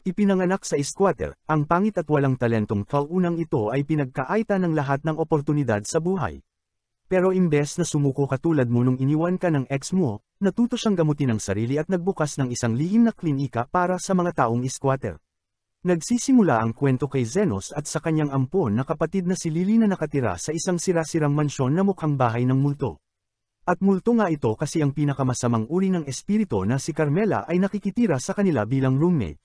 Ipinanganak sa squatter, ang pangit at walang talentong taunang ito ay pinagkaita ng lahat ng oportunidad sa buhay. Pero imbes na sumuko katulad mo nung iniwan ka ng ex mo, natuto siyang gamutin ang sarili at nagbukas ng isang lihim na klinika para sa mga taong squatter. Nagsisimula ang kwento kay Zenos at sa kanyang ampon na kapatid na si Lily na nakatira sa isang sira-sirang mansyon na mukhang bahay ng multo. At multo nga ito kasi ang pinakamasamang uri ng espiritu na si Carmela ay nakikitira sa kanila bilang roommate.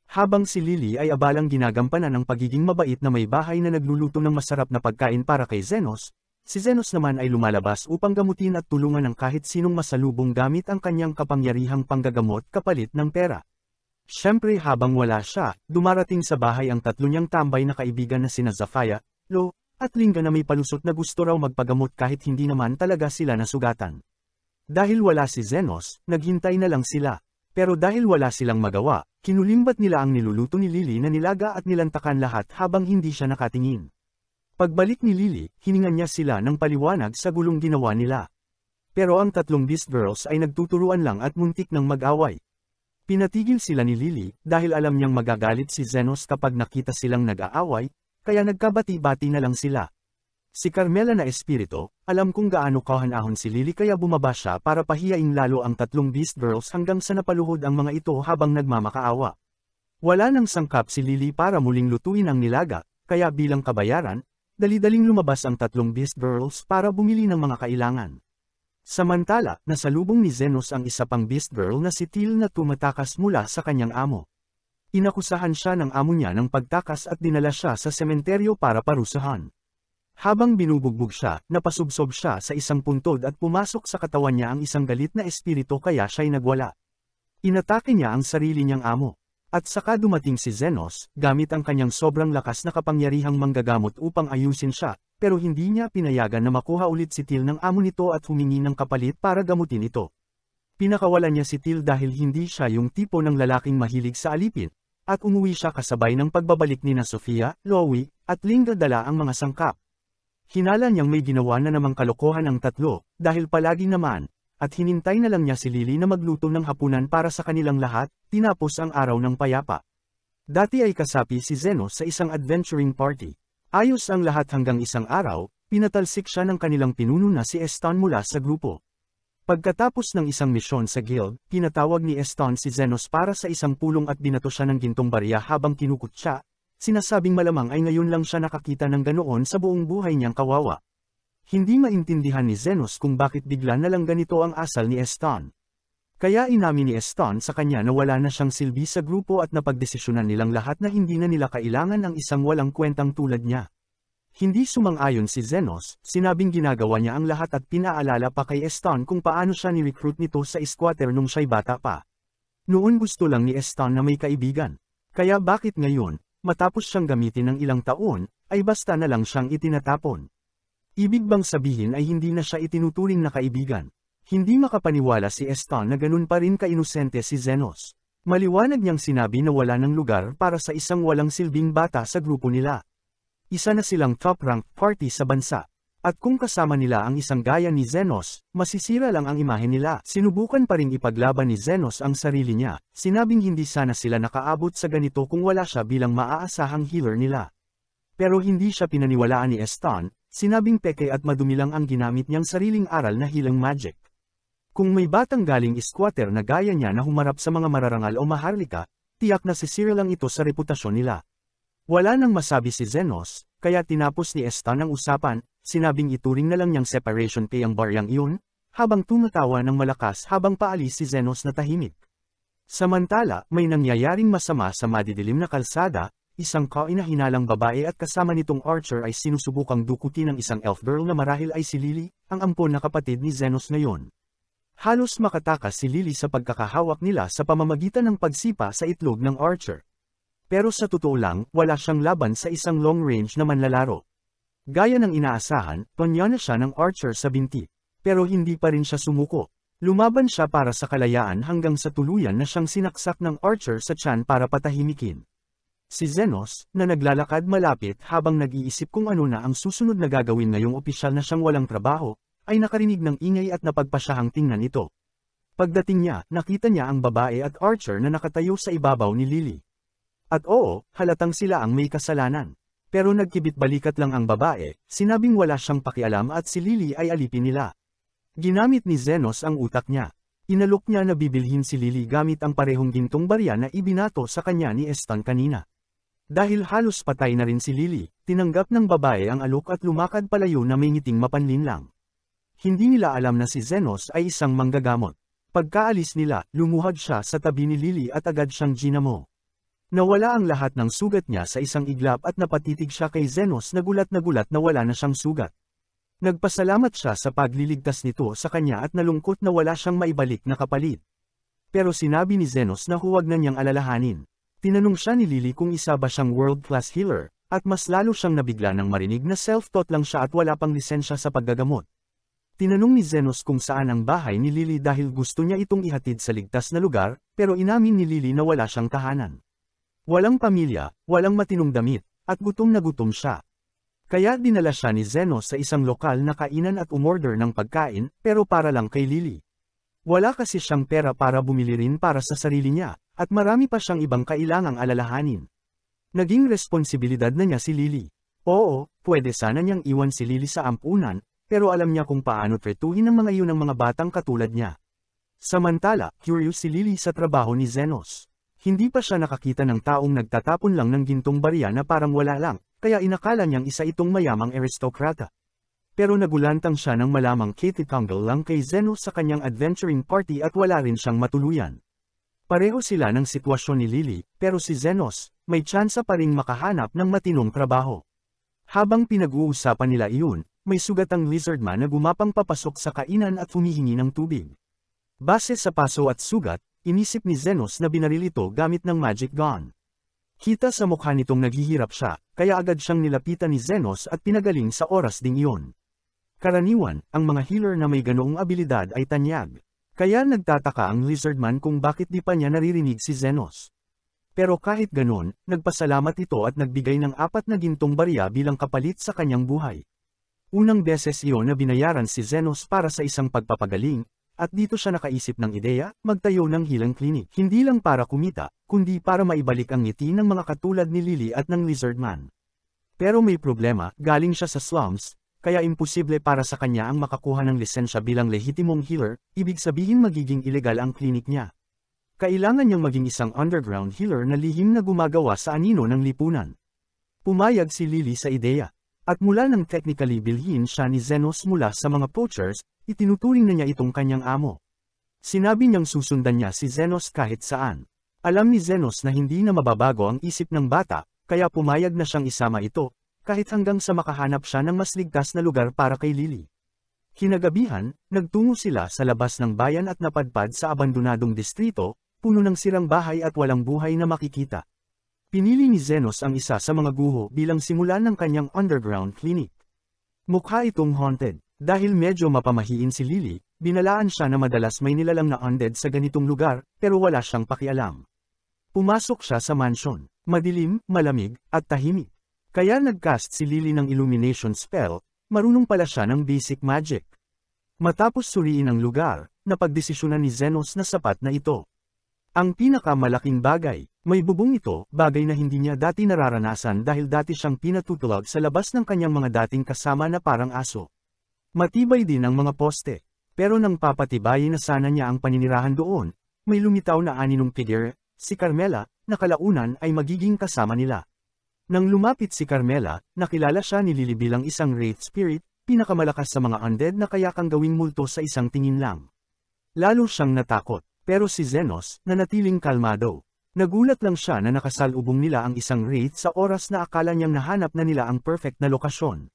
Habang si Lily ay abalang ginagampanan ng pagiging mabait na may bahay na nagluluto ng masarap na pagkain para kay Zenos, si Zenos naman ay lumalabas upang gamutin at tulungan ng kahit sinong masalubong gamit ang kanyang kapangyarihang panggagamot kapalit ng pera. Siyempre habang wala siya, dumarating sa bahay ang tatlo niyang tambay na kaibigan na sina Zafaya, Lo, at Linga na may palusot na gusto raw magpagamot kahit hindi naman talaga sila nasugatan. Dahil wala si Zenos, naghintay na lang sila. Pero dahil wala silang magawa, kinulimbat nila ang niluluto ni Lily na nilaga at nilantakan lahat habang hindi siya nakatingin. Pagbalik ni Lily, hiningan niya sila ng paliwanag sa gulong ginawa nila. Pero ang tatlong Beast Girls ay nagtuturuan lang at muntik ng mag-away. Pinatigil sila ni Lily dahil alam niyang magagalit si Zenos kapag nakita silang nag-aaway, kaya nagkabati-bati na lang sila. Si Carmela na espiritu, alam kung gaano kahanahon si Lily kaya bumaba siya para pahiyain lalo ang tatlong Beast Girls hanggang sa napaluhod ang mga ito habang nagmamakaawa. Wala nang sangkap si Lily para muling lutuin ang nilaga, kaya bilang kabayaran, dali-daling lumabas ang tatlong Beast Girls para bumili ng mga kailangan. Samantala, nasalubong ni Zenos ang isa pang Beast Girl na si Teal na tumatakas mula sa kanyang amo. Inakusahan siya ng amo niya ng pagtakas at dinala siya sa sementeryo para parusahan. Habang binubugbog siya, napasubsob siya sa isang puntod at pumasok sa katawan niya ang isang galit na espiritu kaya siya'y nagwala. Inatake niya ang sarili niyang amo. At saka dumating si Zenos, gamit ang kanyang sobrang lakas na kapangyarihang manggagamot upang ayusin siya, pero hindi niya pinayagan na makuha ulit si Teal ng amo nito at humingi ng kapalit para gamutin ito. Pinakawalan niya si Teal dahil hindi siya yung tipo ng lalaking mahilig sa alipin, at umuwi siya kasabay ng pagbabalik ni na Sofia, Loie, at Linga dala ang mga sangkap. Hinala niyang may ginawa na namang kalokohan ang tatlo, dahil palagi naman, at hinintay na lang niya si Lily na magluto ng hapunan para sa kanilang lahat, tinapos ang araw ng payapa. Dati ay kasapi si Zenos sa isang adventuring party. Ayos ang lahat hanggang isang araw, pinatalsik siya ng kanilang pinuno na si Eston mula sa grupo. Pagkatapos ng isang misyon sa guild, pinatawag ni Eston si Zenos para sa isang pulong at binato siya ng gintong barya habang kinukot siya. Sinasabing malamang ay ngayon lang siya nakakita ng ganoon sa buong buhay niyang kawawa. Hindi maintindihan ni Zenos kung bakit bigla na lang ganito ang asal ni Eston. Kaya inamin ni Eston sa kanya na wala na siyang silbi sa grupo at napagdesisyonan nilang lahat na hindi na nila kailangan ang isang walang kwentang tulad niya. Hindi sumang-ayon si Zenos, sinabing ginagawa niya ang lahat at pinaalala pa kay Eston kung paano siya ni-recruit nito sa squatter nung siya'y bata pa. Noon gusto lang ni Eston na may kaibigan. Kaya bakit ngayon, matapos siyang gamitin ng ilang taon, ay basta na lang siyang itinatapon. Ibig bang sabihin ay hindi na siya itinuturing na kaibigan? Hindi makapaniwala si Eston na ganun pa rin kainosente si Zenos. Maliwanag niyang sinabi na wala ng lugar para sa isang walang silbing bata sa grupo nila. Isa na silang top-ranked party sa bansa. At kung kasama nila ang isang gaya ni Zenos, masisira lang ang imahe nila. Sinubukan pa ring ipaglaban ni Zenos ang sarili niya, sinabing hindi sana sila nakaabot sa ganito kung wala siya bilang maaasahang healer nila. Pero hindi siya pinaniwalaan ni Eston, sinabing peke at madumi lang ang ginamit niyang sariling aral na healing magic. Kung may batang galing squatter na gaya niya na humarap sa mga mararangal o maharlika, tiyak na sisira lang ito sa reputasyon nila. Wala nang masabi si Zenos, kaya tinapos ni Eston ang usapan. Sinabing ituring na lang niyang separation pay ang baryang iyon, habang tumatawa ng malakas habang paalis si Zenos na tahimik. Samantala, may nangyayaring masama sa madidilim na kalsada, isang kainahinalang babae at kasama nitong Archer ay sinusubukang dukutin ng isang elf girl na marahil ay si Lily, ang ampon na kapatid ni Zenos ngayon. Halos makatakas si Lily sa pagkakahawak nila sa pamamagitan ng pagsipa sa itlog ng Archer. Pero sa totoo lang, wala siyang laban sa isang long-range na manlalaro. Gaya ng inaasahan, tonya na siya ng Archer sa binti. Pero hindi pa rin siya sumuko. Lumaban siya para sa kalayaan hanggang sa tuluyan na siyang sinaksak ng Archer sa tiyan para patahimikin. Si Zenos, na naglalakad malapit habang nag-iisip kung ano na ang susunod na gagawin ngayong opisyal na siyang walang trabaho, ay nakarinig ng ingay at napagpasyahang tingnan ito. Pagdating niya, nakita niya ang babae at Archer na nakatayo sa ibabaw ni Lily. At oo, halatang sila ang may kasalanan. Pero nagkibit-balikat lang ang babae, sinabing wala siyang pakialam at si Lily ay alipin nila. Ginamit ni Zenos ang utak niya. Inalok niya na bibilhin si Lily gamit ang parehong gintong barya na ibinato sa kanya ni Estan kanina. Dahil halos patay na rin si Lily, tinanggap ng babae ang alok at lumakad palayo na may ngiting mapanlinlang. Hindi nila alam na si Zenos ay isang manggagamot. Pagkaalis nila, lumuhad siya sa tabi ni Lily at agad siyang ginamo. Nawala ang lahat ng sugat niya sa isang iglap at napatitig siya kay Zenos na gulat na wala na siyang sugat. Nagpasalamat siya sa pagliligtas nito sa kanya at nalungkot na wala siyang maibalik na kapalit. Pero sinabi ni Zenos na huwag na niyang alalahanin. Tinanong siya ni Lily kung isa ba siyang world-class healer, at mas lalo siyang nabigla nang marinig na self-taught lang siya at wala pang lisensya sa paggagamot. Tinanong ni Zenos kung saan ang bahay ni Lily dahil gusto niya itong ihatid sa ligtas na lugar, pero inamin ni Lily na wala siyang tahanan. Walang pamilya, walang matinong damit, at gutom na gutom siya. Kaya dinala siya ni Zenos sa isang lokal na kainan at umorder ng pagkain, pero para lang kay Lily. Wala kasi siyang pera para bumili rin para sa sarili niya, at marami pa siyang ibang kailangang alalahanin. Naging responsibilidad na niya si Lily. Oo, pwede sana niyang iwan si Lily sa ampunan, pero alam niya kung paano tretuhin ng mga iyon ng mga batang katulad niya. Samantala, curious si Lily sa trabaho ni Zenos. Hindi pa siya nakakita ng taong nagtatapon lang ng gintong barya na parang wala lang, kaya inakala niyang isa itong mayamang aristokrata. Pero nagulantang siya nang malamang kititanggal lang kay Zenos sa kanyang adventuring party at wala rin siyang matuluyan. Pareho sila ng sitwasyon ni Lily, pero si Zenos, may tsansa pa ring makahanap ng matinong trabaho. Habang pinag-uusapan nila iyon, may sugatang lizardman na gumapang papasok sa kainan at humihingi ng tubig. Base sa paso at sugat, inisip ni Zenos na binaril ito gamit ng magic gun. Kita sa mukha nitong naghihirap siya, kaya agad siyang nilapitan ni Zenos at pinagaling sa oras ding iyon. Karaniwan, ang mga healer na may ganoong abilidad ay tanyag. Kaya nagtataka ang lizardman kung bakit di pa niya naririnig si Zenos. Pero kahit ganon, nagpasalamat ito at nagbigay ng 4 na gintong barya bilang kapalit sa kanyang buhay. Unang beses iyon na binayaran si Zenos para sa isang pagpapagaling, at dito siya nakaisip ng ideya, magtayo ng healing clinic. Hindi lang para kumita, kundi para maibalik ang ngiti ng mga katulad ni Lily at ng lizardman. Pero may problema, galing siya sa slums, kaya imposible para sa kanya ang makakuha ng lisensya bilang lehitimong healer, ibig sabihin magiging ilegal ang klinik niya. Kailangan niyang maging isang underground healer na lihim na gumagawa sa anino ng lipunan. Pumayag si Lily sa ideya. At mula nang technically bilhin siya ni Zenos mula sa mga poachers, itinuturing na niya itong kanyang amo. Sinabi niyang susundan niya si Zenos kahit saan. Alam ni Zenos na hindi na mababago ang isip ng bata, kaya pumayag na siyang isama ito, kahit hanggang sa makahanap siya ng mas ligtas na lugar para kay Lily. Kinagabihan, nagtungo sila sa labas ng bayan at napadpad sa abandonadong distrito, puno ng sirang bahay at walang buhay na makikita. Pinili ni Zenos ang isa sa mga guho bilang simulan ng kanyang underground clinic. Mukha itong haunted. Dahil medyo mapamahiin si Lily, binalaan siya na madalas may nilalang na undead sa ganitong lugar, pero wala siyang pakialam. Pumasok siya sa mansion. Madilim, malamig, at tahimik. Kaya nagcast si Lily ng illumination spell, marunong pala siya ng basic magic. Matapos suriin ang lugar, napagdesisyonan ni Zenos na sapat na ito. Ang pinakamalaking bagay, may bubong ito, bagay na hindi niya dati nararanasan dahil dati siyang pinatutulog sa labas ng kanyang mga dating kasama na parang aso. Matibay din ang mga poste, pero nang papatibayin na sana niya ang paninirahan doon, may lumitaw na aninong figure, si Carmela, na kalaunan ay magiging kasama nila. Nang lumapit si Carmela, nakilala siya ni Lily bilang isang wraith spirit, pinakamalakas sa mga undead na kaya kang gawing multo sa isang tingin lang. Lalo siyang natakot. Pero si Zenos, nanatiling kalmado. Nagulat lang siya na nakasalubong nila ang isang wraith sa oras na akala niyang nahanap na nila ang perfect na lokasyon.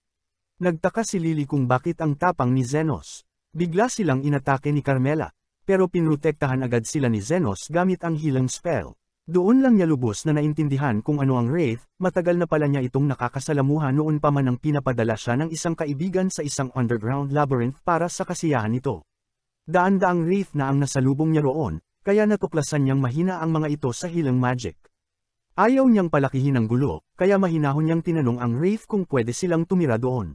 Nagtaka si Lily kung bakit ang tapang ni Zenos. Bigla silang inatake ni Carmela, pero pinrotektahan agad sila ni Zenos gamit ang healing spell. Doon lang niya lubos na naintindihan kung ano ang wraith, matagal na pala niya itong nakakasalamuhan noon pa man nang pinapadala siya ng isang kaibigan sa isang underground labyrinth para sa kasiyahan nito. Daan-daang wraith na ang nasalubong niya roon, kaya natuklasan niyang mahina ang mga ito sa healing magic. Ayaw niyang palakihin ang gulo, kaya mahinahon niyang tinanong ang wraith kung pwede silang tumira doon.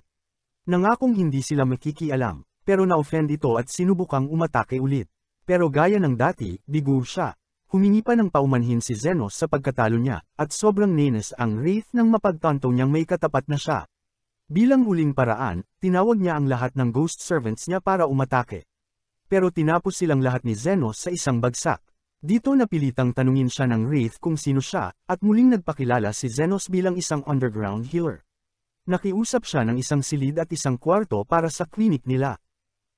Nangakong hindi sila makikialam, pero na-offend ito at sinubukang umatake ulit. Pero gaya ng dati, bigo siya. Humingi pa ng paumanhin si Zenos sa pagkatalo niya, at sobrang nenes ang Wraith nang mapagtanto niyang may katapat na siya. Bilang huling paraan, tinawag niya ang lahat ng ghost servants niya para umatake. Pero tinapos silang lahat ni Zenos sa isang bagsak. Dito napilitang tanungin siya ng Wraith kung sino siya, at muling nagpakilala si Zenos bilang isang underground healer. Nakiusap siya ng isang silid at isang kwarto para sa klinik nila.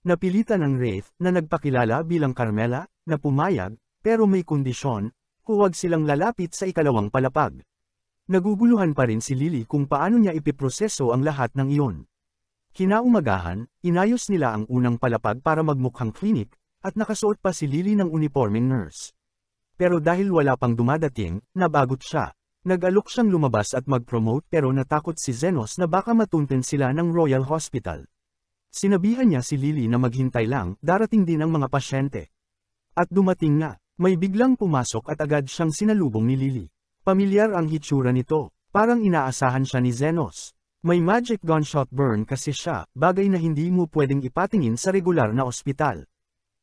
Napilitan ng Wraith na nagpakilala bilang Carmela, na pumayag, pero may kondisyon, huwag silang lalapit sa ikalawang palapag. Naguguluhan pa rin si Lily kung paano niya ipiproseso ang lahat ng iyon. Kinaumagahan, inayos nila ang unang palapag para magmukhang klinik, at nakasuot pa si Lily ng uniforming nurse. Pero dahil wala pang dumadating, nabagot siya. Nag-alok siyang lumabas at mag-promote pero natakot si Zenos na baka matunten sila ng Royal Hospital. Sinabihan niya si Lily na maghintay lang, darating din ang mga pasyente. At dumating nga, may biglang pumasok at agad siyang sinalubong ni Lily. Pamilyar ang hitsura nito, parang inaasahan siya ni Zenos. May magic gunshot burn kasi siya, bagay na hindi mo pwedeng ipatingin sa regular na ospital.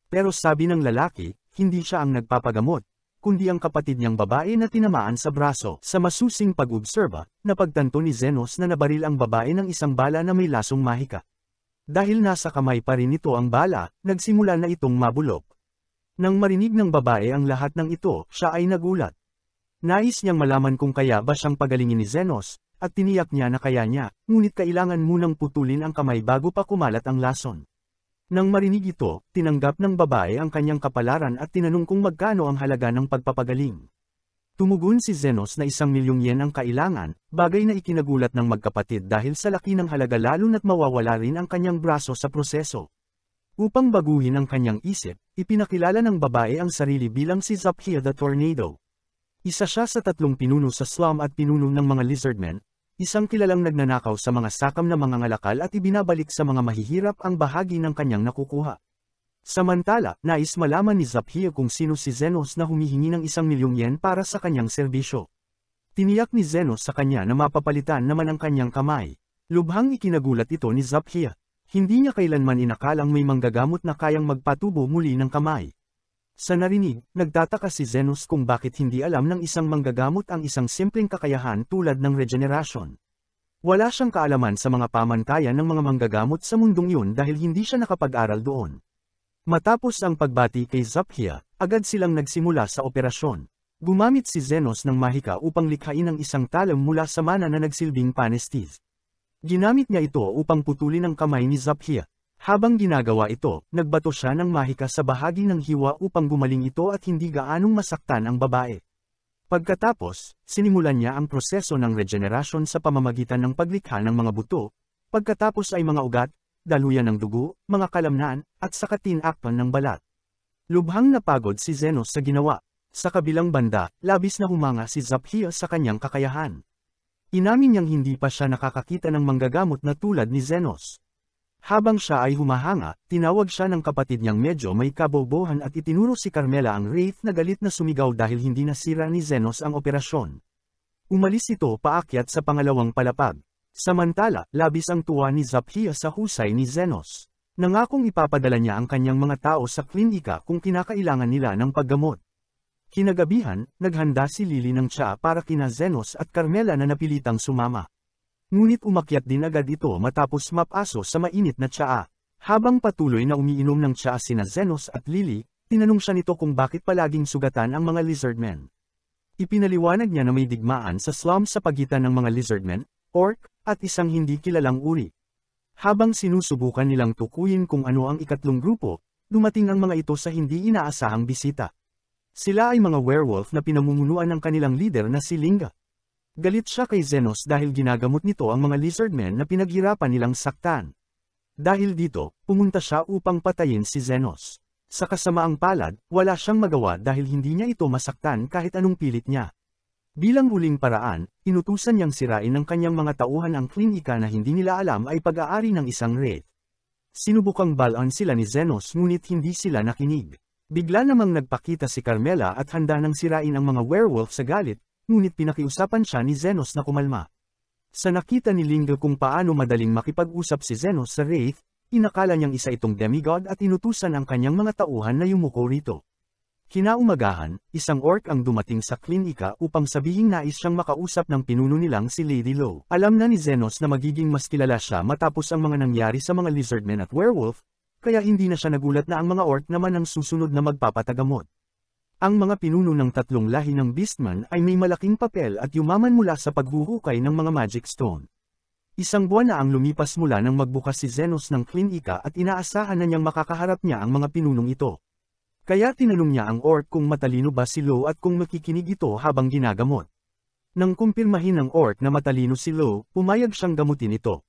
Pero sabi ng lalaki, hindi siya ang nagpapagamot, kundi ang kapatid niyang babae na tinamaan sa braso. Sa masusing pag-obserba, napagtanto ni Zenos na nabaril ang babae ng isang bala na may lasong mahika. Dahil nasa kamay pa rin nito ang bala, nagsimula na itong mabulok. Nang marinig ng babae ang lahat ng ito, siya ay nagulat. Nais niyang malaman kung kaya ba siyang pagalingin ni Zenos, at tiniyak niya na kaya niya, ngunit kailangan munang putulin ang kamay bago pa kumalat ang lason. Nang marinig ito, tinanggap ng babae ang kanyang kapalaran at tinanong kung magkano ang halaga ng pagpapagaling. Tumugon si Zenos na 1,000,000 yen ang kailangan, bagay na ikinagulat ng magkapatid dahil sa laki ng halaga lalo na't mawawala rin ang kanyang braso sa proseso. Upang baguhin ang kanyang isip, ipinakilala ng babae ang sarili bilang si Zaphia the Tornado. Isa siya sa 3 pinuno sa slum at pinuno ng mga lizardmen, isang kilalang nagnanakaw sa mga sakam na mga ngalakal at ibinabalik sa mga mahihirap ang bahagi ng kanyang nakukuha. Samantala, nais malaman ni Zaphia kung sino si Zenos na humihingi ng 1,000,000 yen para sa kanyang serbisyo. Tiniyak ni Zenos sa kanya na mapapalitan naman ang kanyang kamay. Lubhang ikinagulat ito ni Zaphia. Hindi niya kailanman inakalang may manggagamot na kayang magpatubo muli ng kamay. Sa narinig, nagtataka si Zenos kung bakit hindi alam ng isang manggagamot ang isang simpleng kakayahan tulad ng regeneration. Wala siyang kaalaman sa mga pamantayan ng mga manggagamot sa mundong yun dahil hindi siya nakapag-aral doon. Matapos ang pagbati kay Zaphia, agad silang nagsimula sa operasyon. Gumamit si Zenos ng mahika upang likhain ang isang talam mula sa mana na nagsilbing panestis. Ginamit niya ito upang putulin ang kamay ni Zaphia. Habang ginagawa ito, nagbato siya ng mahika sa bahagi ng hiwa upang gumaling ito at hindi gaanong masaktan ang babae. Pagkatapos, sinimulan niya ang proseso ng regeneration sa pamamagitan ng paglikha ng mga buto, pagkatapos ay mga ugat, daluyan ng dugo, mga kalamnan, at saka tinakpan ng balat. Lubhang napagod si Zenos sa ginawa. Sa kabilang banda, labis na humanga si Zaphia sa kanyang kakayahan. Inamin niyang hindi pa siya nakakakita ng manggagamot na tulad ni Zenos. Habang siya ay humahanga, tinawag siya ng kapatid niyang medyo may kabobohan at itinuro si Carmela ang Wraith na galit na sumigaw dahil hindi nasira ni Zenos ang operasyon. Umalis ito paakyat sa pangalawang palapag. Samantala, labis ang tuwa ni Zaphia sa husay ni Zenos. Nangakong ipapadala niya ang kanyang mga tao sa klinika kung kinakailangan nila ng paggamot. Kinagabihan, naghanda si Lily ng tsaa para kina Zenos at Carmela na napilitang sumama. Ngunit umakyat din agad ito matapos mapaso sa mainit na tsaa. Habang patuloy na umiinom ng tsaa sina Zenos at Lily, tinanong siya nito kung bakit palaging sugatan ang mga lizardmen. Ipinaliwanag niya na may digmaan sa slum sa pagitan ng mga lizardmen, orc, at isang hindi kilalang uri. Habang sinusubukan nilang tukuyin kung ano ang ikatlong grupo, dumating ang mga ito sa hindi inaasahang bisita. Sila ay mga werewolf na pinamumunuan ng kanilang leader na si Linga. Galit siya kay Zenos dahil ginagamot nito ang mga lizardmen na pinaghirapan nilang saktan. Dahil dito, pumunta siya upang patayin si Zenos. Sa kasamaang palad, wala siyang magawa dahil hindi niya ito masaktan kahit anong pilit niya. Bilang huling paraan, inutusan niyang sirain ng kanyang mga tauhan ang klinika na hindi nila alam ay pag-aari ng isang wraith. Sinubukang balon sila ni Zenos ngunit hindi sila nakinig. Bigla namang nagpakita si Carmela at handa nang sirain ang mga werewolf sa galit, ngunit pinakiusapan siya ni Zenos na kumalma. Sa nakita ni Linga kung paano madaling makipag-usap si Zenos sa Wraith, inakala niyang isa itong demigod at inutusan ang kanyang mga tauhan na yumuko rito. Kinaumagahan, isang orc ang dumating sa klinika upang sabihing nais siyang makausap ng pinuno nilang si Lady Lo. Alam na ni Zenos na magiging mas kilala siya matapos ang mga nangyari sa mga lizardmen at werewolf, kaya hindi na siya nagulat na ang mga orc naman ang susunod na magpapatagamot. Ang mga pinuno ng tatlong lahi ng Beastman ay may malaking papel at yumaman mula sa paghuhukay ng mga magic stone. Isang buwan na ang lumipas mula nang magbukas si Zenos ng klinika at inaasahan na niyang makakaharap niya ang mga pinunong ito. Kaya tinanong niya ang orc kung matalino ba si Lo at kung makikinig ito habang ginagamot. Nang kumpirmahin ng orc na matalino si Lo, pumayag siyang gamutin ito.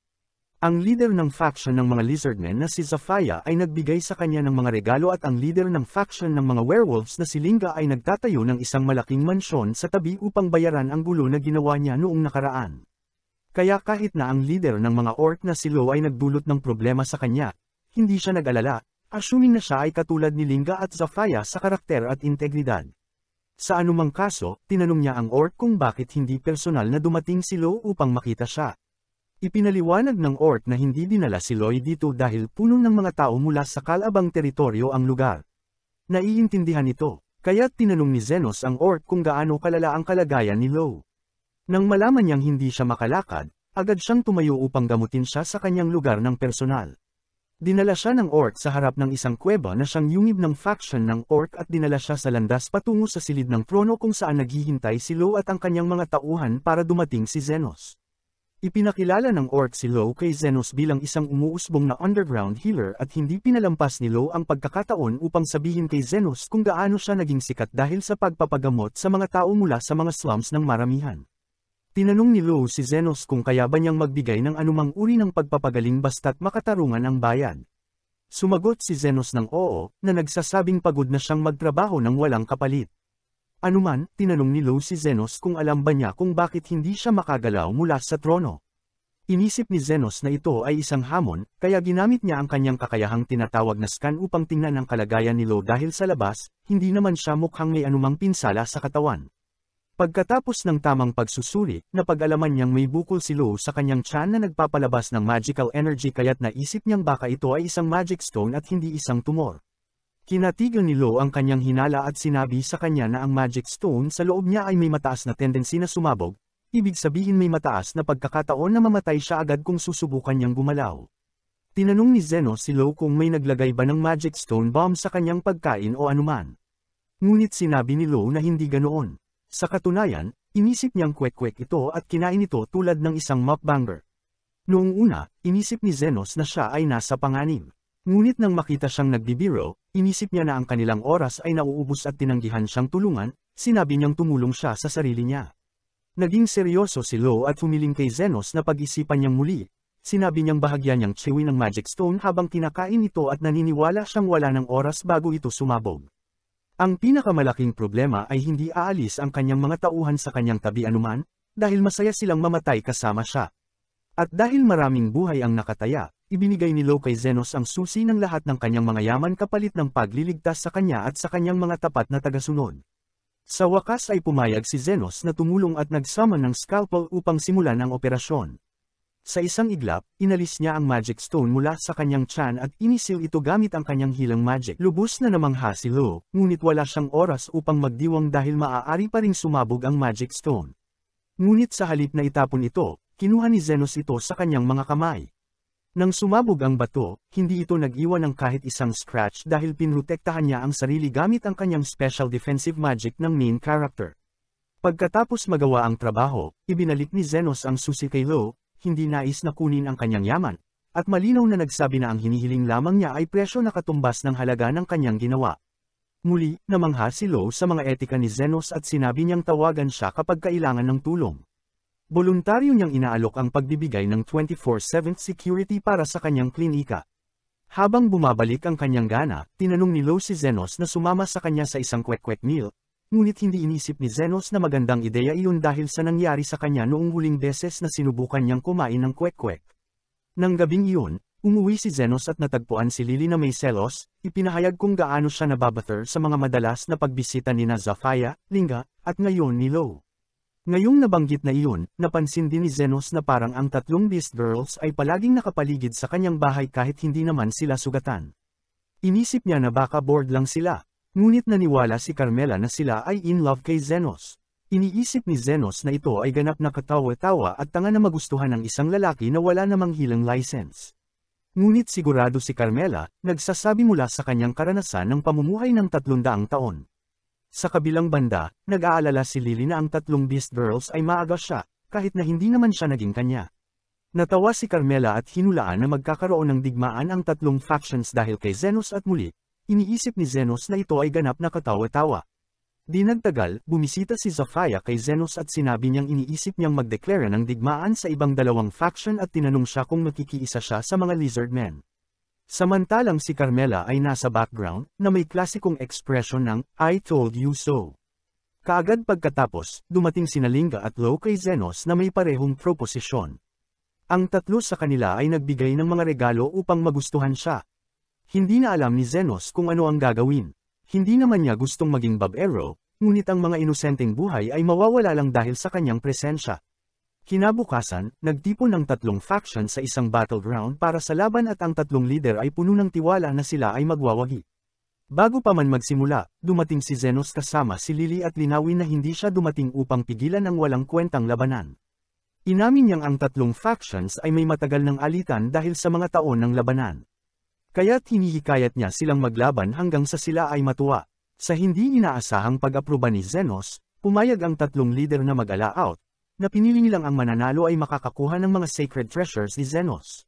Ang leader ng faction ng mga lizardmen na si Zafaya ay nagbigay sa kanya ng mga regalo at ang leader ng faction ng mga werewolves na si Linga ay nagtatayo ng isang malaking mansyon sa tabi upang bayaran ang gulo na ginawa niya noong nakaraan. Kaya kahit na ang leader ng mga orc na si Lo ay nagdulot ng problema sa kanya, hindi siya nag-alala. Assuming na siya ay katulad ni Linga at Zafaya sa karakter at integridad. Sa anumang kaso, tinanong niya ang orc kung bakit hindi personal na dumating si Lo upang makita siya. Ipinaliwanag ng orc na hindi dinala si Lo dito dahil puno ng mga tao mula sa kalabang teritoryo ang lugar. Naiintindihan ito, kaya tinanong ni Zenos ang orc kung gaano kalala ang kalagayan ni Lo. Nang malaman niyang hindi siya makalakad, agad siyang tumayo upang gamutin siya sa kanyang lugar ng personal. Dinala siya ng orc sa harap ng isang kuweba na siyang yungib ng faction ng orc at dinala siya sa landas patungo sa silid ng trono kung saan naghihintay si Lo at ang kanyang mga tauhan para dumating si Zenos. Ipinakilala ng orc si Lo kay Zenos bilang isang umuusbong na underground healer at hindi pinalampas ni Lo ang pagkakataon upang sabihin kay Zenos kung gaano siya naging sikat dahil sa pagpapagamot sa mga tao mula sa mga slums ng maramihan. Tinanong ni Lo si Zenos kung kaya ba niyang magbigay ng anumang uri ng pagpapagaling basta't makatarungan ang bayad. Sumagot si Zenos ng oo, na nagsasabing pagod na siyang magtrabaho ng walang kapalit. Anuman, tinanong ni Lo si Zenos kung alam ba niya kung bakit hindi siya makagalaw mula sa trono. Inisip ni Zenos na ito ay isang hamon, kaya ginamit niya ang kanyang kakayahang tinatawag na scan upang tingnan ang kalagayan ni Lo dahil sa labas, hindi naman siya mukhang may anumang pinsala sa katawan. Pagkatapos ng tamang pagsusuri, napag-alaman niyang may bukol si Lo sa kanyang tiyan na nagpapalabas ng magical energy kaya't naisip niyang baka ito ay isang magic stone at hindi isang tumor. Kinatigan ni Lo ang kanyang hinala at sinabi sa kanya na ang magic stone sa loob niya ay may mataas na tendency na sumabog, ibig sabihin may mataas na pagkakataon na mamatay siya agad kung susubukan niyang gumalaw. Tinanong ni Zenos si Lo kung may naglagay ba ng magic stone bomb sa kanyang pagkain o anuman. Ngunit sinabi ni Lo na hindi ganoon. Sa katunayan, inisip niyang kwek-kwek ito at kinain ito tulad ng isang mukbanger. Noong una, inisip ni Zenos na siya ay nasa panganib. Ngunit nang makita siyang nagbibiro, inisip niya na ang kanilang oras ay nauubos at tinanggihan siyang tulungan, sinabi niyang tumulong siya sa sarili niya. Naging seryoso si Lo at humiling kay Zenos na pag-isipan niyang muli. Sinabi niyang bahagya niyang chewin ng magic stone habang kinakain ito at naniniwala siyang wala ng oras bago ito sumabog. Ang pinakamalaking problema ay hindi aalis ang kanyang mga tauhan sa kanyang tabi anuman, dahil masaya silang mamatay kasama siya. At dahil maraming buhay ang nakataya, ibinigay ni Lo kay Zenos ang susi ng lahat ng kanyang mga yaman kapalit ng pagliligtas sa kanya at sa kanyang mga tapat na tagasunod. Sa wakas ay pumayag si Zenos na tumulong at nagsummon ng scalpel upang simulan ang operasyon. Sa isang iglap, inalis niya ang magic stone mula sa kanyang tiyan at inisil ito gamit ang kanyang hilang magic. Lubos na namangha si Lo, ngunit wala siyang oras upang magdiwang dahil maaari pa ring sumabog ang magic stone. Ngunit sa halip na itapon ito, kinuha ni Zenos ito sa kanyang mga kamay. Nang sumabog ang bato, hindi ito nag-iwan ng kahit isang scratch dahil pinrotektahan niya ang sarili gamit ang kanyang special defensive magic ng main character. Pagkatapos magawa ang trabaho, ibinalik ni Zenos ang susi kay Lo, hindi nais na kunin ang kanyang yaman, at malinaw na nagsabi na ang hinihiling lamang niya ay presyo na katumbas ng halaga ng kanyang ginawa. Muli, namangha si Lo sa mga etika ni Zenos at sinabi niyang tawagan siya kapag kailangan ng tulong. Voluntaryo niyang inaalok ang pagbibigay ng 24/7 security para sa kanyang klinika. Habang bumabalik ang kanyang gana, tinanong ni Lo si Zenos na sumama sa kanya sa isang kwek-kwek meal. Ngunit hindi inisip ni Zenos na magandang ideya iyon dahil sa nangyari sa kanya noong huling beses na sinubukan niyang kumain ng kwek-kwek. Nang gabing iyon, umuwi si Zenos at natagpuan si Lily na may selos, ipinahayag kung gaano siya nababather sa mga madalas na pagbisita ni Zafaya, Linga, at ngayon ni Lo. Ngayong nabanggit na iyon, napansin din ni Zenos na parang ang tatlong Beast Girls ay palaging nakapaligid sa kanyang bahay kahit hindi naman sila sugatan. Inisip niya na baka bored lang sila. Ngunit naniwala si Carmela na sila ay in love kay Zenos. Iniisip ni Zenos na ito ay ganap na katawa-tawa at tanga na magustuhan ng isang lalaki na wala namang hilang license. Ngunit sigurado si Carmela, nagsasabi mula sa kanyang karanasan ng pamumuhay ng 300 taon. Sa kabilang banda, nag-aalala si Lily na ang 3 Beast Girls ay maaga siya, kahit na hindi naman siya naging kanya. Natawa si Carmela at hinulaan na magkakaroon ng digmaan ang 3 factions dahil kay Zenos at muli, iniisip ni Zenos na ito ay ganap na katawa-tawa. Di nagtagal, bumisita si Zafaya kay Zenos at sinabi niyang iniisip niyang magdeklara ng digmaan sa ibang 2 faction at tinanong siya kung makikiisa siya sa mga Lizard Men. Samantalang si Carmela ay nasa background, na may klasikong ekspresyon ng, I told you so. Kaagad pagkatapos, dumating sina Linga at Lo kay Zenos na may parehong proposisyon. Ang 3 sa kanila ay nagbigay ng mga regalo upang magustuhan siya. Hindi na alam ni Zenos kung ano ang gagawin. Hindi naman niya gustong maging babero, ngunit ang mga inosenteng buhay ay mawawala lang dahil sa kanyang presensya. Kinabukasan, nagtipon ng 3 faction sa isang battleground para sa laban at ang 3 leader ay puno ng tiwala na sila ay magwawagi. Bago pa man magsimula, dumating si Zenos kasama si Lily at linawin na hindi siya dumating upang pigilan ang walang kwentang labanan. Inamin niyang ang 3 factions ay may matagal ng alitan dahil sa mga taon ng labanan. Kaya't hinihikayat niya silang maglaban hanggang sa sila ay matuwa. Sa hindi inaasahang pag-aproba ni Zenos, pumayag ang 3 leader na mag-ala out, na pinili nilang ang mananalo ay makakakuha ng mga sacred treasures ni Zenos.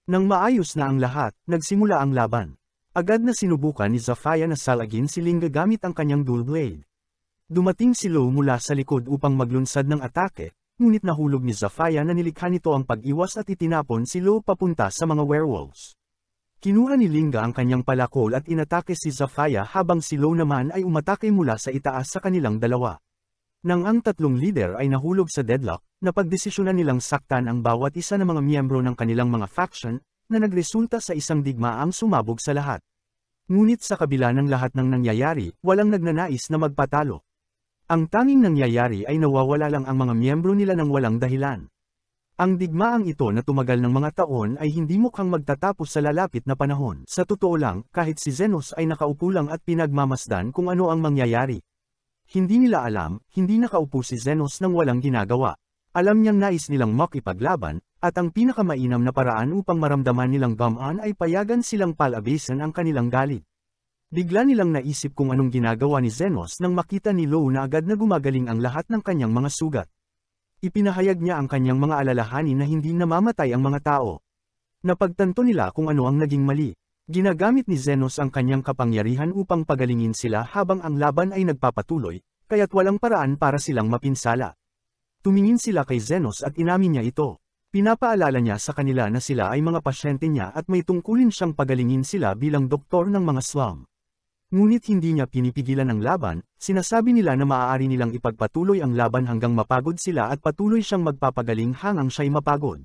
Nang maayos na ang lahat, nagsimula ang laban. Agad na sinubukan ni Zafaya na salagin si Linga gamit ang kanyang dual blade. Dumating si Lo mula sa likod upang maglunsad ng atake, ngunit nahulog ni Zafaya na nilikha nito ang pag-iwas at itinapon si Lo papunta sa mga werewolves. Kinuha ni Linga ang kanyang palakol at inatake si Zafaya habang si Lo naman ay umatake mula sa itaas sa kanilang dalawa. Nang ang 3 leader ay nahulog sa deadlock, napagdesisyonan nilang saktan ang bawat isa ng mga miyembro ng kanilang mga faction, na nagresulta sa isang digmaang sumabog sa lahat. Ngunit sa kabila ng lahat ng nangyayari, walang nagnanais na magpatalo. Ang tanging nangyayari ay nawawala lang ang mga miyembro nila ng walang dahilan. Ang digmaang ito na tumagal ng mga taon ay hindi mukhang magtatapos sa lalapit na panahon. Sa totoo lang, kahit si Zenos ay nakaupo lang at pinagmamasdan kung ano ang mangyayari. Hindi nila alam, hindi nakaupo si Zenos nang walang ginagawa. Alam niyang nais nilang makipaglaban, at ang pinakamainam na paraan upang maramdaman nilang gamaan ay payagan silang palabasan ang kanilang galit. Bigla nilang naisip kung anong ginagawa ni Zenos nang makita ni Lo na agad na gumagaling ang lahat ng kanyang mga sugat. Ipinahayag niya ang kanyang mga alalahanin na hindi namamatay ang mga tao. Napagtanto nila kung ano ang naging mali. Ginagamit ni Zenos ang kanyang kapangyarihan upang pagalingin sila habang ang laban ay nagpapatuloy, kaya't walang paraan para silang mapinsala. Tumingin sila kay Zenos at inamin niya ito. Pinapaalala niya sa kanila na sila ay mga pasyente niya at may tungkulin siyang pagalingin sila bilang doktor ng mga slum. Ngunit hindi niya pinipigilan ang laban, sinasabi nila na maaari nilang ipagpatuloy ang laban hanggang mapagod sila at patuloy siyang magpapagaling hanggang siya'y mapagod.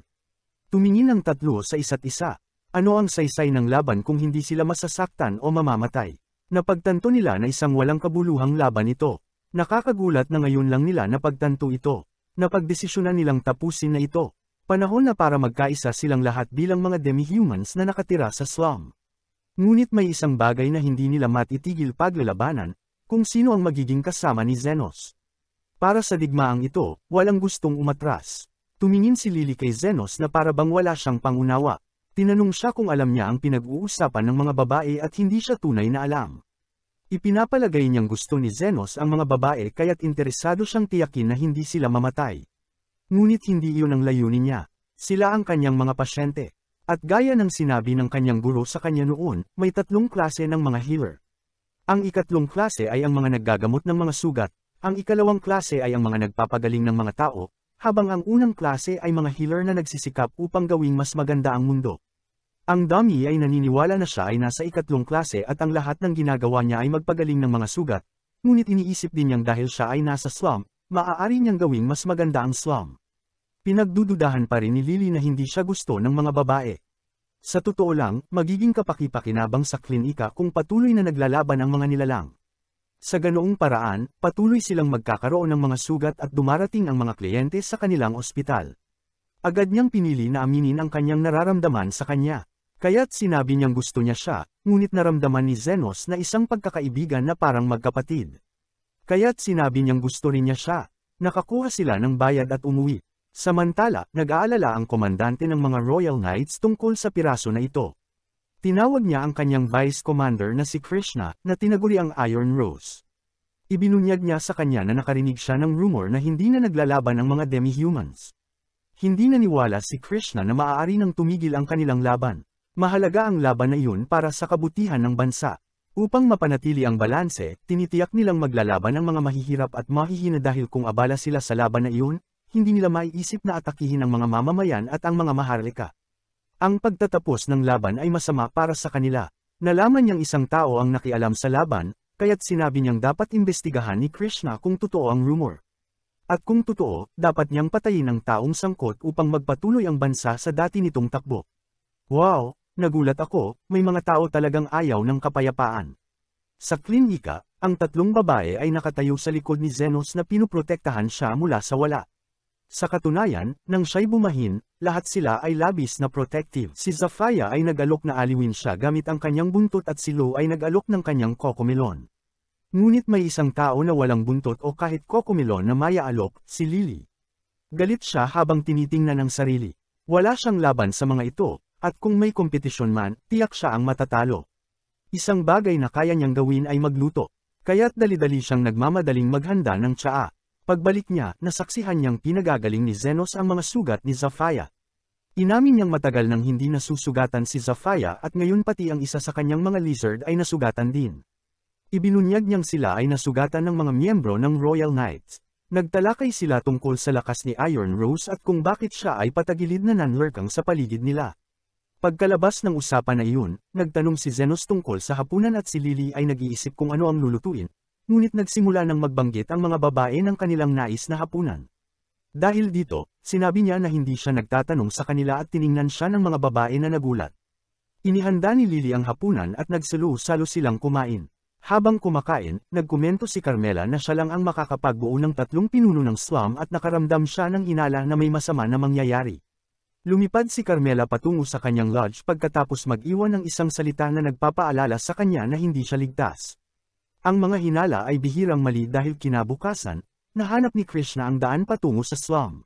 Tumingin ang 3 sa isa't isa. Ano ang saysay ng laban kung hindi sila masasaktan o mamamatay? Napagtanto nila na isang walang kabuluhang laban ito. Nakakagulat na ngayon lang nila napagtanto ito. Napagdesisyonan nilang tapusin na ito. Panahon na para magkaisa silang lahat bilang mga demi-humans na nakatira sa slum. Ngunit may isang bagay na hindi nila matitigil paglalabanan, kung sino ang magiging kasama ni Zenos. Para sa digmaang ito, walang gustong umatras. Tumingin si Lily kay Zenos na para bang wala siyang pangunawa. Tinanong siya kung alam niya ang pinag-uusapan ng mga babae at hindi siya tunay na alam. Ipinapalagay niyang gusto ni Zenos ang mga babae kaya't interesado siyang tiyakin na hindi sila mamatay. Ngunit hindi iyon ang layunin niya. Sila ang kanyang mga pasyente. At gaya ng sinabi ng kanyang guro sa kanya noon, may 3 klase ng mga healer. Ang ikatlong klase ay ang mga naggagamot ng mga sugat, ang ikalawang klase ay ang mga nagpapagaling ng mga tao, habang ang unang klase ay mga healer na nagsisikap upang gawing mas maganda ang mundo. Ang dummy ay naniniwala na siya ay nasa ikatlong klase at ang lahat ng ginagawa niya ay magpagaling ng mga sugat, ngunit iniisip din niyang dahil siya ay nasa slum, maaari niyang gawing mas maganda ang slum. Pinagdududahan pa rin ni Lily na hindi siya gusto ng mga babae. Sa totoo lang, magiging kapaki-pakinabang sa klinika kung patuloy na naglalaban ang mga nilalang. Sa ganoong paraan, patuloy silang magkakaroon ng mga sugat at dumarating ang mga kliyente sa kanilang ospital. Agad niyang pinili na aminin ang kanyang nararamdaman sa kanya. Kaya't sinabi niyang gusto niya siya, ngunit naramdaman ni Zenos na isang pagkakaibigan na parang magkapatid. Kaya't sinabi niyang gusto rin niya siya. Nakakuha sila ng bayad at umuwi. Samantala, nag-aalala ang komandante ng mga Royal Knights tungkol sa piraso na ito. Tinawag niya ang kanyang Vice Commander na si Krishna, na tinaguri ang Iron Rose. Ibinunyag niya sa kanya na nakarinig siya ng rumor na hindi na naglalaban ang mga demi-humans. Hindi naniwala si Krishna na maaari nang tumigil ang kanilang laban. Mahalaga ang laban na iyon para sa kabutihan ng bansa. Upang mapanatili ang balanse, tinitiyak nilang maglalaban ang mga mahihirap at mahihina dahil kung abala sila sa laban na iyon, hindi nila maiisip na atakihin ang mga mamamayan at ang mga maharlika. Ang pagtatapos ng laban ay masama para sa kanila. Nalaman niyang isang tao ang nakialam sa laban, kaya't sinabi niyang dapat imbestigahan ni Krishna kung totoo ang rumor. At kung totoo, dapat niyang patayin ang taong sangkot upang magpatuloy ang bansa sa dati nitong takbo. Wow! Nagulat ako, may mga tao talagang ayaw ng kapayapaan. Sa klinika, ang tatlong babae ay nakatayo sa likod ni Zenos na pinuprotektahan siya mula sa wala. Sa katunayan, nang siya'y bumahin, lahat sila ay labis na protective. Si Zafaya ay nag-alok na aliwin siya gamit ang kanyang buntot at si Lo ay nag-alok ng kanyang kokomelon. Ngunit may isang tao na walang buntot o kahit kokomelon na maya-alok, si Lily. Galit siya habang tinitingnan ang sarili. Wala siyang laban sa mga ito. At kung may kompetisyon man, tiyak siya ang matatalo. Isang bagay na kaya niyang gawin ay magluto. Kaya't dali-dali siyang nagmamadaling maghanda ng tsaa. Pagbalik niya, nasaksihan niyang pinagagaling ni Zenos ang mga sugat ni Zafaya. Inamin niyang matagal nang hindi nasusugatan si Zafaya at ngayon pati ang isa sa kanyang mga lizard ay nasugatan din. Ibinunyag niyang sila ay nasugatan ng mga miyembro ng Royal Knights. Nagtalakay sila tungkol sa lakas ni Iron Rose at kung bakit siya ay patagilid na nanlurkang sa paligid nila. Pagkalabas ng usapan na iyon, nagtanong si Zenos tungkol sa hapunan at si Lily ay nag-iisip kung ano ang lulutuin, ngunit nagsimula ng magbanggit ang mga babae ng kanilang nais na hapunan. Dahil dito, sinabi niya na hindi siya nagtatanong sa kanila at tiningnan siya ng mga babae na nagulat. Inihanda ni Lily ang hapunan at nagsalo-salo silang kumain. Habang kumakain, nagkomento si Carmela na siya lang ang makakapagbuo ng 3 pinuno ng slum at nakaramdam siya ng hinala na may masama na mangyayari. Lumipad si Carmela patungo sa kanyang lodge pagkatapos mag-iwan ng isang salita na nagpapaalala sa kanya na hindi siya ligtas. Ang mga hinala ay bihirang mali dahil kinabukasan, nahanap ni Krishna ang daan patungo sa slum.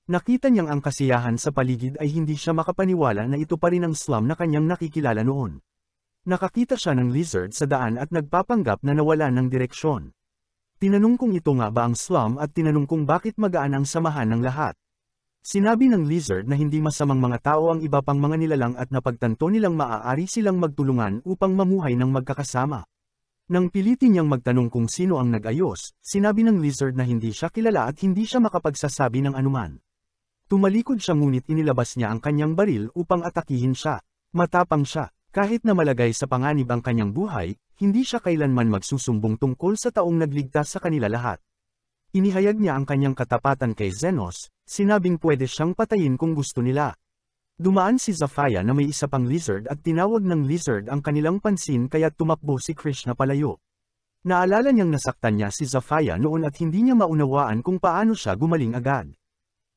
Nakita niyang ang kasiyahan sa paligid ay hindi siya makapaniwala na ito pa rin ang slum na kanyang nakikilala noon. Nakakita siya ng lizard sa daan at nagpapanggap na nawalan ng direksyon. Tinanong kung ito nga ba ang slum at tinanong kung bakit magaan ang samahan ng lahat. Sinabi ng lizard na hindi masamang mga tao ang iba pang mga nilalang at napagtanto nilang maaari silang magtulungan upang mamuhay ng magkakasama. Nang pilitin niyang magtanong kung sino ang nag-ayos, sinabi ng lizard na hindi siya kilala at hindi siya makapagsasabi ng anuman. Tumalikod siya ngunit inilabas niya ang kanyang baril upang atakihin siya. Matapang siya, kahit na malagay sa panganib ang kanyang buhay, hindi siya kailanman magsusumbong tungkol sa taong nagligtas sa kanila lahat. Inihayag niya ang kanyang katapatan kay Zenos, sinabing pwede siyang patayin kung gusto nila. Dumaan si Zafaya na may isa pang lizard at tinawag ng lizard ang kanilang pansin kaya't tumakbo si Krishna palayo. Naalala niyang nasaktan niya si Zafaya noon at hindi niya maunawaan kung paano siya gumaling agad.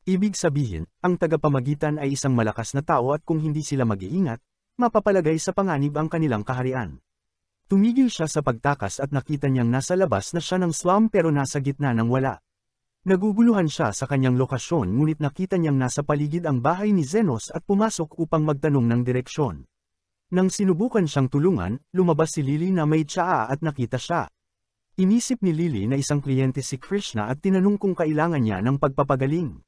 Ibig sabihin, ang tagapamagitan ay isang malakas na tao at kung hindi sila mag-iingat, mapapalagay sa panganib ang kanilang kaharian. Tumigil siya sa pagtakas at nakita niyang nasa labas na siya ng slum pero nasa gitna ng wala. Naguguluhan siya sa kanyang lokasyon ngunit nakita niyang nasa paligid ang bahay ni Zenos at pumasok upang magtanong ng direksyon. Nang sinubukan siyang tulungan, lumabas si Lily na may tsaa at nakita siya. Inisip ni Lily na isang kliyente si Krishna at tinanong kung kailangan niya ng pagpapagaling.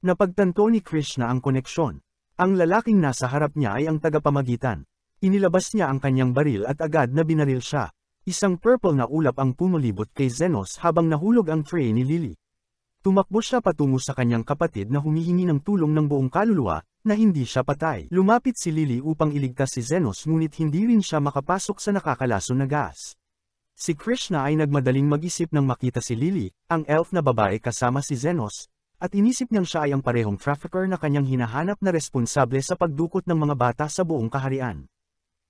Napagtanto ni Krishna ang koneksyon. Ang lalaking nasa harap niya ay ang tagapamagitan. Inilabas niya ang kanyang baril at agad na binaril siya. Isang purple na ulap ang pumulibot kay Zenos habang nahulog ang tray ni Lily. Tumakbo siya patungo sa kanyang kapatid na humihingi ng tulong ng buong kaluluwa, na hindi siya patay. Lumapit si Lily upang iligtas si Zenos ngunit hindi rin siya makapasok sa nakakalason na gas. Si Krishna ay nagmadaling mag-isip nang makita si Lily, ang elf na babae kasama si Zenos, at inisip niyang siya ay ang parehong trafficker na kanyang hinahanap na responsable sa pagdukot ng mga bata sa buong kaharian.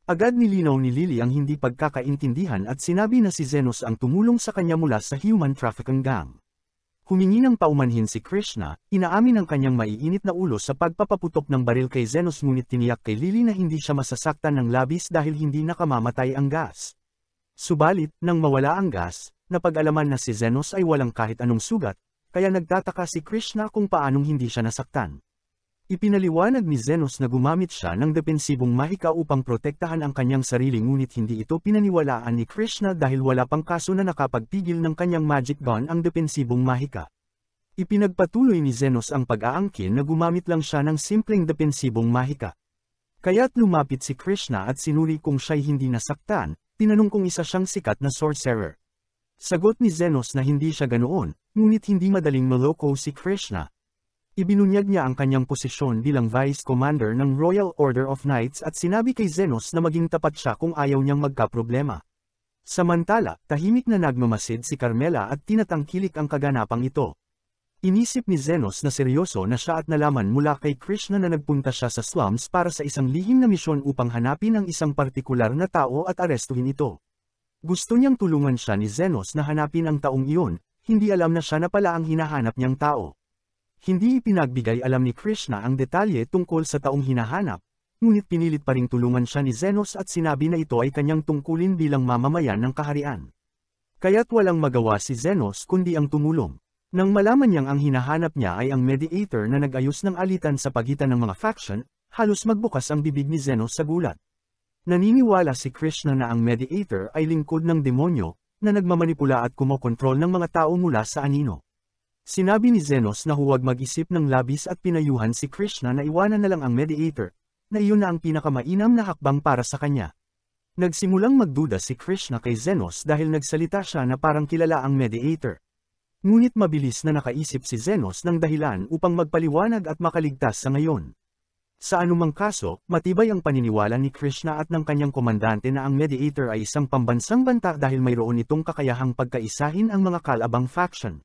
Agad nilinaw ni Lily ang hindi pagkakaintindihan at sinabi na si Zenos ang tumulong sa kanya mula sa human trafficking gang. Humingi ng paumanhin si Krishna, inaamin ang kanyang maiinit na ulo sa pagpapaputok ng baril kay Zenos ngunit tiniyak kay Lily na hindi siya masasaktan ng labis dahil hindi nakamamatay ang gas. Subalit, nang mawala ang gas, napag-alaman na si Zenos ay walang kahit anong sugat, kaya nagtataka si Krishna kung paanong hindi siya nasaktan. Ipinaliwanag ni Zenos na gumamit siya ng depensibong mahika upang protektahan ang kanyang sarili ngunit hindi ito pinaniwalaan ni Krishna dahil wala pang kaso na nakapagpigil ng kanyang magic gun ang depensibong mahika. Ipinagpatuloy ni Zenos ang pag-aangkin na gumamit lang siya ng simpleng depensibong mahika. Kaya't lumapit si Krishna at sinuri kung siya'y hindi nasaktan, tinanong kung isa siyang sikat na sorcerer. Sagot ni Zenos na hindi siya ganoon, ngunit hindi madaling maloko si Krishna. Ibinunyag niya ang kanyang posisyon bilang Vice Commander ng Royal Order of Knights at sinabi kay Zenos na maging tapat siya kung ayaw niyang magkaproblema. Samantala, tahimik na nagmamasid si Carmela at tinatangkilik ang kaganapang ito. Inisip ni Zenos na seryoso na siya at nalaman mula kay Krishna na nagpunta siya sa slums para sa isang lihim na misyon upang hanapin ang isang partikular na tao at arestuhin ito. Gusto niyang tulungan siya ni Zenos na hanapin ang taong iyon, hindi alam na siya na pala ang hinahanap niyang tao. Hindi ipinagbigay alam ni Krishna ang detalye tungkol sa taong hinahanap, ngunit pinilit pa ring tulungan siya ni Zenos at sinabi na ito ay kanyang tungkulin bilang mamamayan ng kaharian. Kaya't walang magawa si Zenos kundi ang tumulong. Nang malaman niyang ang hinahanap niya ay ang mediator na nag-ayos ng alitan sa pagitan ng mga faction, halos magbukas ang bibig ni Zenos sa gulat. Naniniwala si Krishna na ang mediator ay lingkod ng demonyo, na nagmamanipula at kumokontrol ng mga tao mula sa anino. Sinabi ni Zenos na huwag mag-isip ng labis at pinayuhan si Krishna na iwanan na lang ang mediator, na iyon na ang pinakamainam na hakbang para sa kanya. Nagsimulang magduda si Krishna kay Zenos dahil nagsalita siya na parang kilala ang mediator. Ngunit mabilis na nakaisip si Zenos ng dahilan upang magpaliwanag at makaligtas sa ngayon. Sa anumang kaso, matibay ang paniniwala ni Krishna at ng kanyang komandante na ang mediator ay isang pambansang banta dahil mayroon itong kakayahang pagkaisahin ang mga kalabang faction.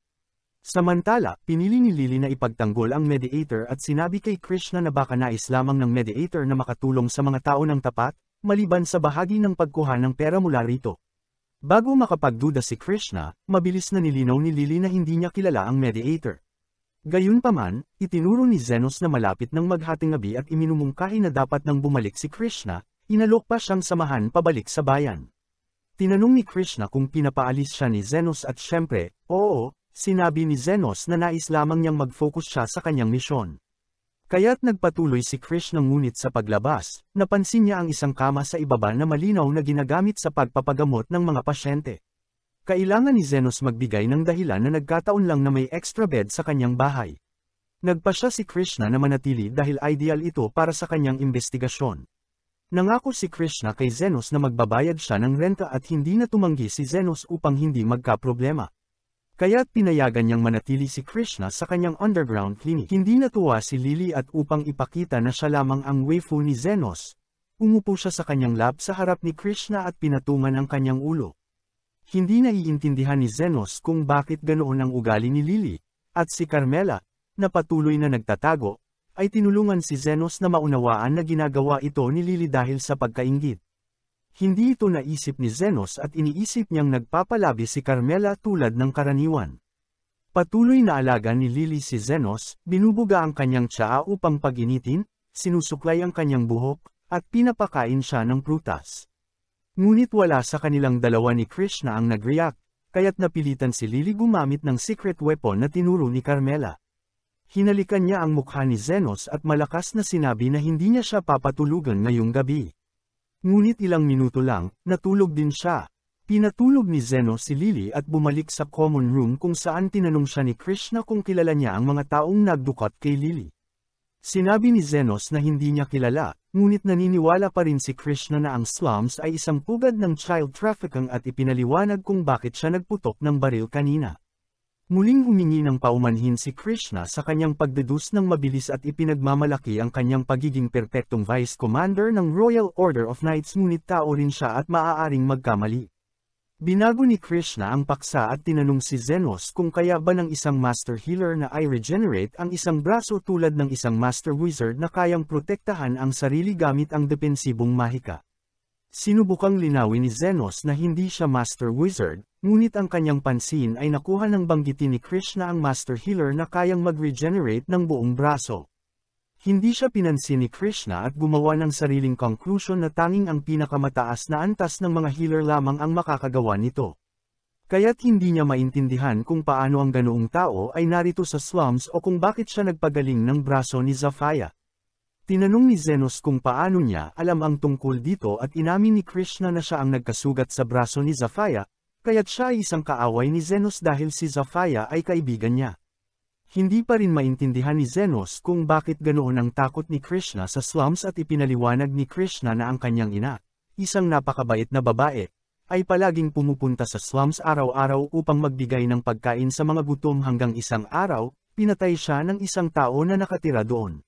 Samantala, pinili ni Lily na ipagtanggol ang mediator at sinabi kay Krishna na baka nais lamang ng mediator na makatulong sa mga tao ng tapat, maliban sa bahagi ng pagkuha ng pera mula rito. Bago makapagduda si Krishna, mabilis na nilinaw ni Lily na hindi niya kilala ang mediator. Gayunpaman, itinuro ni Zenos na malapit ng maghating gabi at iminumungkahi na dapat nang bumalik si Krishna, inalok pa siyang samahan pabalik sa bayan. Tinanong ni Krishna kung pinapaalis siya ni Zenos at syempre, oo. Sinabi ni Zenos na nais lamang niyang mag-focus siya sa kanyang misyon. Kaya't nagpatuloy si Krishna ngunit sa paglabas, napansin niya ang isang kama sa ibaba na malinaw na ginagamit sa pagpapagamot ng mga pasyente. Kailangan ni Zenos magbigay ng dahilan na nagkataon lang na may extra bed sa kanyang bahay. Nagpa siya si Krishna na manatili dahil ideal ito para sa kanyang investigasyon. Nangako si Krishna kay Zenos na magbabayad siya ng renta at hindi na tumanggi si Zenos upang hindi magkaproblema. Kaya't pinayagan niyang manatili si Krishna sa kanyang underground clinic. Hindi natuwa si Lily at upang ipakita na siya lamang ang waifu ni Zenos, umupo siya sa kanyang lap sa harap ni Krishna at pinatungan ang kanyang ulo. Hindi naiintindihan ni Zenos kung bakit ganoon ang ugali ni Lily, at si Carmela, na patuloy na nagtatago, ay tinulungan si Zenos na maunawaan na ginagawa ito ni Lily dahil sa pagkainggit. Hindi ito naisip ni Zenos at iniisip niyang nagpapalabi si Carmela tulad ng karaniwan. Patuloy na alaga ni Lily si Zenos, binubuga ang kanyang tsaa upang pag-initin, sinusuklay ang kanyang buhok, at pinapakain siya ng prutas. Ngunit wala sa kanilang dalawa ni Krishna ang nag-react, kaya't napilitan si Lily gumamit ng secret weapon na tinuro ni Carmela. Hinalikan niya ang mukha ni Zenos at malakas na sinabi na hindi niya siya papatulugan ngayong gabi. Ngunit ilang minuto lang, natulog din siya. Pinatulog ni Zenos si Lily at bumalik sa common room kung saan tinanong siya ni Krishna kung kilala niya ang mga taong nagdukot kay Lily. Sinabi ni Zenos na hindi niya kilala, ngunit naniniwala pa rin si Krishna na ang slums ay isang pugad ng child trafficking at ipinaliwanag kung bakit siya nagputok ng baril kanina. Muling humingi ng paumanhin si Krishna sa kanyang pagdeduce ng mabilis at ipinagmamalaki ang kanyang pagiging perpektong Vice Commander ng Royal Order of Knights ngunit tao rin siya at maaaring magkamali. Binago ni Krishna ang paksa at tinanong si Zenos kung kaya ba ng isang Master Healer na i-regenerate ang isang braso tulad ng isang Master Wizard na kayang protektahan ang sarili gamit ang depensibong mahika. Sinubukang linawin ni Zenos na hindi siya Master Wizard, ngunit ang kanyang pansin ay nakuha ng banggitin ni Krishna ang Master Healer na kayang mag-regenerate ng buong braso. Hindi siya pinansin ni Krishna at gumawa ng sariling conclusion na tanging ang pinakamataas na antas ng mga healer lamang ang makakagawa nito. Kaya't hindi niya maintindihan kung paano ang ganoong tao ay narito sa slums o kung bakit siya nagpagaling ng braso ni Zaphia. Tinanong ni Zenos kung paano niya alam ang tungkol dito at inamin ni Krishna na siya ang nagkasugat sa braso ni Zaphia, kaya't siya ay isang kaaway ni Zenos dahil si Zaphia ay kaibigan niya. Hindi pa rin maintindihan ni Zenos kung bakit ganoon ang takot ni Krishna sa slums at ipinaliwanag ni Krishna na ang kanyang ina, isang napakabait na babae, ay palaging pumupunta sa slums araw-araw upang magbigay ng pagkain sa mga gutom hanggang isang araw, pinatay siya ng isang tao na nakatira doon.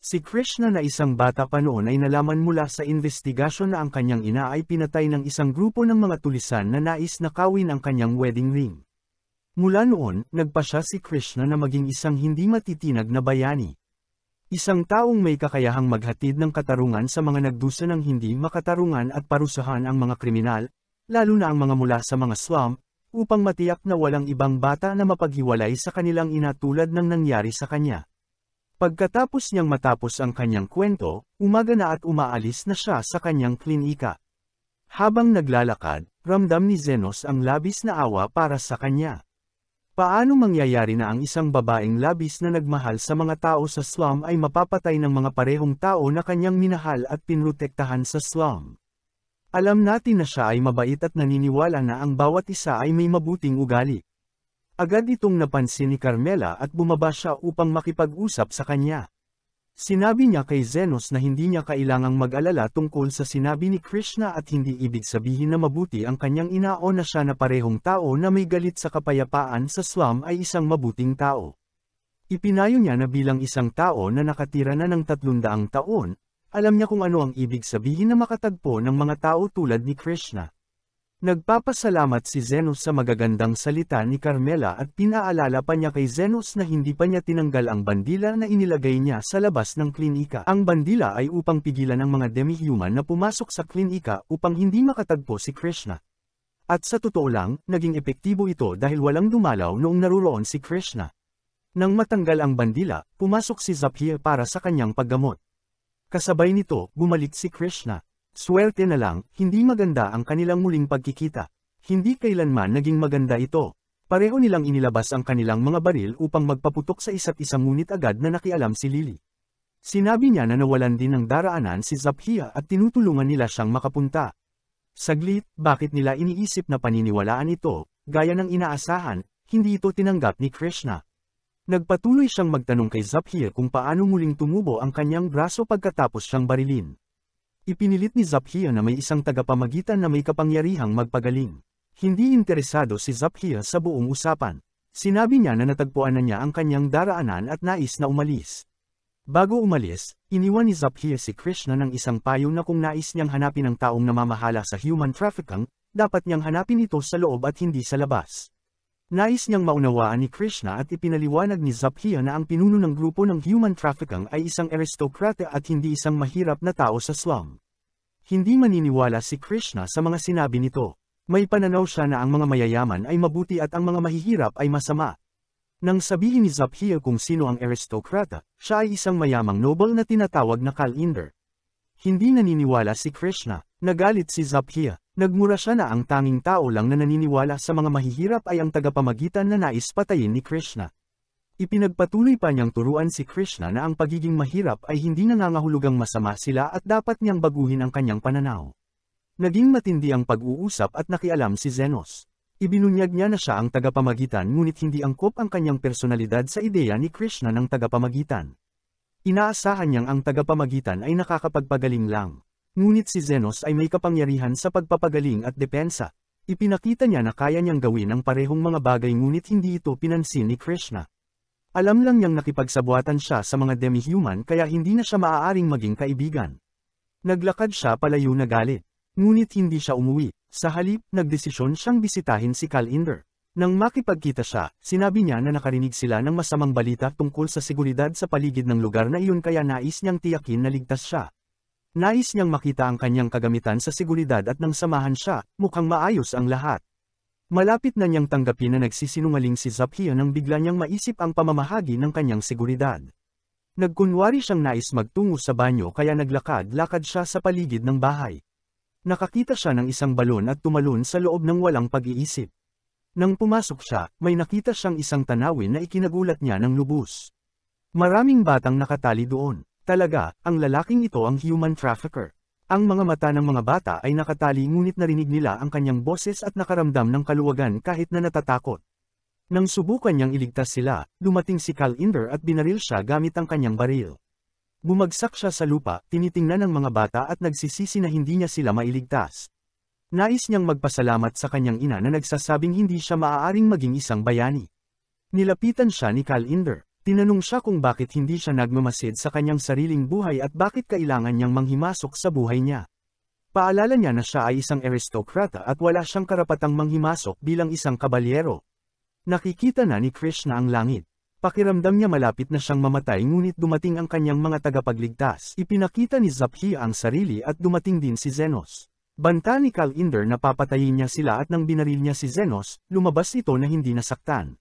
Si Krishna na isang bata pa noon ay nalaman mula sa investigasyon na ang kanyang ina ay pinatay ng isang grupo ng mga tulisan na nais nakawin ang kanyang wedding ring. Mula noon, nagpa siya si Krishna na maging isang hindi matitinag na bayani. Isang taong may kakayahang maghatid ng katarungan sa mga nagdusa ng hindi makatarungan at parusahan ang mga kriminal, lalo na ang mga mula sa mga slum, upang matiyak na walang ibang bata na mapaghiwalay sa kanilang ina tulad ng nangyari sa kanya. Pagkatapos niyang matapos ang kanyang kwento, umaga na at umaalis na siya sa kanyang klinika. Habang naglalakad, ramdam ni Zenos ang labis na awa para sa kanya. Paano mangyayari na ang isang babaeng labis na nagmahal sa mga tao sa slum ay mapapatay ng mga parehong tao na kanyang minahal at pinrotektahan sa slum? Alam natin na siya ay mabait at naniniwala na ang bawat isa ay may mabuting ugali. Agad itong napansin ni Carmela at bumaba siya upang makipag-usap sa kanya. Sinabi niya kay Zenos na hindi niya kailangang mag-alala tungkol sa sinabi ni Krishna at hindi ibig sabihin na mabuti ang kanyang ina o na siya na parehong tao na may galit sa kapayapaan sa slum ay isang mabuting tao. Ipinayo niya na bilang isang tao na nakatira na ng 300 taon, alam niya kung ano ang ibig sabihin na makatagpo ng mga tao tulad ni Krishna. Nagpapasalamat si Zenos sa magagandang salita ni Carmela at pinaalala pa niya kay Zenos na hindi pa niya tinanggal ang bandila na inilagay niya sa labas ng klinika. Ang bandila ay upang pigilan ang mga demi-human na pumasok sa klinika upang hindi makatagpo si Krishna. At sa totoo lang, naging epektibo ito dahil walang dumalaw noong naruroon si Krishna. Nang matanggal ang bandila, pumasok si Zaphia para sa kanyang paggamot. Kasabay nito, bumalik si Krishna. Swerte na lang, hindi maganda ang kanilang muling pagkikita. Hindi kailanman naging maganda ito. Pareho nilang inilabas ang kanilang mga baril upang magpaputok sa isa't isa ngunit agad na nakialam si Lily. Sinabi niya na nawalan din ng daraanan si Zaphia at tinutulungan nila siyang makapunta. Saglit, bakit nila iniisip na paniniwalaan ito, gaya ng inaasahan, hindi ito tinanggap ni Krishna. Nagpatuloy siyang magtanong kay Zaphia kung paano muling tumubo ang kanyang braso pagkatapos siyang barilin. Ipinilit ni Zaphia na may isang tagapamagitan na may kapangyarihang magpagaling. Hindi interesado si Zaphia sa buong usapan. Sinabi niya na natagpuan na niya ang kanyang daraanan at nais na umalis. Bago umalis, iniwan ni Zaphia si Krishna ng isang payo na kung nais niyang hanapin ang taong namamahala sa human trafficking, dapat niyang hanapin ito sa loob at hindi sa labas. Nais niyang maunawaan ni Krishna at ipinaliwanag ni Zaphia na ang pinuno ng grupo ng human trafficking ay isang aristokrata at hindi isang mahirap na tao sa slum. Hindi maniniwala si Krishna sa mga sinabi nito. May pananaw siya na ang mga mayayaman ay mabuti at ang mga mahihirap ay masama. Nang sabihin ni Zaphia kung sino ang aristokrata, siya ay isang mayamang noble na tinatawag na Kalinder. Hindi naniniwala si Krishna. Nagalit si Zaphia. Nagmura siya na ang tanging tao lang na naniniwala sa mga mahihirap ay ang tagapamagitan na nais patayin ni Krishna. Ipinagpatuloy pa niyang turuan si Krishna na ang pagiging mahirap ay hindi nangangahulugang masama sila at dapat niyang baguhin ang kanyang pananaw. Naging matindi ang pag-uusap at nakialam si Zenos. Ibinunyag niya na siya ang tagapamagitan ngunit hindi angkop ang kanyang personalidad sa ideya ni Krishna ng tagapamagitan. Inaasahan niyang ang tagapamagitan ay nakakapagpagaling lang. Ngunit si Zenos ay may kapangyarihan sa pagpapagaling at depensa. Ipinakita niya na kaya niyang gawin ang parehong mga bagay ngunit hindi ito pinansin ni Krishna. Alam lang niyang nakipagsabuatan siya sa mga demi-human kaya hindi na siya maaaring maging kaibigan. Naglakad siya palayo na galit. Ngunit hindi siya umuwi. Sa halip, nagdesisyon siyang bisitahin si Kalinder. Nang makipagkita siya, sinabi niya na nakarinig sila ng masamang balita tungkol sa seguridad sa paligid ng lugar na iyon kaya nais niyang tiyakin na ligtas siya. Nais niyang makita ang kanyang kagamitan sa seguridad at nang samahan siya, mukhang maayos ang lahat. Malapit na niyang tanggapin na nagsisinungaling si Zaphia nang bigla niyang maisip ang pamamahagi ng kanyang seguridad. Nagkunwari siyang nais magtungo sa banyo kaya naglakad-lakad siya sa paligid ng bahay. Nakakita siya ng isang balon at tumalon sa loob ng walang pag-iisip. Nang pumasok siya, may nakita siyang isang tanawin na ikinagulat niya ng lubos. Maraming batang nakatali doon. Talaga, ang lalaking ito ang human trafficker. Ang mga mata ng mga bata ay nakatali ngunit narinig nila ang kanyang boses at nakaramdam ng kaluwagan kahit na natatakot. Nang subukan niyang iligtas sila, dumating si Calendar at binaril siya gamit ang kanyang baril. Bumagsak siya sa lupa, tinitingnan ng mga bata at nagsisisi na hindi niya sila mailigtas. Nais niyang magpasalamat sa kanyang ina na nagsasabing hindi siya maaaring maging isang bayani. Nilapitan siya ni Calendar. Tinanong siya kung bakit hindi siya nagmamasid sa kanyang sariling buhay at bakit kailangan niyang manghimasok sa buhay niya. Paalala niya na siya ay isang aristokrata at wala siyang karapatang manghimasok bilang isang kabalyero. Nakikita na ni Krishna ang langit. Pakiramdam niya malapit na siyang mamatay ngunit dumating ang kanyang mga tagapagligtas. Ipinakita ni Zaphia ang sarili at dumating din si Zenos. Banta ni Calendar na papatayin niya sila at nang binaril niya si Zenos, lumabas ito na hindi nasaktan.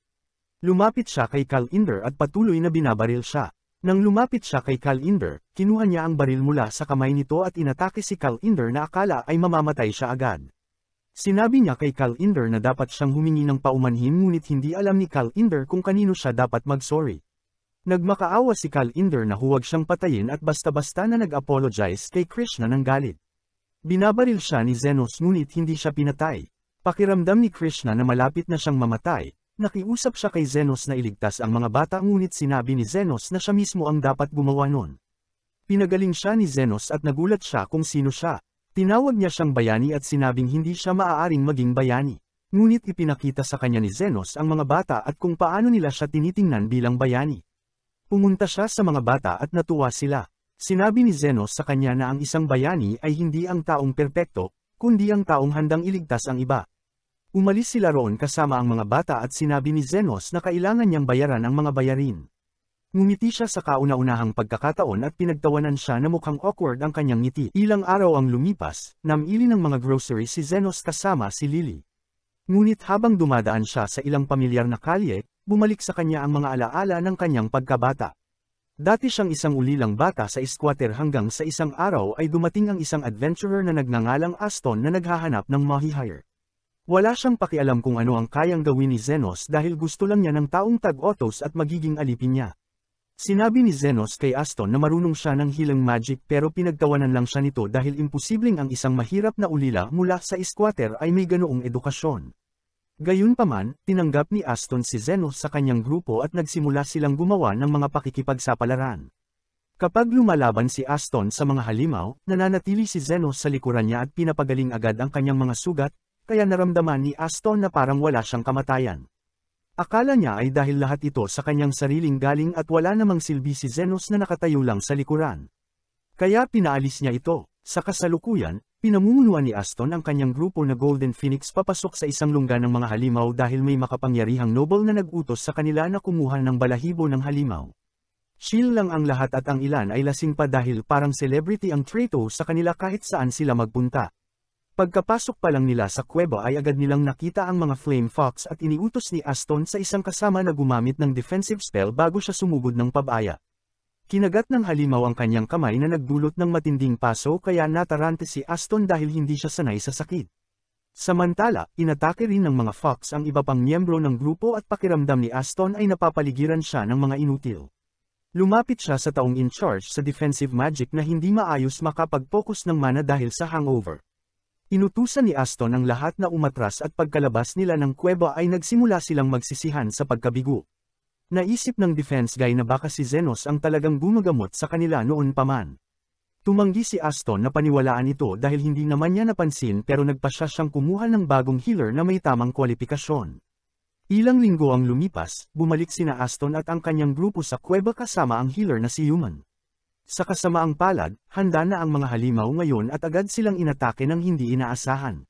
Lumapit siya kay Calendar at patuloy na binabaril siya. Nang lumapit siya kay Calendar, kinuha niya ang baril mula sa kamay nito at inatake si Calendar na akala ay mamamatay siya agad. Sinabi niya kay Calendar na dapat siyang humingi ng paumanhin ngunit hindi alam ni Calendar kung kanino siya dapat mag-sorry. Nagmakaawa si Calendar na huwag siyang patayin at basta-basta na nag-apologize kay Krishna ng galit. Binabaril siya ni Zenos ngunit hindi siya pinatay. Pakiramdam ni Krishna na malapit na siyang mamatay. Nakiusap siya kay Zenos na iligtas ang mga bata ngunit sinabi ni Zenos na siya mismo ang dapat gumawa nun. Pinagaling siya ni Zenos at nagulat siya kung sino siya. Tinawag niya siyang bayani at sinabing hindi siya maaaring maging bayani. Ngunit ipinakita sa kanya ni Zenos ang mga bata at kung paano nila siya tinitingnan bilang bayani. Pumunta siya sa mga bata at natuwa sila. Sinabi ni Zenos sa kanya na ang isang bayani ay hindi ang taong perpekto, kundi ang taong handang iligtas ang iba. Umalis sila roon kasama ang mga bata at sinabi ni Zenos na kailangan niyang bayaran ang mga bayarin. Ngumiti siya sa kauna-unahang pagkakataon at pinagtawanan siya na mukhang awkward ang kanyang ngiti. Ilang araw ang lumipas, namili ng mga groceries si Zenos kasama si Lily. Ngunit habang dumadaan siya sa ilang pamilyar na kalye, bumalik sa kanya ang mga alaala ng kanyang pagkabata. Dati siyang isang ulilang bata sa squatter hanggang sa isang araw ay dumating ang isang adventurer na nagngangalang Aston na naghahanap ng mahihire. Wala siyang pakialam kung ano ang kayang gawin ni Zenos dahil gusto lang niya ng taong tag-Otos at magiging alipin niya. Sinabi ni Zenos kay Aston na marunong siya ng healing magic pero pinagtawanan lang siya nito dahil imposibleng ang isang mahirap na ulila mula sa squatter ay may ganoong edukasyon. Gayunpaman, tinanggap ni Aston si Zenos sa kanyang grupo at nagsimula silang gumawa ng mga pakikipagsapalaran. Kapag lumalaban si Aston sa mga halimaw, nananatili si Zenos sa likuran niya at pinapagaling agad ang kanyang mga sugat, kaya naramdaman ni Aston na parang wala siyang kamatayan. Akala niya ay dahil lahat ito sa kanyang sariling galing at wala namang silbi si Zenos na nakatayo lang sa likuran. Kaya pinaalis niya ito. Sa kasalukuyan, pinamumunuan ni Aston ang kanyang grupo na Golden Phoenix papasok sa isang lungga ng mga halimaw dahil may makapangyarihang noble na nag-utos sa kanila na kumuha ng balahibo ng halimaw. Chill lang ang lahat at ang ilan ay lasing pa dahil parang celebrity ang Trato sa kanila kahit saan sila magpunta. Pagkapasok pa lang nila sa kuweba ay agad nilang nakita ang mga Flame Fox at iniutos ni Aston sa isang kasama na gumamit ng defensive spell bago siya sumugod ng pabaya. Kinagat ng halimaw ang kanyang kamay na nagdulot ng matinding paso kaya natarante si Aston dahil hindi siya sanay sa sakit. Samantala, inatake rin ng mga Fox ang iba pang miyembro ng grupo at pakiramdam ni Aston ay napapaligiran siya ng mga inutil. Lumapit siya sa taong in charge sa defensive magic na hindi maayos makapag-focus ng mana dahil sa hangover. Inutusan ni Aston ang lahat na umatras at pagkalabas nila ng kuweba ay nagsimula silang magsisihan sa pagkabigo. Naisip ng defense guy na baka si Zenos ang talagang gumagamot sa kanila noon pa man. Tumanggi si Aston na paniwalaan ito dahil hindi naman niya napansin pero nagpasya siyang kumuha ng bagong healer na may tamang kwalifikasyon. Ilang linggo ang lumipas, bumalik sina Aston at ang kanyang grupo sa kuweba kasama ang healer na si Human. Sa kasamaang palad, handa na ang mga halimaw ngayon at agad silang inatake ng hindi inaasahan.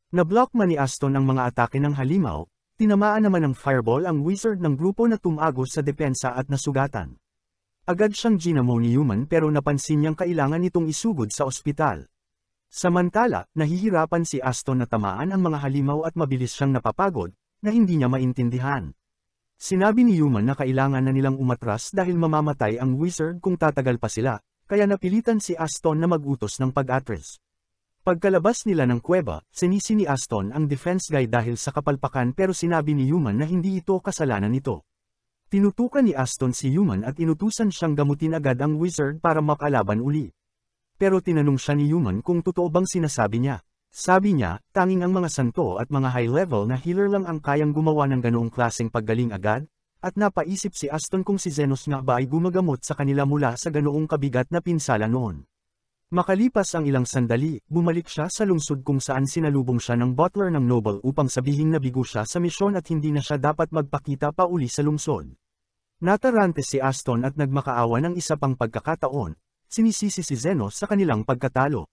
Nablock man ni Aston ang mga atake ng halimaw, tinamaan naman ng fireball ang wizard ng grupo na tumagos sa depensa at nasugatan. Agad siyang ginamo ni Yuman pero napansin niyang kailangan itong isugod sa ospital. Samantala, nahihirapan si Aston na tamaan ang mga halimaw at mabilis siyang napapagod, na hindi niya maintindihan. Sinabi ni Yuman na kailangan na nilang umatras dahil mamamatay ang wizard kung tatagal pa sila, kaya napilitan si Aston na mag-utos ng pag-atras. Pagkalabas nila ng kuweba, sinisi ni Aston ang defense guy dahil sa kapalpakan pero sinabi ni Yuman na hindi ito kasalanan nito. Tinutukan ni Aston si Yuman at inutusan siyang gamutin agad ang wizard para makalaban uli. Pero tinanong siya ni Yuman kung totoo bang sinasabi niya. Sabi niya, tanging ang mga santo at mga high-level na healer lang ang kayang gumawa ng ganoong klaseng paggaling agad, at napaisip si Aston kung si Zenos nga ba ay gumagamot sa kanila mula sa ganoong kabigat na pinsala noon. Makalipas ang ilang sandali, bumalik siya sa lungsod kung saan sinalubong siya ng butler ng noble upang sabihing nabigo siya sa misyon at hindi na siya dapat magpakita pa uli sa lungsod. Natarante si Aston at nagmakaawa ng isa pang pagkakataon, sinisisi si Zenos sa kanilang pagkatalo.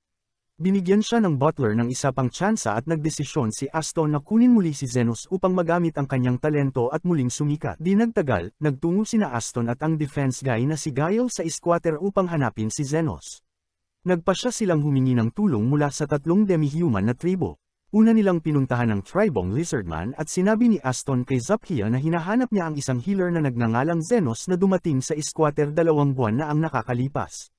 Binigyan siya ng butler ng isa pang tsansa at nagdesisyon si Aston na kunin muli si Zenos upang magamit ang kanyang talento at muling sumikat. Di nagtagal, nagtungo sina Aston at ang defense guy na si Gael sa squatter upang hanapin si Zenos. Nagpasya silang humingi ng tulong mula sa 3 demi-human na tribo. Una nilang pinuntahan ng tribong Lizardman at sinabi ni Aston kay Zaphia na hinahanap niya ang isang healer na nagngangalang Zenos na dumating sa squatter 2 buwan na ang nakakalipas.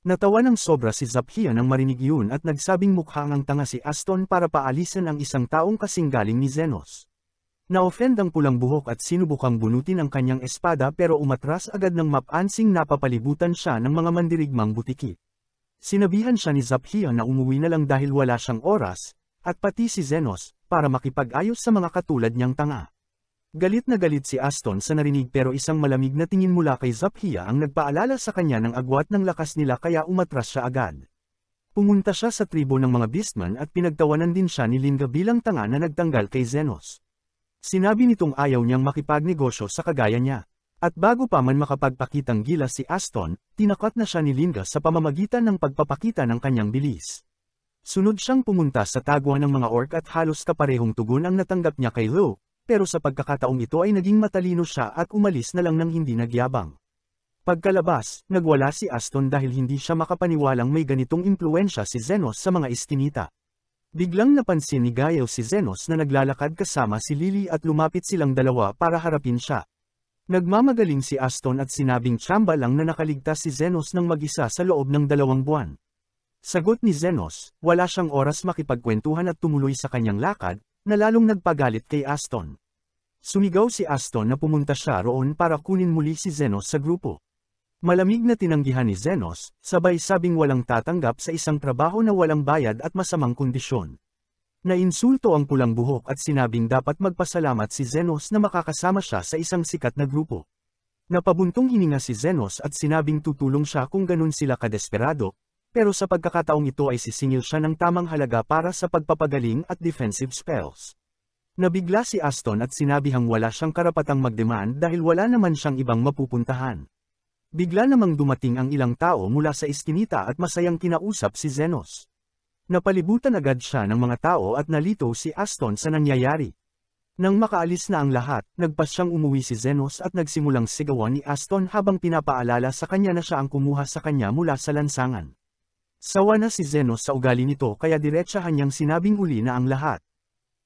Natawa ng sobra si Zaphia nang marinig yun at nagsabing mukhang ang tanga si Aston para paalisan ang isang taong kasing galing ni Zenos. Na-offend ang pulang buhok at sinubukang bunutin ang kanyang espada pero umatras agad ng mapansing napapalibutan siya ng mga mandirigmang butiki. Sinabihan siya ni Zaphia na umuwi na lang dahil wala siyang oras, at pati si Zenos, para makipag-ayos sa mga katulad niyang tanga. Galit na galit si Aston sa narinig pero isang malamig na tingin mula kay Zaphia ang nagpaalala sa kanya ng agwat ng lakas nila kaya umatras siya agad. Pumunta siya sa tribo ng mga beastman at pinagtawanan din siya ni Linga bilang tanga na nagtanggal kay Zenos. Sinabi nitong ayaw niyang makipagnegosyo sa kagaya niya. At bago pa man makapagpakitang gilas si Aston, tinakat na siya ni Linga sa pamamagitan ng pagpapakita ng kanyang bilis. Sunod siyang pumunta sa tagwa ng mga orc at halos kaparehong tugon ang natanggap niya kay Lo, pero sa pagkakataong ito ay naging matalino siya at umalis na lang nang hindi nagyabang. Pagkalabas, nagwala si Aston dahil hindi siya makapaniwalang may ganitong impluensya si Zenos sa mga istinita. Biglang napansin ni Gael si Zenos na naglalakad kasama si Lily at lumapit silang dalawa para harapin siya. Nagmamagaling si Aston at sinabing tsamba lang na nakaligtas si Zenos ng mag-isa sa loob ng 2 buwan. Sagot ni Zenos, wala siyang oras makipagkwentuhan at tumuloy sa kanyang lakad, na lalong nagpagalit kay Aston. Sumigaw si Aston na pumunta siya roon para kunin muli si Zenos sa grupo. Malamig na tinanggihan ni Zenos, sabay sabing walang tatanggap sa isang trabaho na walang bayad at masamang kondisyon. Nainsulto ang pulang buhok at sinabing dapat magpasalamat si Zenos na makakasama siya sa isang sikat na grupo. Napabuntong hininga si Zenos at sinabing tutulong siya kung ganun sila kadesperado, pero sa pagkakataong ito ay sisingil siya ng tamang halaga para sa pagpapagaling at defensive spells. Nabigla si Aston at sinabihang wala siyang karapatang magdemand dahil wala naman siyang ibang mapupuntahan. Bigla namang dumating ang ilang tao mula sa iskinita at masayang kinausap si Zenos. Napalibutan agad siya ng mga tao at nalito si Aston sa nangyayari. Nang makaalis na ang lahat, nagpas siyang umuwi si Zenos at nagsimulang sigawan ni Aston habang pinapaalala sa kanya na siya ang kumuha sa kanya mula sa lansangan. Sawa na si Zenos sa ugali nito kaya diretsahan niyang sinabing uli na ang lahat.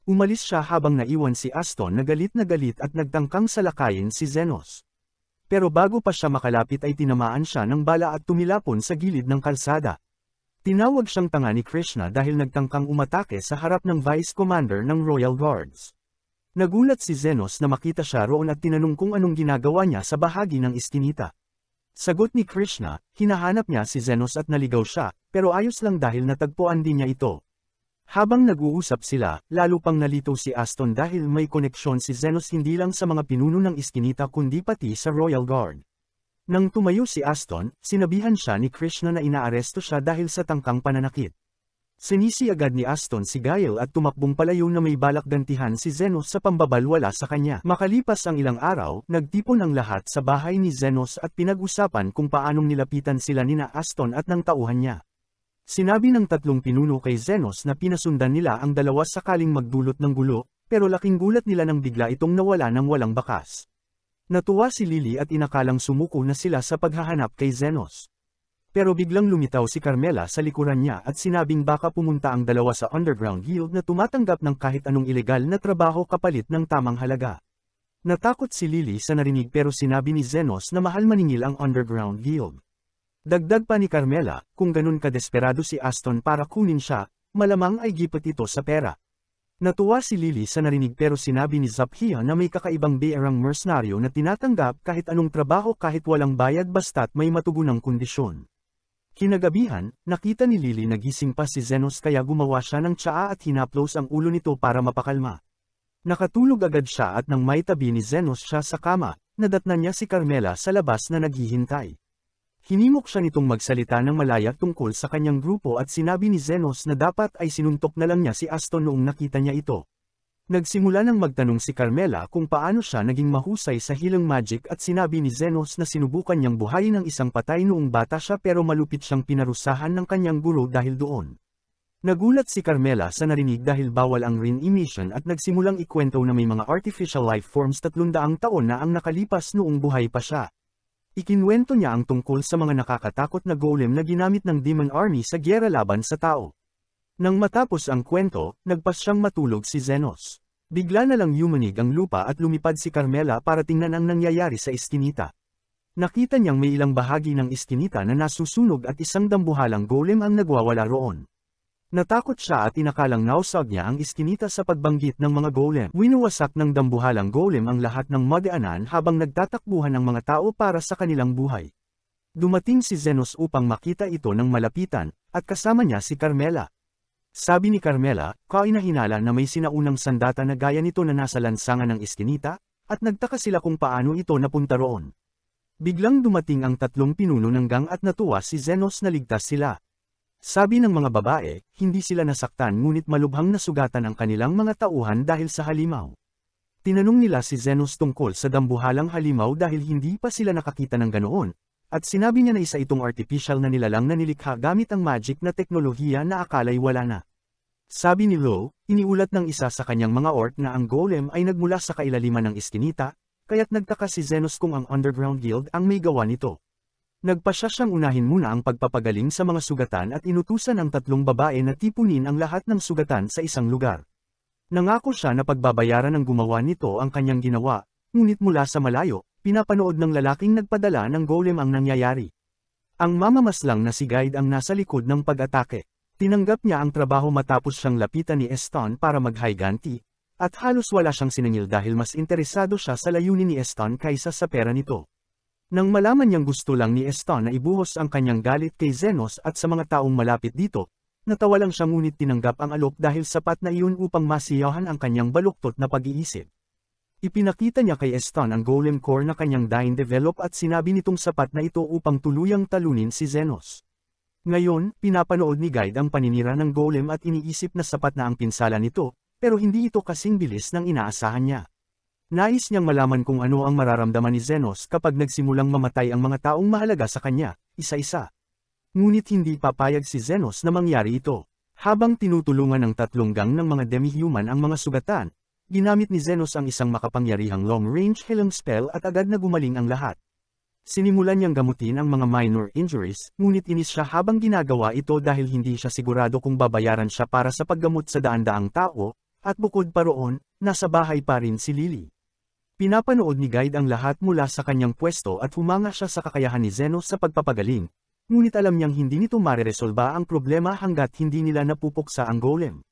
Umalis siya habang naiwan si Aston na galit at nagtangkang salakayin si Zenos. Pero bago pa siya makalapit ay tinamaan siya ng bala at tumilapon sa gilid ng kalsada. Tinawag siyang tanga ni Krishna dahil nagtangkang umatake sa harap ng Vice Commander ng Royal Guards. Nagulat si Zenos na makita siya roon at tinanong kung anong ginagawa niya sa bahagi ng iskinita. Sagot ni Krishna, hinahanap niya si Zenos at naligaw siya, pero ayos lang dahil natagpuan din niya ito. Habang nag-uusap sila, lalo pang nalito si Aston dahil may koneksyon si Zenos hindi lang sa mga pinuno ng iskinita kundi pati sa Royal Guard. Nang tumayo si Aston, sinabihan siya ni Krishna na inaaresto siya dahil sa tangkang pananakit. Sinisi agad ni Aston si Gael at tumakbong palayo na may balak gantihan si Zenos sa pambabalwala sa kanya. Makalipas ang ilang araw, nagtipon ang lahat sa bahay ni Zenos at pinag-usapan kung paanong nilapitan sila nina Aston at ng tauhan niya. Sinabi ng 3 pinuno kay Zenos na pinasundan nila ang 2 sakaling magdulot ng gulo, pero laking gulat nila nang bigla itong nawala ng walang bakas. Natuwa si Lily at inakalang sumuko na sila sa paghahanap kay Zenos. Pero biglang lumitaw si Carmela sa likuran niya at sinabing baka pumunta ang dalawa sa underground guild na tumatanggap ng kahit anong ilegal na trabaho kapalit ng tamang halaga. Natakot si Lily sa narinig pero sinabi ni Zenos na mahal maningil ang underground guild. Dagdag pa ni Carmela, kung ganun kadesperado si Aston para kunin siya, malamang ay gipit ito sa pera. Natuwa si Lily sa narinig pero sinabi ni Zaphia na may kakaibang beerang mercenaryo na tinatanggap kahit anong trabaho kahit walang bayad basta't may matugunang kondisyon. Kinagabihan, nakita ni Lily na gising pa si Zenos kaya gumawa siya ng tsaa at hinaplos ang ulo nito para mapakalma. Nakatulog agad siya at nang maitabi ni Zenos siya sa kama, nadatnan niya si Carmela sa labas na naghihintay. Hinimok siya nitong magsalita ng malaya tungkol sa kanyang grupo at sinabi ni Zenos na dapat ay sinuntok na lang niya si Aston noong nakita niya ito. Nagsimula nang magtanong si Carmela kung paano siya naging mahusay sa healing magic at sinabi ni Zenos na sinubukan niyang buhayin ang isang patay noong bata siya pero malupit siyang pinarusahan ng kanyang guro dahil doon. Nagulat si Carmela sa narinig dahil bawal ang rain emission at nagsimulang ikwento na may mga artificial life forms 300 taon na ang nakalipas noong buhay pa siya. Ikinwento niya ang tungkol sa mga nakakatakot na golem na ginamit ng Demon Army sa gyera laban sa tao. Nang matapos ang kwento, nagpas siyang matulog si Zenos. Bigla na lang yumanig ang lupa at lumipad si Carmela para tingnan ang nangyayari sa iskinita. Nakita niyang may ilang bahagi ng iskinita na nasusunog at isang dambuhalang golem ang nagwawala roon. Natakot siya at inakalang nausag niya ang iskinita sa pagbanggit ng mga golem. Winuwasak ng dambuhalang golem ang lahat ng madaanan habang nagtatakbuhan ang mga tao para sa kanilang buhay. Dumating si Zenos upang makita ito ng malapitan, at kasama niya si Carmela. Sabi ni Carmela, kainahinala na may sinaunang sandata na gaya nito na nasa lansangan ng iskinita, at nagtaka sila kung paano ito napunta roon. Biglang dumating ang 3 pinuno ng gang at natuwa si Zenos na ligtas sila. Sabi ng mga babae, hindi sila nasaktan ngunit malubhang nasugatan ang kanilang mga tauhan dahil sa halimaw. Tinanong nila si Zenos tungkol sa dambuhalang halimaw dahil hindi pa sila nakakita ng ganoon, at sinabi niya na isa itong artificial na nilalang na nilikha gamit ang magic na teknolohiya na akala'y wala na. Sabi ni Lo, iniulat ng isa sa kanyang mga orc na ang golem ay nagmula sa kailaliman ng iskinita, kaya't nagtaka si Zenos kung ang underground guild ang may gawa nito. Nagpasya siyang unahin muna ang pagpapagaling sa mga sugatan at inutusan ang 3 babae na tipunin ang lahat ng sugatan sa isang lugar. Nangako siya na pagbabayaran ng gumawa nito ang kanyang ginawa, ngunit mula sa malayo, pinapanood ng lalaking nagpadala ng golem ang nangyayari. Ang mamamaslang na si Guide ang nasa likod ng pag-atake. Tinanggap niya ang trabaho matapos siyang lapitan ni Eston para maghiganti, at halos wala siyang sinangil dahil mas interesado siya sa layunin ni Eston kaysa sa pera nito. Nang malaman niyang gusto lang ni Eston na ibuhos ang kanyang galit kay Zenos at sa mga taong malapit dito, natawa lang siya ngunit tinanggap ang alok dahil sapat na iyon upang masiyahan ang kanyang baluktot na pag-iisip. Ipinakita niya kay Eston ang golem core na kanyang dying develop at sinabi nitong sapat na ito upang tuluyang talunin si Zenos. Ngayon, pinapanood ni Guide ang paninira ng golem at iniisip na sapat na ang pinsala nito, pero hindi ito kasing bilis ng inaasahan niya. Nais niyang malaman kung ano ang mararamdaman ni Zenos kapag nagsimulang mamatay ang mga taong mahalaga sa kanya, isa-isa. Ngunit hindi papayag si Zenos na mangyari ito. Habang tinutulungan ng 3 gang ng mga demi-human ang mga sugatan, ginamit ni Zenos ang isang makapangyarihang long-range healing spell at agad na gumaling ang lahat. Sinimulan niyang gamutin ang mga minor injuries, ngunit inis siya habang ginagawa ito dahil hindi siya sigurado kung babayaran siya para sa paggamot sa daan-daang tao, at bukod pa roon, nasa bahay pa rin si Lily. Pinapanood ni Guide ang lahat mula sa kanyang pwesto at humanga siya sa kakayahan ni Zenos sa pagpapagaling, ngunit alam niyang hindi nito mareresolba ang problema hanggat hindi nila napupuksa ang golem.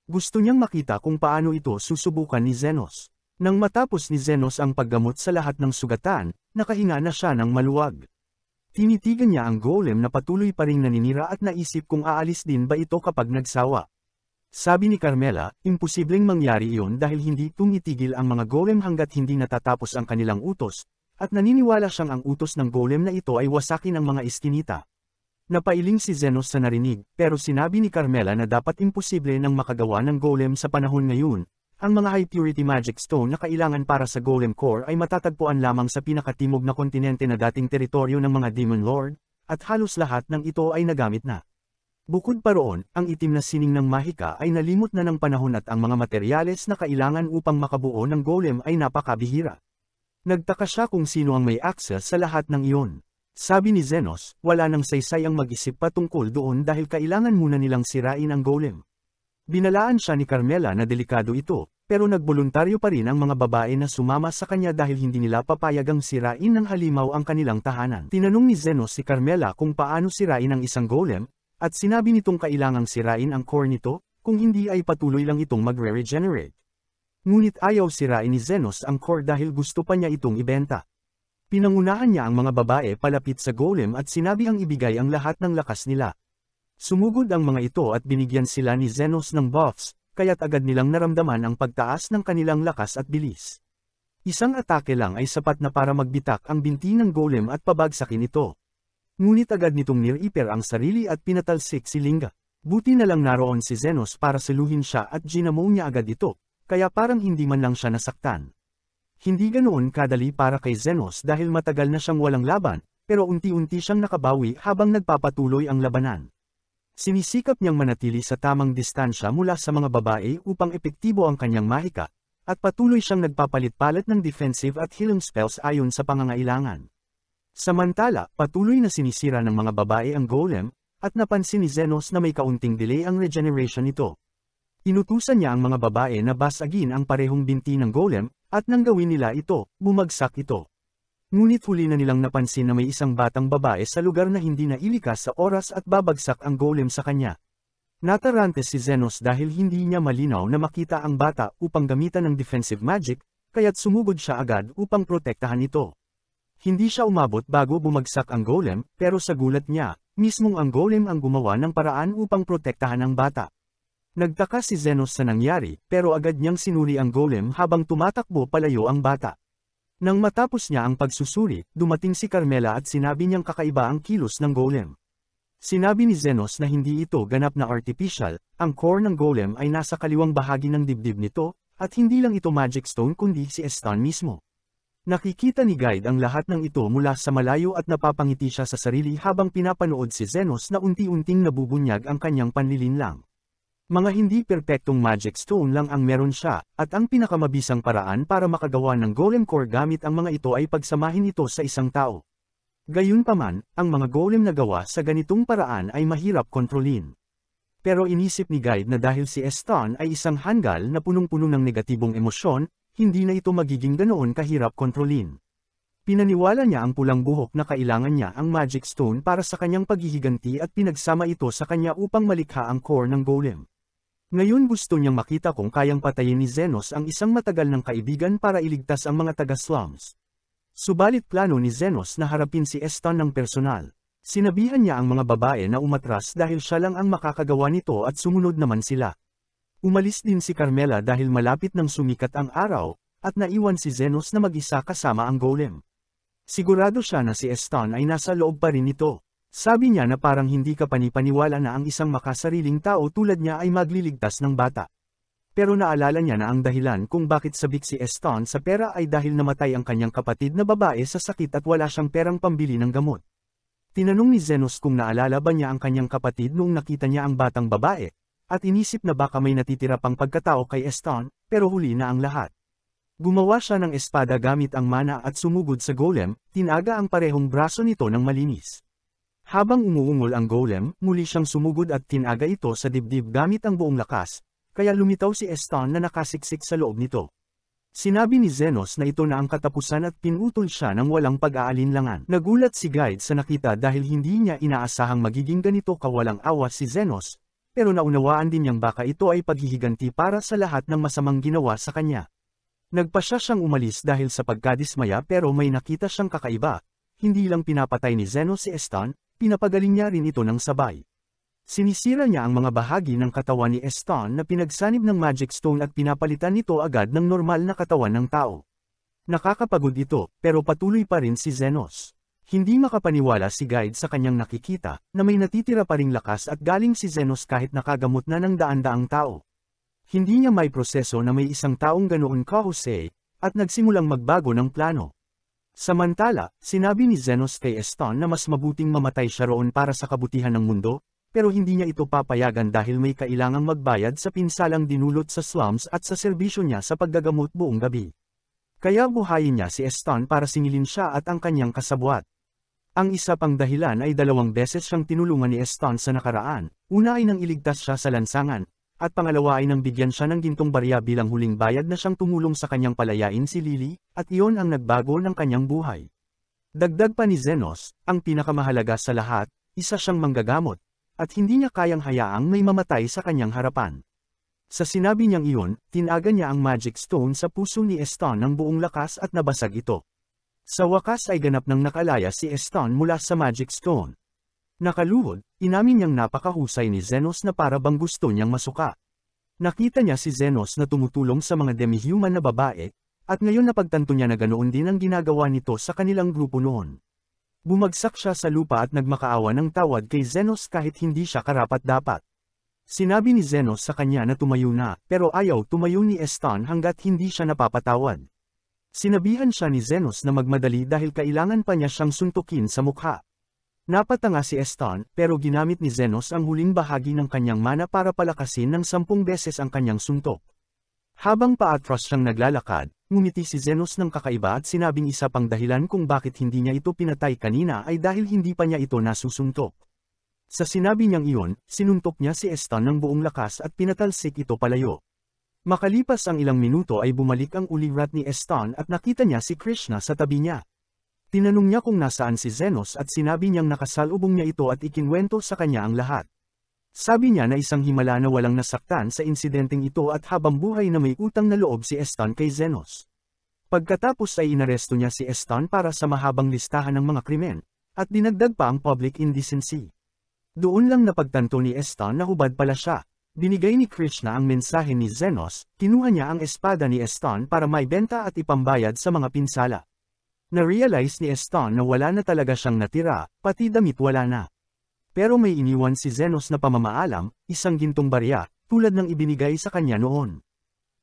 Gusto niyang makita kung paano ito susubukan ni Zenos. Nang matapos ni Zenos ang paggamot sa lahat ng sugatan, nakahinga na siya ng maluwag. Tinitigan niya ang golem na patuloy pa ring naninira at naisip kung aalis din ba ito kapag nagsawa. Sabi ni Carmela, imposibleng mangyari iyon dahil hindi tumitigil ang mga golem hanggat hindi natatapos ang kanilang utos, at naniniwala siyang ang utos ng golem na ito ay wasakin ang mga iskinita. Napailing si Zenos sa narinig, pero sinabi ni Carmela na dapat imposible nang makagawa ng golem sa panahon ngayon. Ang mga high-purity magic stone na kailangan para sa golem core ay matatagpuan lamang sa pinakatimog na kontinente na dating teritoryo ng mga Demon Lord, at halos lahat ng ito ay nagamit na. Bukod pa roon, ang itim na sining ng mahika ay nalimot na ng panahon at ang mga materyales na kailangan upang makabuo ng golem ay napakabihira. Nagtaka siya kung sino ang may access sa lahat ng iyon. Sabi ni Zenos, wala nang saysay ang mag-isip patungkol doon dahil kailangan muna nilang sirain ang golem. Binalaan siya ni Carmela na delikado ito, pero nagboluntaryo pa rin ang mga babae na sumama sa kanya dahil hindi nila papayagang sirain ng halimaw ang kanilang tahanan. Tinanong ni Zenos si Carmela kung paano sirain ang isang golem, at sinabi nitong kailangang sirain ang core nito, kung hindi ay patuloy lang itong magre-regenerate. Ngunit ayaw sirain ni Zenos ang core dahil gusto pa niya itong ibenta. Pinangunahan niya ang mga babae palapit sa golem at sinabing ibigay ang lahat ng lakas nila. Sumugod ang mga ito at binigyan sila ni Zenos ng buffs, kaya't agad nilang naramdaman ang pagtaas ng kanilang lakas at bilis. Isang atake lang ay sapat na para magbitak ang binti ng golem at pabagsakin ito. Ngunit agad nitong nir-iper ang sarili at pinatalsik si Linga. Buti na lang naroon si Zenos para saluhin siya at ginamo niya agad ito, kaya parang hindi man lang siya nasaktan. Hindi ganoon kadali para kay Zenos dahil matagal na siyang walang laban, pero unti-unti siyang nakabawi habang nagpapatuloy ang labanan. Sinisikap niyang manatili sa tamang distansya mula sa mga babae upang epektibo ang kanyang mahika, at patuloy siyang nagpapalit-palit ng defensive at healing spells ayon sa pangangailangan. Samantala, patuloy na sinisira ng mga babae ang golem, at napansin ni Zenos na may kaunting delay ang regeneration nito. Inutusan niya ang mga babae na basagin ang parehong binti ng golem, at nang gawin nila ito, bumagsak ito. Ngunit huli na nilang napansin na may isang batang babae sa lugar na hindi na ilikas sa oras at babagsak ang golem sa kanya. Natarante si Zenos dahil hindi niya malinaw na makita ang bata upang gamitan ng defensive magic, kaya't sumugod siya agad upang protektahan ito. Hindi siya umabot bago bumagsak ang golem, pero sa gulat niya, mismong ang golem ang gumawa ng paraan upang protektahan ang bata. Nagtaka si Zenos sa nangyari, pero agad niyang sinuri ang golem habang tumatakbo palayo ang bata. Nang matapos niya ang pagsusuri, dumating si Carmela at sinabi niyang kakaiba ang kilos ng golem. Sinabi ni Zenos na hindi ito ganap na artificial, ang core ng golem ay nasa kaliwang bahagi ng dibdib nito, at hindi lang ito magic stone kundi si Eston mismo. Nakikita ni Guide ang lahat ng ito mula sa malayo at napapangiti siya sa sarili habang pinapanood si Zenos na unti-unting nabubunyag ang kanyang panlilinlang. Mga hindi perpektong magic stone lang ang meron siya, at ang pinakamabisang paraan para makagawa ng golem core gamit ang mga ito ay pagsamahin ito sa isang tao. Gayunpaman, ang mga golem na gawa sa ganitong paraan ay mahirap kontrolin. Pero inisip ni Guide na dahil si Eston ay isang hanggal na punong-puno ng negatibong emosyon, hindi na ito magiging ganoon kahirap kontrolin. Pinaniwala niya ang pulang buhok na kailangan niya ang magic stone para sa kanyang paghihiganti at pinagsama ito sa kanya upang malikha ang core ng golem. Ngayon gusto niyang makita kung kayang patayin ni Zenos ang isang matagal ng kaibigan para iligtas ang mga taga-slums. Subalit plano ni Zenos na harapin si Eston ng personal. Sinabihan niya ang mga babae na umatras dahil siya lang ang makakagawa nito at sumunod naman sila. Umalis din si Carmela dahil malapit nang sumikat ang araw, at naiwan si Zenos na mag-isa kasama ang golem. Sigurado siya na si Eston ay nasa loob pa rin nito. Sabi niya na parang hindi ka panipaniwala na ang isang makasariling tao tulad niya ay magliligtas ng bata. Pero naalala niya na ang dahilan kung bakit sabik si Eston sa pera ay dahil namatay ang kanyang kapatid na babae sa sakit at wala siyang perang pambili ng gamot. Tinanong ni Zenos kung naalala ba niya ang kanyang kapatid noong nakita niya ang batang babae, at inisip na baka may natitira pang pagkatao kay Eston, pero huli na ang lahat. Gumawa siya ng espada gamit ang mana at sumugod sa golem, tinaga ang parehong braso nito ng malinis. Habang umuungol ang golem, muli siyang sumugod at tinaga ito sa dibdib gamit ang buong lakas, kaya lumitaw si Eston na nakasiksik sa loob nito. Sinabi ni Zenos na ito na ang katapusan at pinutol siya ng walang pag-aalinlangan. Nagulat si Guide sa nakita dahil hindi niya inaasahang magiging ganito kawalang awa si Zenos, pero naunawaan din niyang baka ito ay paghihiganti para sa lahat ng masamang ginawa sa kanya. Nagpasya siyang umalis dahil sa pagkadismaya pero may nakita siyang kakaiba. Hindi lang pinapatay ni Zenos si Eston, pinapagaling niya rin ito ng sabay. Sinisira niya ang mga bahagi ng katawan ni Eston na pinagsanib ng magic stone at pinapalitan nito agad ng normal na katawan ng tao. Nakakapagod ito, pero patuloy pa rin si Zenos. Hindi makapaniwala si Guide sa kanyang nakikita, na may natitira pa ring lakas at galing si Zenos kahit nakagamot na ng daan-daang tao. Hindi niya may proseso na may isang taong ganoon kahusay, at nagsimulang magbago ng plano. Samantala, sinabi ni Zenos kay Eston na mas mabuting mamatay siya roon para sa kabutihan ng mundo, pero hindi niya ito papayagan dahil may kailangang magbayad sa pinsalang dinulot sa slums at sa serbisyo niya sa paggagamot buong gabi. Kaya buhayin niya si Eston para singilin siya at ang kanyang kasabwat. Ang isa pang dahilan ay 2 beses siyang tinulungan ni Eston sa nakaraan, una ay nang iligtas siya sa lansangan, at pangalawa ay nang bigyan siya ng gintong barya bilang huling bayad na siyang tumulong sa kanyang palayain si Lily, at iyon ang nagbago ng kanyang buhay. Dagdag pa ni Zenos, ang pinakamahalaga sa lahat, isa siyang manggagamot, at hindi niya kayang hayaang may mamatay sa kanyang harapan. Sa sinabi niyang iyon, tinaga niya ang Magic Stone sa puso ni Eston ng buong lakas at nabasag ito. Sa wakas ay ganap nang nakalaya si Eston mula sa Magic Stone. Nakaluhod, inamin niyang napakahusay ni Zenos na para bang gusto niyang masuka. Nakita niya si Zenos na tumutulong sa mga demi-human na babae, at ngayon napagtanto niya na ganoon din ang ginagawa nito sa kanilang grupo noon. Bumagsak siya sa lupa at nagmakaawa ng tawad kay Zenos kahit hindi siya karapat-dapat. Sinabi ni Zenos sa kanya na tumayo na, pero ayaw tumayo ni Eston hanggat hindi siya napapatawad. Sinabihan siya ni Zenos na magmadali dahil kailangan pa niya siyang suntukin sa mukha. Napatanga si Eston, pero ginamit ni Zenos ang huling bahagi ng kanyang mana para palakasin ng 10 beses ang kanyang suntok. Habang paatras siyang naglalakad, ngumiti si Zenos ng kakaiba at sinabing isa pang dahilan kung bakit hindi niya ito pinatay kanina ay dahil hindi pa niya ito nasusuntok. Sa sinabi niyang iyon, sinuntok niya si Eston ng buong lakas at pinatalsik ito palayo. Makalipas ang ilang minuto ay bumalik ang ulirat ni Eston at nakita niya si Krishna sa tabi niya. Tinanong niya kung nasaan si Zenos at sinabi niyang nakasalubong niya ito at ikinwento sa kanya ang lahat. Sabi niya na isang himala na walang nasaktan sa insidenteng ito at habang buhay na may utang na loob si Eston kay Zenos. Pagkatapos ay inaresto niya si Eston para sa mahabang listahan ng mga krimen, at dinagdag pa ang public indecency. Doon lang napagtanto ni Eston na hubad pala siya. Binigay ni Krishna ang mensahe ni Zenos, kinuha niya ang espada ni Eston para maibenta at ipambayad sa mga pinsala. Na-realize ni Eston na wala na talaga siyang natira, pati damit wala na. Pero may iniwan si Zenos na pamamaalam, isang gintong barya, tulad ng ibinigay sa kanya noon.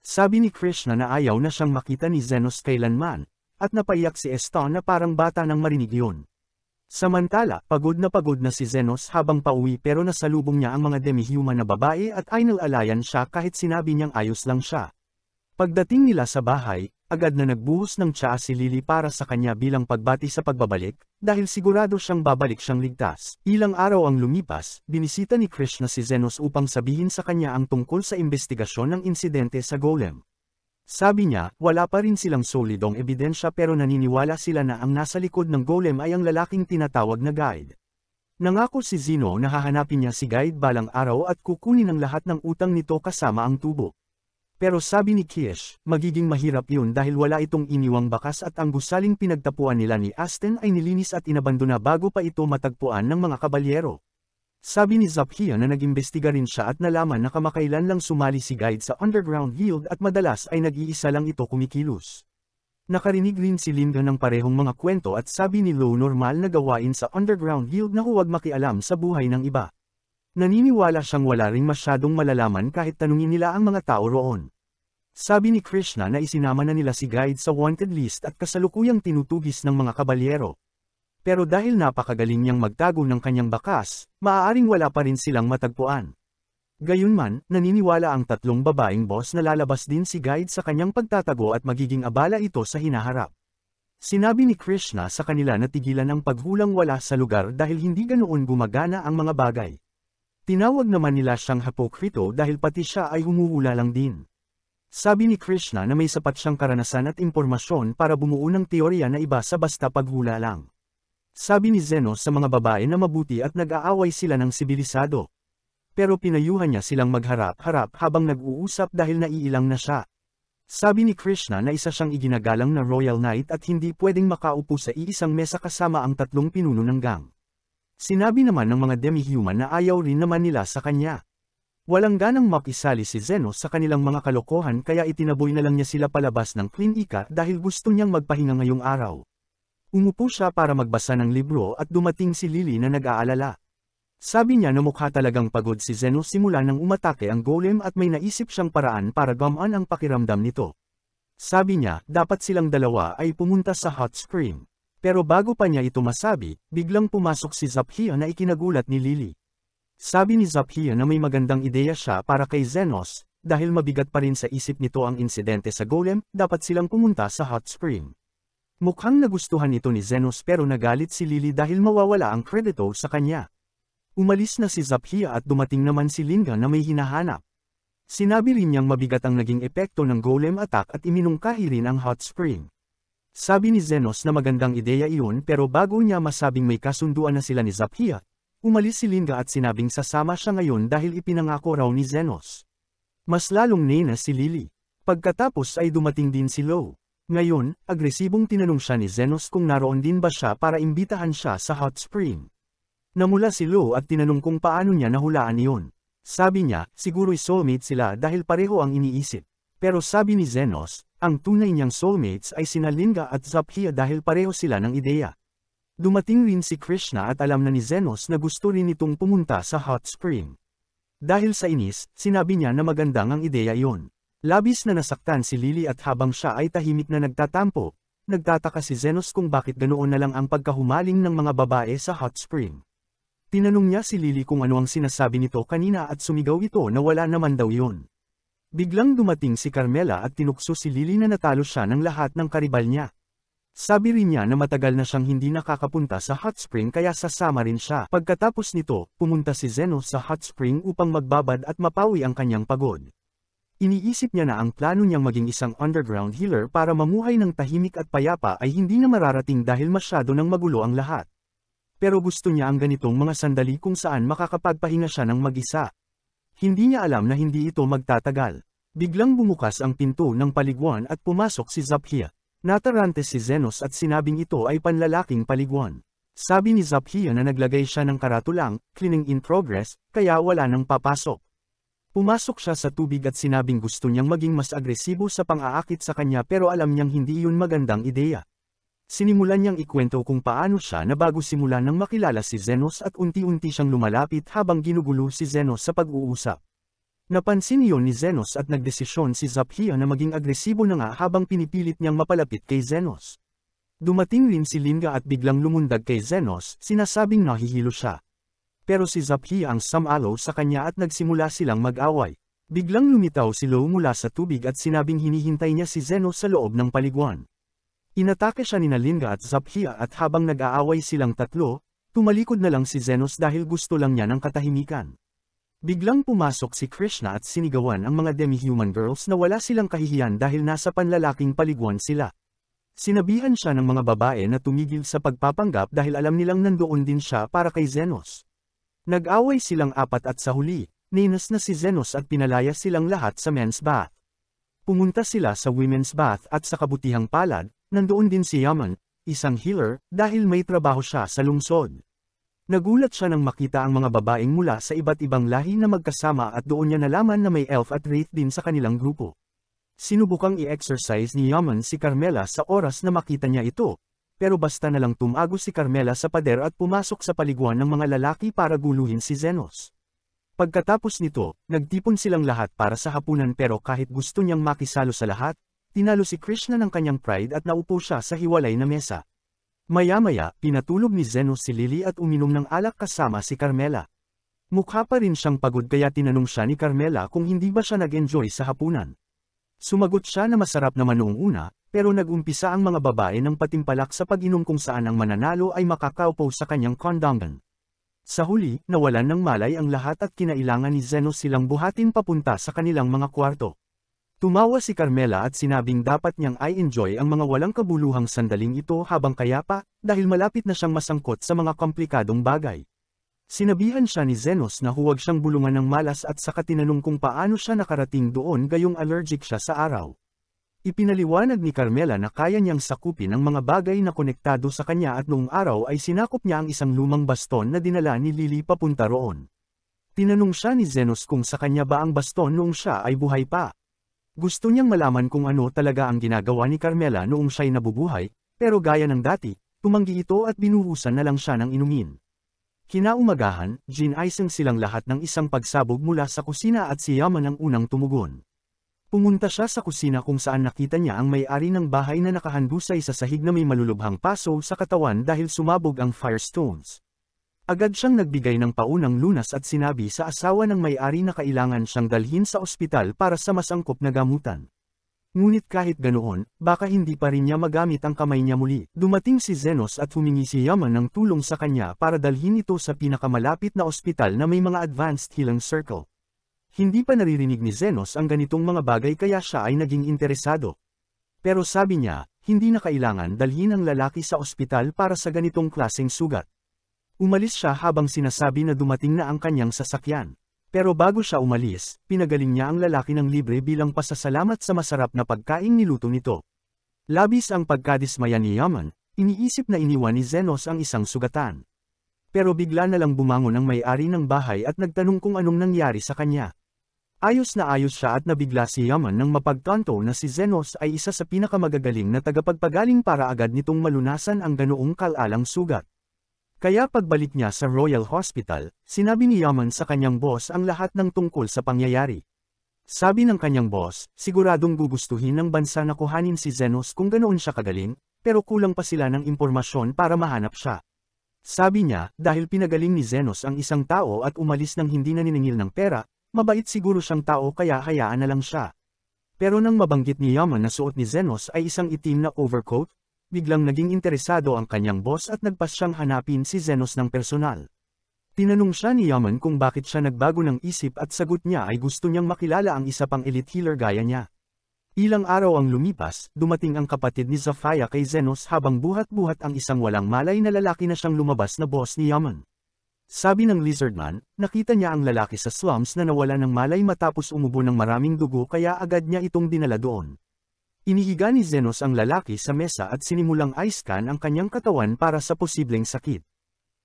Sabi ni Krishna na ayaw na siyang makita ni Zenos kailanman, at napaiyak si Eston na parang bata nang marinig yun. Samantala, pagod na si Zenos habang pauwi pero nasalubong niya ang mga demi-human na babae at ay nalalayan siya kahit sinabi niyang ayos lang siya. Pagdating nila sa bahay, agad na nagbuhos ng tsaa si Lily para sa kanya bilang pagbati sa pagbabalik, dahil sigurado siyang babalik siyang ligtas. Ilang araw ang lumipas, binisita ni Krishna si Zenos upang sabihin sa kanya ang tungkol sa investigasyon ng insidente sa Golem. Sabi niya, wala pa rin silang solidong ebidensya pero naniniwala sila na ang nasa likod ng Golem ay ang lalaking tinatawag na Guide. Nangako si Zeno na hahanapin niya si Guide balang araw at kukunin ang lahat ng utang nito kasama ang tubo. Pero sabi ni Kish, magiging mahirap yun dahil wala itong iniwang bakas at ang gusaling pinagtapuan nila ni Aston ay nilinis at inabandona bago pa ito matagpuan ng mga kabalyero. Sabi ni Zaphia na nag-imbestiga rin siya at nalaman na kamakailan lang sumali si Guide sa underground guild at madalas ay nag-iisa lang ito kumikilos. Nakarinig rin si Linda ng parehong mga kwento at sabi ni Lo normal na gawain sa underground guild na huwag makialam sa buhay ng iba. Naniniwala siyang wala ring masyadong malalaman kahit tanungin nila ang mga tao roon. Sabi ni Krishna na isinama na nila si Guide sa wanted list at kasalukuyang tinutugis ng mga kabalyero. Pero dahil napakagaling niyang magtago ng kanyang bakas, maaaring wala pa rin silang matagpuan. Gayunman, naniniwala ang 3 babaeng boss na lalabas din si Guide sa kanyang pagtatago at magiging abala ito sa hinaharap. Sinabi ni Krishna sa kanila na tigilan ang paghulang wala sa lugar dahil hindi ganoon gumagana ang mga bagay. Tinawag naman nila siyang hipokrito dahil pati siya ay humuhula lang din. Sabi ni Krishna na may sapat siyang karanasan at impormasyon para bumuo ng teorya na iba sa basta paghula lang. Sabi ni Zenos sa mga babae na mabuti at nag-aaway sila ng sibilisado. Pero pinayuhan niya silang magharap-harap habang nag-uusap dahil naiilang na siya. Sabi ni Krishna na isa siyang iginagalang na Royal Knight at hindi pwedeng makaupo sa iisang mesa kasama ang 3 pinuno ng gang. Sinabi naman ng mga demi-human na ayaw rin naman nila sa kanya. Walang ganang makisali si Zenos sa kanilang mga kalokohan kaya itinaboy na lang niya sila palabas ng klinika dahil gusto niyang magpahinga ngayong araw. Umupo siya para magbasa ng libro at dumating si Lily na nag-aalala. Sabi niya na mukha talagang pagod si Zenos simula nang umatake ang Golem at may naisip siyang paraan para gamaan ang pakiramdam nito. Sabi niya, dapat silang dalawa ay pumunta sa hot spring. Pero bago pa niya ito masabi, biglang pumasok si Zaphia na ikinagulat ni Lily. Sabi ni Zaphia na may magandang ideya siya para kay Zenos, dahil mabigat pa rin sa isip nito ang insidente sa golem, dapat silang pumunta sa hot spring. Mukhang nagustuhan ito ni Zenos pero nagalit si Lily dahil mawawala ang kredito sa kanya. Umalis na si Zaphia at dumating naman si Linga na may hinahanap. Sinabi rin niyang mabigat ang naging epekto ng golem attack at iminungkahi rin ang hot spring. Sabi ni Zenos na magandang ideya iyon pero bago niya masabing may kasunduan na sila ni Zaphia, umalis si Linga at sinabing sasama siya ngayon dahil ipinangako raw ni Zenos. Mas lalong nena si Lily. Pagkatapos ay dumating din si Lo. Ngayon, agresibong tinanong siya ni Zenos kung naroon din ba siya para imbitahan siya sa hot spring. Namula si Lo at tinanong kung paano niya nahulaan iyon. Sabi niya, siguro'y soulmate sila dahil pareho ang iniisip. Pero sabi ni Zenos, ang tunay niyang soulmates ay sina Linga at Zaphia dahil pareho sila ng ideya. Dumating rin si Krishna at alam na ni Zenos na gusto rin itong pumunta sa hot spring. Dahil sa inis, sinabi niya na magandang ang ideya iyon. Labis na nasaktan si Lily at habang siya ay tahimik na nagtatampo, nagtataka si Zenos kung bakit ganoon na lang ang pagkahumaling ng mga babae sa hot spring. Tinanong niya si Lily kung ano ang sinasabi nito kanina at sumigaw ito na wala naman daw yun. Biglang dumating si Carmela at tinukso si Lily na natalo siya ng lahat ng karibal niya. Sabi rin niya na matagal na siyang hindi nakakapunta sa hot spring kaya sasama rin siya. Pagkatapos nito, pumunta si Zenos sa hot spring upang magbabad at mapawi ang kanyang pagod. Iniisip niya na ang plano niyang maging isang underground healer para mamuhay ng tahimik at payapa ay hindi na mararating dahil masyado nang magulo ang lahat. Pero gusto niya ang ganitong mga sandali kung saan makakapagpahinga siya ng mag-isa. Hindi niya alam na hindi ito magtatagal. Biglang bumukas ang pinto ng paliguan at pumasok si Zaphia. Natarante si Zenos at sinabing ito ay panlalaking paliguan. Sabi ni Zaphia na naglagay siya ng karatulang, cleaning in progress, kaya wala nang papasok. Pumasok siya sa tubig at sinabing gusto niyang maging mas agresibo sa pang-aakit sa kanya pero alam niyang hindi iyon magandang ideya. Sinimulan niyang ikwento kung paano siya na bago simula nang makilala si Zenos at unti-unti siyang lumalapit habang ginugulo si Zenos sa pag-uusap. Napansin iyon ni Zenos at nagdesisyon si Zaphia na maging agresibo na nga habang pinipilit niyang mapalapit kay Zenos. Dumating rin si Linga at biglang lumundag kay Zenos, sinasabing nahihilo siya. Pero si Zaphia ang sumalo sa kanya at nagsimula silang mag-away. Biglang lumitaw si Lo mula sa tubig at sinabing hinihintay niya si Zenos sa loob ng paliguan. Inatake siya ni Linga at Zaphia at habang nag-aaway silang tatlo, tumalikod na lang si Zenos dahil gusto lang niya ng katahimikan. Biglang pumasok si Krishna at sinigawan ang mga demi-human girls na wala silang kahihiyan dahil nasa panlalaking paliguan sila. Sinabihan siya ng mga babae na tumigil sa pagpapanggap dahil alam nilang nandoon din siya para kay Zenos. Nag-away silang apat at sa huli, ninas na si Zenos at pinalaya silang lahat sa men's bath. Pumunta sila sa women's bath at sa kabutihang palad, nandoon din si Yaman, isang healer, dahil may trabaho siya sa lungsod. Nagulat siya nang makita ang mga babaeng mula sa iba't ibang lahi na magkasama at doon niya nalaman na may elf at wraith din sa kanilang grupo. Sinubukang i-exercise ni Yaman si Carmela sa oras na makita niya ito, pero basta na lang tumago si Carmela sa pader at pumasok sa paliguan ng mga lalaki para guluhin si Zenos. Pagkatapos nito, nagtipon silang lahat para sa hapunan pero kahit gusto niyang makisalo sa lahat, tinalo si Krishna ng kanyang pride at naupo siya sa hiwalay na mesa. Maya-maya, pinatulog ni Zenos si Lily at uminom ng alak kasama si Carmela. Mukha pa rin siyang pagod kaya tinanong siya ni Carmela kung hindi ba siya nag-enjoy sa hapunan. Sumagot siya na masarap naman noong una, pero nag-umpisa ang mga babae ng patimpalak sa pag-inom kung saan ang mananalo ay makakaupo sa kanyang kondangan. Sa huli, nawalan ng malay ang lahat at kinailangan ni Zenos silang buhatin papunta sa kanilang mga kwarto. Tumawa si Carmela at sinabing dapat niyang i-enjoy ang mga walang kabuluhang sandaling ito habang kayapa, dahil malapit na siyang masangkot sa mga komplikadong bagay. Sinabihan siya ni Zenos na huwag siyang bulungan ng malas at saka tinanong kung paano siya nakarating doon gayong allergic siya sa araw. Ipinaliwanag ni Carmela na kaya niyang sakupin ang mga bagay na konektado sa kanya at noong araw ay sinakop niya ang isang lumang baston na dinala ni Lily papunta roon. Tinanong siya ni Zenos kung sa kanya ba ang baston noong siya ay buhay pa. Gusto niyang malaman kung ano talaga ang ginagawa ni Carmela noong siya'y nabubuhay, pero gaya ng dati, tumanggi ito at binuhusan na lang siya ng inumin. Kinaumagahan, ginaisang silang lahat ng isang pagsabog mula sa kusina at si Yaman ang unang tumugon. Pumunta siya sa kusina kung saan nakita niya ang may-ari ng bahay na nakahandusay sa sahig na may malulubhang paso sa katawan dahil sumabog ang firestones. Agad siyang nagbigay ng paunang lunas at sinabi sa asawa ng may-ari na kailangan siyang dalhin sa ospital para sa mas angkop na gamutan. Ngunit kahit ganoon, baka hindi pa rin niya magamit ang kamay niya muli. Dumating si Zenos at humingi si Yaman ng tulong sa kanya para dalhin ito sa pinakamalapit na ospital na may mga advanced healing circle. Hindi pa naririnig ni Zenos ang ganitong mga bagay kaya siya ay naging interesado. Pero sabi niya, hindi na kailangan dalhin ang lalaki sa ospital para sa ganitong klaseng sugat. Umalis siya habang sinasabi na dumating na ang kanyang sasakyan. Pero bago siya umalis, pinagaling niya ang lalaki ng libre bilang pasasalamat sa masarap na pagkaing niluto nito. Labis ang pagkadismaya ni Yaman, iniisip na iniwan ni Zenos ang isang sugatan. Pero bigla na lang bumangon ang may-ari ng bahay at nagtanong kung anong nangyari sa kanya. Ayos na ayos siya at nabigla si Yaman nang mapagtanto na si Zenos ay isa sa pinakamagagaling na tagapagpagaling para agad nitong malunasan ang ganoong kalalang sugat. Kaya pagbalik niya sa Royal Hospital, sinabi ni Yaman sa kanyang boss ang lahat ng tungkol sa pangyayari. Sabi ng kanyang boss, siguradong gugustuhin ng bansa na kuhanin si Zenos kung ganoon siya kagaling, pero kulang pa sila ng impormasyon para mahanap siya. Sabi niya, dahil pinagaling ni Zenos ang isang tao at umalis nang hindi naniningil ng pera, mabait siguro siyang tao kaya hayaan na lang siya. Pero nang mabanggit ni Yaman na suot ni Zenos ay isang itim na overcoat, biglang naging interesado ang kanyang boss at nagpas siyang hanapin si Zenos ng personal. Tinanong siya ni Yaman kung bakit siya nagbago ng isip at sagot niya ay gusto niyang makilala ang isa pang elite healer gaya niya. Ilang araw ang lumipas, dumating ang kapatid ni Zafaya kay Zenos habang buhat-buhat ang isang walang malay na lalaki na siyang lumabas na boss ni Yaman. Sabi ng Lizardman, nakita niya ang lalaki sa slums na nawala ng malay matapos umubo ng maraming dugo kaya agad niya itong dinala doon. Inihiga ni Zenos ang lalaki sa mesa at sinimulang i-scan ang kanyang katawan para sa posibleng sakit.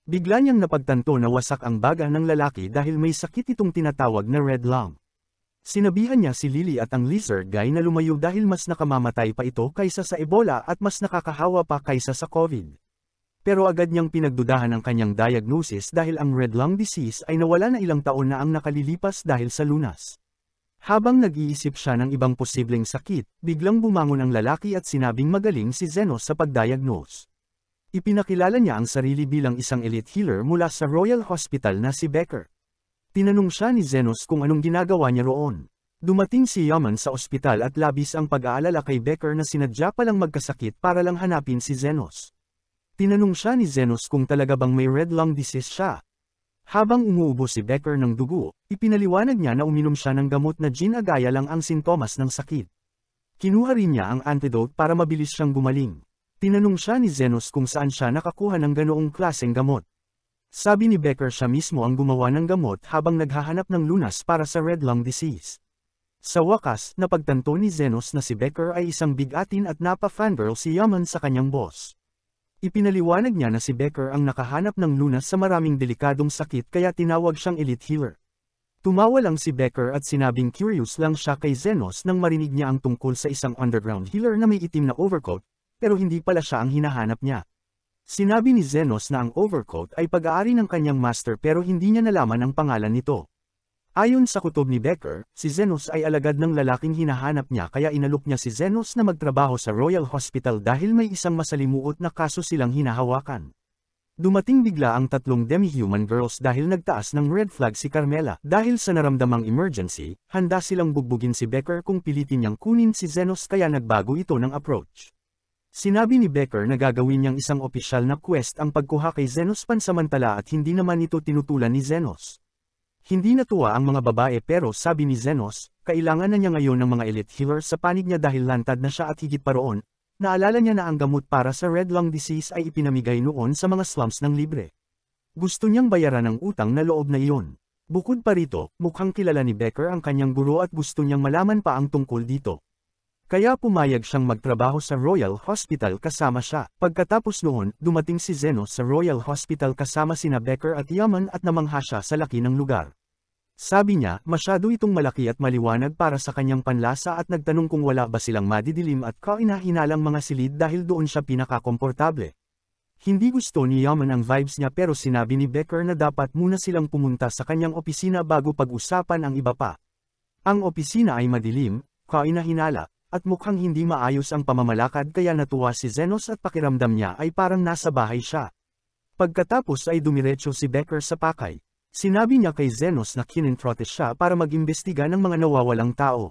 Bigla niyang napagtanto na wasak ang baga ng lalaki dahil may sakit itong tinatawag na red lung. Sinabihan niya si Lily at ang lizard guy na lumayo dahil mas nakamamatay pa ito kaysa sa Ebola at mas nakakahawa pa kaysa sa COVID. Pero agad niyang pinagdudahan ang kanyang diagnosis dahil ang red lung disease ay nawala na ilang taon na ang nakalilipas dahil sa lunas. Habang nag-iisip siya ng ibang posibleng sakit, biglang bumangon ang lalaki at sinabing magaling si Zenos sa pagdiagnose. Ipinakilala niya ang sarili bilang isang elite healer mula sa Royal Hospital na si Becker. Tinanong siya ni Zenos kung anong ginagawa niya roon. Dumating si Yaman sa ospital at labis ang pag-aalala kay Becker na sinadya palang magkasakit para lang hanapin si Zenos. Tinanong siya ni Zenos kung talaga bang may red lung disease siya. Habang umuubo si Becker ng dugo, ipinaliwanag niya na uminom siya ng gamot na ginagaya lang ang sintomas ng sakit. Kinuha rin niya ang antidote para mabilis siyang gumaling. Tinanong siya ni Zenos kung saan siya nakakuha ng ganoong klaseng gamot. Sabi ni Becker siya mismo ang gumawa ng gamot habang naghahanap ng lunas para sa red lung disease. Sa wakas, napagtanto ni Zenos na si Becker ay isang bigatin at napa-fangirl si Yaman sa kanyang boss. Ipinaliwanag niya na si Becker ang nakahanap ng lunas sa maraming delikadong sakit kaya tinawag siyang elite healer. Tumawa lang si Becker at sinabing curious lang siya kay Zenos nang marinig niya ang tungkol sa isang underground healer na may itim na overcoat, pero hindi pala siya ang hinahanap niya. Sinabi ni Zenos na ang overcoat ay pag-aari ng kanyang master pero hindi niya nalaman ang pangalan nito. Ayon sa kutob ni Becker, si Zenos ay alagad ng lalaking hinahanap niya kaya inalok niya si Zenos na magtrabaho sa Royal Hospital dahil may isang masalimuot na kaso silang hinahawakan. Dumating bigla ang tatlong demi-human girls dahil nagtaas ng red flag si Carmela. Dahil sa naramdamang emergency, handa silang bugbugin si Becker kung pilitin niyang kunin si Zenos kaya nagbago ito ng approach. Sinabi ni Becker na gagawin niyang isang opisyal na quest ang pagkuha kay Zenos pansamantala at hindi naman ito tinutulan ni Zenos. Hindi natuwa ang mga babae pero sabi ni Zenos, kailangan na niya ngayon ng mga elite healer sa panig niya dahil lantad na siya at higit pa roon, naalala niya na ang gamot para sa red lung disease ay ipinamigay noon sa mga slums ng libre. Gusto niyang bayaran ang utang na loob na iyon. Bukod pa rito, mukhang kilala ni Becker ang kanyang guro at gusto niyang malaman pa ang tungkol dito. Kaya pumayag siyang magtrabaho sa Royal Hospital kasama siya. Pagkatapos noon, dumating si Zenos sa Royal Hospital kasama sina Becker at Yaman at namangha siya sa laki ng lugar. Sabi niya, masyado itong malaki at maliwanag para sa kanyang panlasa at nagtanong kung wala ba silang madidilim at kainahinalang mga silid dahil doon siya pinakakomportable. Hindi gusto ni Yaman ang vibes niya pero sinabi ni Becker na dapat muna silang pumunta sa kanyang opisina bago pag-usapan ang iba pa. Ang opisina ay madilim, kainahinala, at mukhang hindi maayos ang pamamalakad kaya natuwa si Zenos at pakiramdam niya ay parang nasa bahay siya. Pagkatapos ay dumiretso si Becker sa pakay. Sinabi niya kay Zenos na kinintrotes siya para mag-imbestiga ng mga nawawalang tao.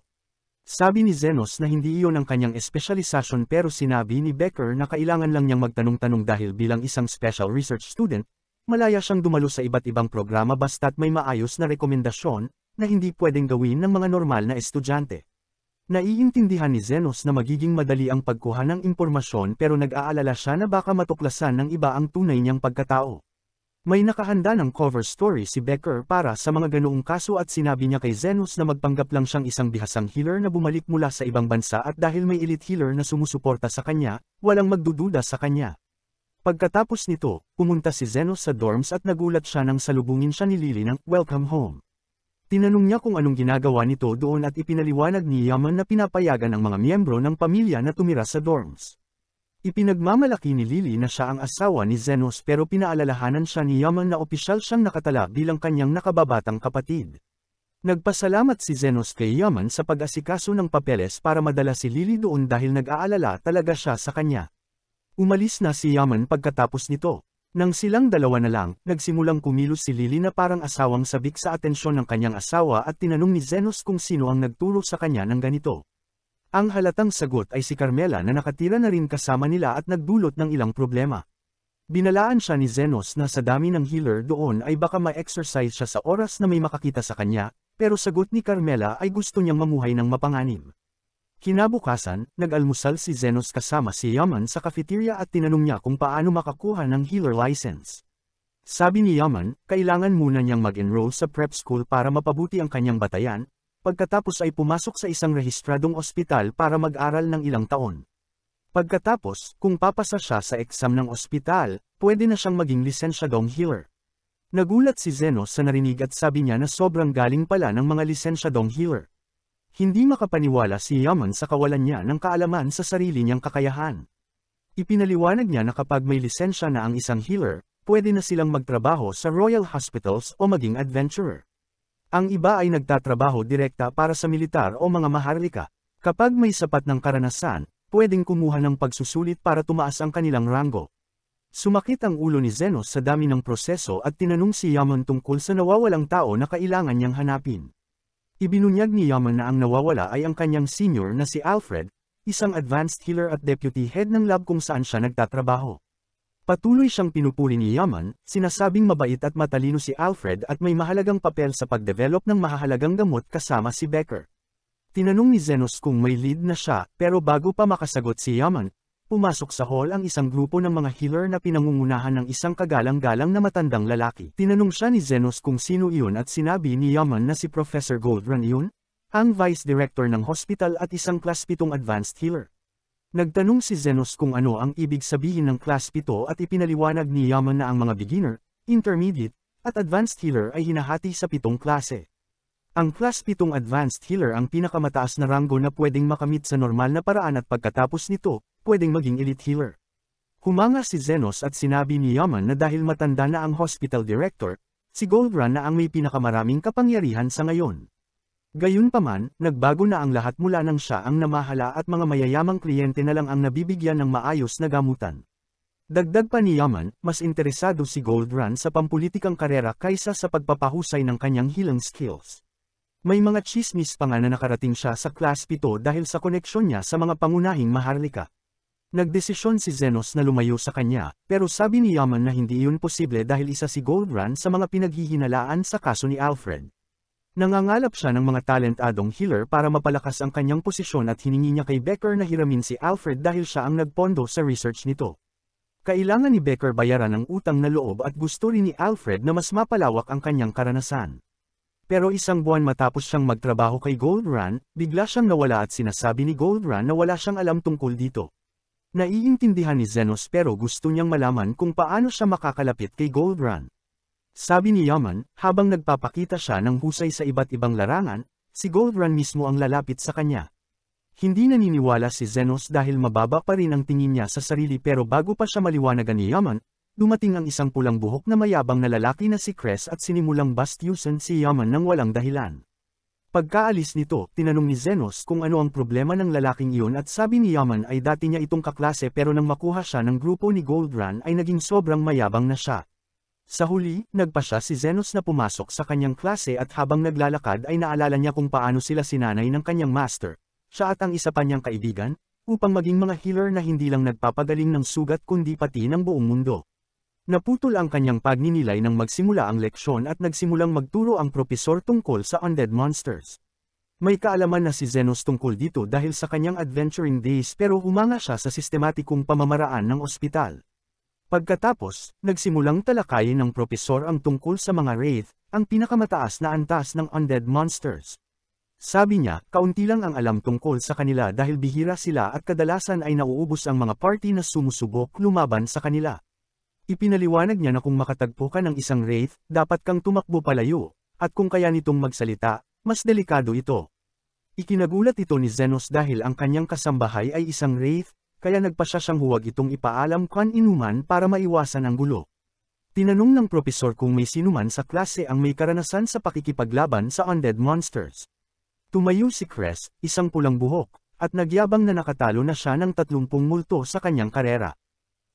Sabi ni Zenos na hindi iyon ang kanyang espesyalisasyon pero sinabi ni Becker na kailangan lang niyang magtanong-tanong dahil bilang isang special research student, malaya siyang dumalo sa iba't ibang programa basta't may maayos na rekomendasyon na hindi pwedeng gawin ng mga normal na estudyante. Naiintindihan ni Zenos na magiging madali ang pagkuha ng impormasyon pero nag-aalala siya na baka matuklasan ng iba ang tunay niyang pagkatao. May nakahanda ng cover story si Becker para sa mga ganoong kaso at sinabi niya kay Zenos na magpanggap lang siyang isang bihasang healer na bumalik mula sa ibang bansa at dahil may elite healer na sumusuporta sa kanya, walang magdududa sa kanya. Pagkatapos nito, pumunta si Zenos sa dorms at nagulat siya nang salubungin siya ni Lily ng "Welcome home." Tinanong niya kung anong ginagawa nito doon at ipinaliwanag ni Yaman na pinapayagan ang mga miyembro ng pamilya na tumira sa dorms. Ipinagmamalaki ni Lily na siya ang asawa ni Zenos pero pinaalalahanan siya ni Yaman na opisyal siyang nakatala bilang kanyang nakababatang kapatid. Nagpasalamat si Zenos kay Yaman sa pag-asikaso ng papeles para madala si Lily doon dahil nag-aalala talaga siya sa kanya. Umalis na si Yaman pagkatapos nito. Nang silang dalawa na lang, nagsimulang kumilos si Lily na parang asawang sabik sa atensyon ng kanyang asawa at tinanong ni Zenos kung sino ang nagturo sa kanya ng ganito. Ang halatang sagot ay si Carmela na nakatira na rin kasama nila at nagdulot ng ilang problema. Binalaan siya ni Zenos na sa dami ng healer doon ay baka ma-exercise siya sa oras na may makakita sa kanya, pero sagot ni Carmela ay gusto niyang mamuhay ng mapanganib. Kinabukasan, nag-almusal si Zenos kasama si Yaman sa cafeteria at tinanong niya kung paano makakuha ng healer license. Sabi ni Yaman, kailangan muna niyang mag-enroll sa prep school para mapabuti ang kanyang batayan, pagkatapos ay pumasok sa isang rehistradong ospital para mag-aral ng ilang taon. Pagkatapos, kung papasa siya sa exam ng ospital, pwede na siyang maging lisensyadong healer. Nagulat si Zenos sa narinig at sabi niya na sobrang galing pala ng mga lisensyadong healer. Hindi makapaniwala si Yaman sa kawalan niya ng kaalaman sa sarili niyang kakayahan. Ipinaliwanag niya na kapag may lisensya na ang isang healer, pwede na silang magtrabaho sa Royal Hospitals o maging adventurer. Ang iba ay nagtatrabaho direkta para sa militar o mga maharlika. Kapag may sapat ng karanasan, pwedeng kumuha ng pagsusulit para tumaas ang kanilang ranggo. Sumakit ang ulo ni Zenos sa dami ng proseso at tinanong si Yaman tungkol sa nawawalang tao na kailangan niyang hanapin. Ibinunyag ni Yaman na ang nawawala ay ang kanyang senior na si Alfred, isang advanced healer at deputy head ng lab kung saan siya nagtatrabaho. Patuloy siyang pinupuri ni Yaman, sinasabing mabait at matalino si Alfred at may mahalagang papel sa pagdevelop ng mahahalagang gamot kasama si Becker. Tinanong ni Zenos kung may lead na siya, pero bago pa makasagot si Yaman, pumasok sa hall ang isang grupo ng mga healer na pinangungunahan ng isang kagalang-galang na matandang lalaki. Tinanong siya ni Zenos kung sino iyon at sinabi ni Yaman na si Professor Goldrun iyon, ang vice director ng hospital at isang class 7 advanced healer. Nagtanong si Zenos kung ano ang ibig sabihin ng class 7 at ipinaliwanag ni Yaman na ang mga beginner, intermediate, at advanced healer ay hinahati sa 7 klase. Ang class 7 advanced healer ang pinakamataas na ranggo na pwedeng makamit sa normal na paraan at pagkatapos nito, pwedeng maging elite healer. Humanga si Zenos at sinabi ni Yaman na dahil matanda na ang hospital director, si Goldrun na ang may pinakamaraming kapangyarihan sa ngayon. Gayunpaman, nagbago na ang lahat mula nang siya ang namahala at mga mayayamang kliyente na lang ang nabibigyan ng maayos na gamutan. Dagdag pa ni Yaman, mas interesado si Goldrun sa pampulitikang karera kaysa sa pagpapahusay ng kanyang healing skills. May mga chismis pa nga na nakarating siya sa class 7 dahil sa koneksyon niya sa mga pangunahing maharlika. Nagdesisyon si Zenos na lumayo sa kanya, pero sabi ni Yaman na hindi iyon posible dahil isa si Goldrun sa mga pinaghihinalaan sa kaso ni Alfred. Nangangalap siya ng mga talentadong healer para mapalakas ang kanyang posisyon at hiningi niya kay Becker na hiramin si Alfred dahil siya ang nagpondo sa research nito. Kailangan ni Becker bayaran ang utang na loob at gusto rin ni Alfred na mas mapalawak ang kanyang karanasan. Pero isang buwan matapos siyang magtrabaho kay Goldrun, bigla siyang nawala at sinasabi ni Goldrun na wala siyang alam tungkol dito. Naiintindihan ni Zenos pero gusto niyang malaman kung paano siya makakalapit kay Goldrun. Sabi ni Yaman, habang nagpapakita siya ng husay sa iba't ibang larangan, si Goldrun mismo ang lalapit sa kanya. Hindi naniniwala si Zenos dahil mababa pa rin ang tingin niya sa sarili pero bago pa siya maliwanagan ni Yaman, dumating ang isang pulang buhok na mayabang na lalaki na si Cress at sinimulang bastyusan si Yaman ng walang dahilan. Pagkaalis nito, tinanong ni Zenos kung ano ang problema ng lalaking iyon at sabi ni Yaman ay dati niya itong kaklase pero nang makuha siya ng grupo ni Goldrun ay naging sobrang mayabang na siya. Sa huli, nagpa siya si Zenos na pumasok sa kanyang klase at habang naglalakad ay naalala niya kung paano sila sinanay ng kanyang master, siya at ang isa pa niyang kaibigan, upang maging mga healer na hindi lang nagpapagaling ng sugat kundi pati ng buong mundo. Naputol ang kanyang pagninilay nang magsimula ang leksyon at nagsimulang magturo ang propesor tungkol sa undead monsters. May kaalaman na si Zenos tungkol dito dahil sa kanyang adventuring days pero humanga siya sa sistematikong pamamaraan ng ospital. Pagkatapos, nagsimulang talakayin ng propesor ang tungkol sa mga wraith, ang pinakamataas na antas ng undead monsters. Sabi niya, kaunti lang ang alam tungkol sa kanila dahil bihira sila at kadalasan ay nauubos ang mga party na sumusubok lumaban sa kanila. Ipinaliwanag niya na kung makatagpo ka ng isang wraith, dapat kang tumakbo palayo, at kung kaya nitong magsalita, mas delikado ito. Ikinagulat ito ni Zenos dahil ang kanyang kasambahay ay isang wraith, kaya nagpa siyang huwag itong ipaalam kan inuman para maiwasan ang gulo. Tinanong ng propesor kung may sinuman sa klase ang may karanasan sa pakikipaglaban sa undead monsters. Tumayo si Cress, isang pulang buhok, at nagyabang na nakatalo na siya ng 30 multo sa kanyang karera.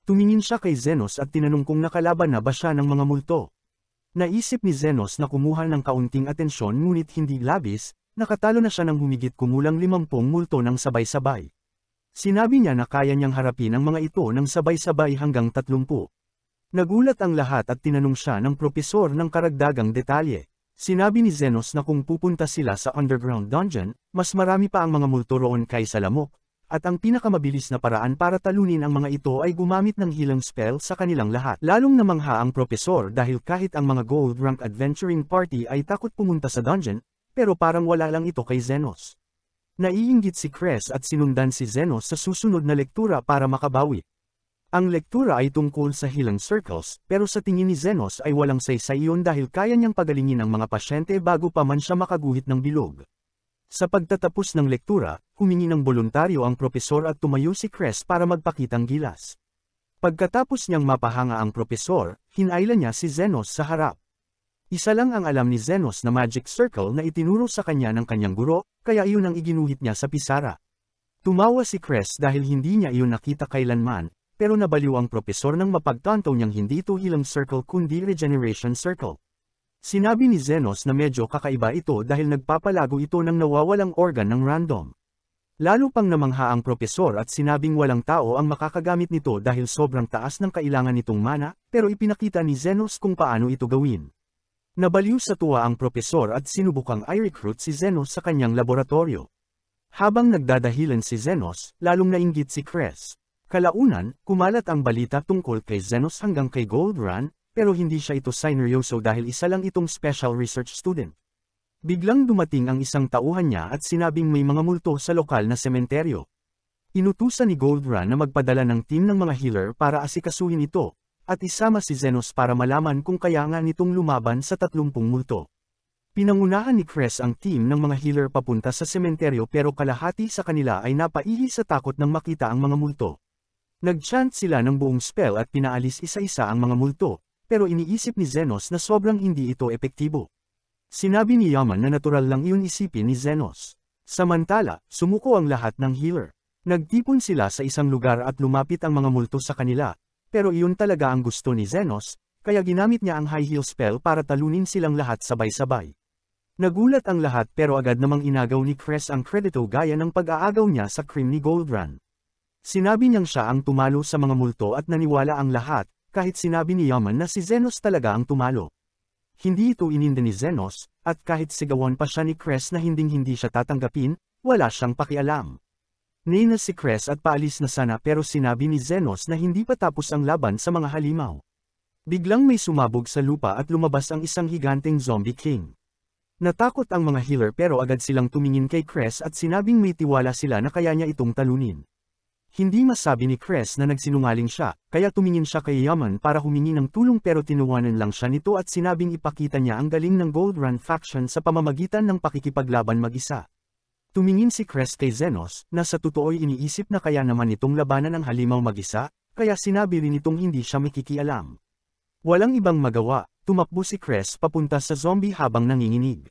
Tumingin siya kay Zenos at tinanong kung nakalaban na ba siya ng mga multo. Naisip ni Zenos na kumuha ng kaunting atensyon ngunit hindi labis, nakatalo na siya ng humigit kumulang 50 multo ng sabay-sabay. Sinabi niya na kaya niyang harapin ang mga ito ng sabay-sabay hanggang 30. Nagulat ang lahat at tinanong siya ng propesor ng karagdagang detalye. Sinabi ni Zenos na kung pupunta sila sa underground dungeon, mas marami pa ang mga multo roon kaysa lamok. At ang pinakamabilis na paraan para talunin ang mga ito ay gumamit ng healing spell sa kanilang lahat. Lalong namangha ang propesor dahil kahit ang mga gold rank adventuring party ay takot pumunta sa dungeon, pero parang wala lang ito kay Zenos. Naiinggit si Cress at sinundan si Zenos sa susunod na lektura para makabawi. Ang lektura ay tungkol sa healing circles, pero sa tingin ni Zenos ay walang saysay iyon dahil kaya niyang pagalingin ang mga pasyente bago pa man siya makaguhit ng bilog. Sa pagtatapos ng lektura, humingi ng boluntaryo ang propesor at tumayo si Cress para magpakitang gilas. Pagkatapos niyang mapahanga ang propesor, hinayla niya si Zenos sa harap. Isa lang ang alam ni Zenos na magic circle na itinuro sa kanya ng kanyang guro, kaya iyon ang iginuhit niya sa pisara. Tumawa si Cress dahil hindi niya iyon nakita kailanman, pero nabaliw ang propesor nang mapagtanto niyang hindi ito healing circle kundi regeneration circle. Sinabi ni Zenos na medyo kakaiba ito dahil nagpapalago ito ng nawawalang organ ng random. Lalo pang namangha ang propesor at sinabing walang tao ang makakagamit nito dahil sobrang taas ng kailangan nitong mana, pero ipinakita ni Zenos kung paano ito gawin. Nabaliw sa tuwa ang propesor at sinubukang i-recruit si Zenos sa kanyang laboratorio. Habang nagdadahilan si Zenos, lalong nainggit si Cress. Kalaunan, kumalat ang balita tungkol kay Zenos hanggang kay Goldrun, pero hindi siya ito sineryoso dahil isa lang itong special research student. Biglang dumating ang isang tauhan niya at sinabing may mga multo sa lokal na sementeryo. Inutusan ni Goldrun na magpadala ng team ng mga healer para asikasuhin ito, at isama si Zenos para malaman kung kaya nga nitong lumaban sa 30 multo. Pinangunahan ni Cress ang team ng mga healer papunta sa sementeryo pero kalahati sa kanila ay napaihi sa takot nang makita ang mga multo. Nag-chant sila ng buong spell at pinaalis isa-isa ang mga multo. Pero iniisip ni Zenos na sobrang hindi ito epektibo. Sinabi ni Yaman na natural lang iyon isipin ni Zenos. Samantala, sumuko ang lahat ng healer. Nagtipon sila sa isang lugar at lumapit ang mga multo sa kanila, pero iyon talaga ang gusto ni Zenos, kaya ginamit niya ang high heal spell para talunin silang lahat sabay-sabay. Nagulat ang lahat pero agad namang inagaw ni Cress ang kredito gaya ng pag-aagaw niya sa cream ni Goldrun. Sinabi niyang siya ang tumalo sa mga multo at naniwala ang lahat, kahit sinabi ni Yaman na si Zenos talaga ang tumalo. Hindi ito ininda ni Zenos, at kahit sigawan pa siya ni Cress na hinding-hindi siya tatanggapin, wala siyang pakialam. Nina si Cress at paalis na sana pero sinabi ni Zenos na hindi pa tapos ang laban sa mga halimaw. Biglang may sumabog sa lupa at lumabas ang isang higanteng zombie king. Natakot ang mga healer pero agad silang tumingin kay Cress at sinabing may tiwala sila na kaya niya itong talunin. Hindi masabi ni Cress na nagsinungaling siya, kaya tumingin siya kay Yaman para humingi ng tulong pero tinuwanan lang siya nito at sinabing ipakita niya ang galing ng Goldrun faction sa pamamagitan ng pakikipaglaban mag-isa. Tumingin si Cress kay Zenos, na sa totoo'y iniisip na kaya naman itong labanan ang halimaw mag-isa, kaya sinabi rin itong hindi siya makikialam. Walang ibang magawa, tumakbo si Cress papunta sa zombie habang nanginginig.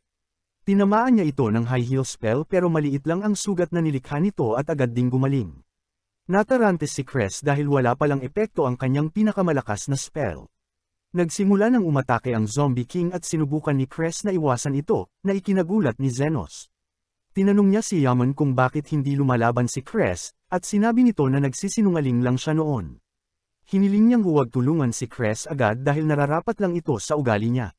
Tinamaan niya ito ng high heel spell pero maliit lang ang sugat na nilikha nito at agad ding gumaling. Natarante si Cress dahil wala palang epekto ang kanyang pinakamalakas na spell. Nagsimula nang umatake ang Zombie King at sinubukan ni Cress na iwasan ito, na ikinagulat ni Zenos. Tinanong niya si Yaman kung bakit hindi lumalaban si Cress, at sinabi nito na nagsisinungaling lang siya noon. Hiniling niyang huwag tulungan si Cress agad dahil nararapat lang ito sa ugali niya.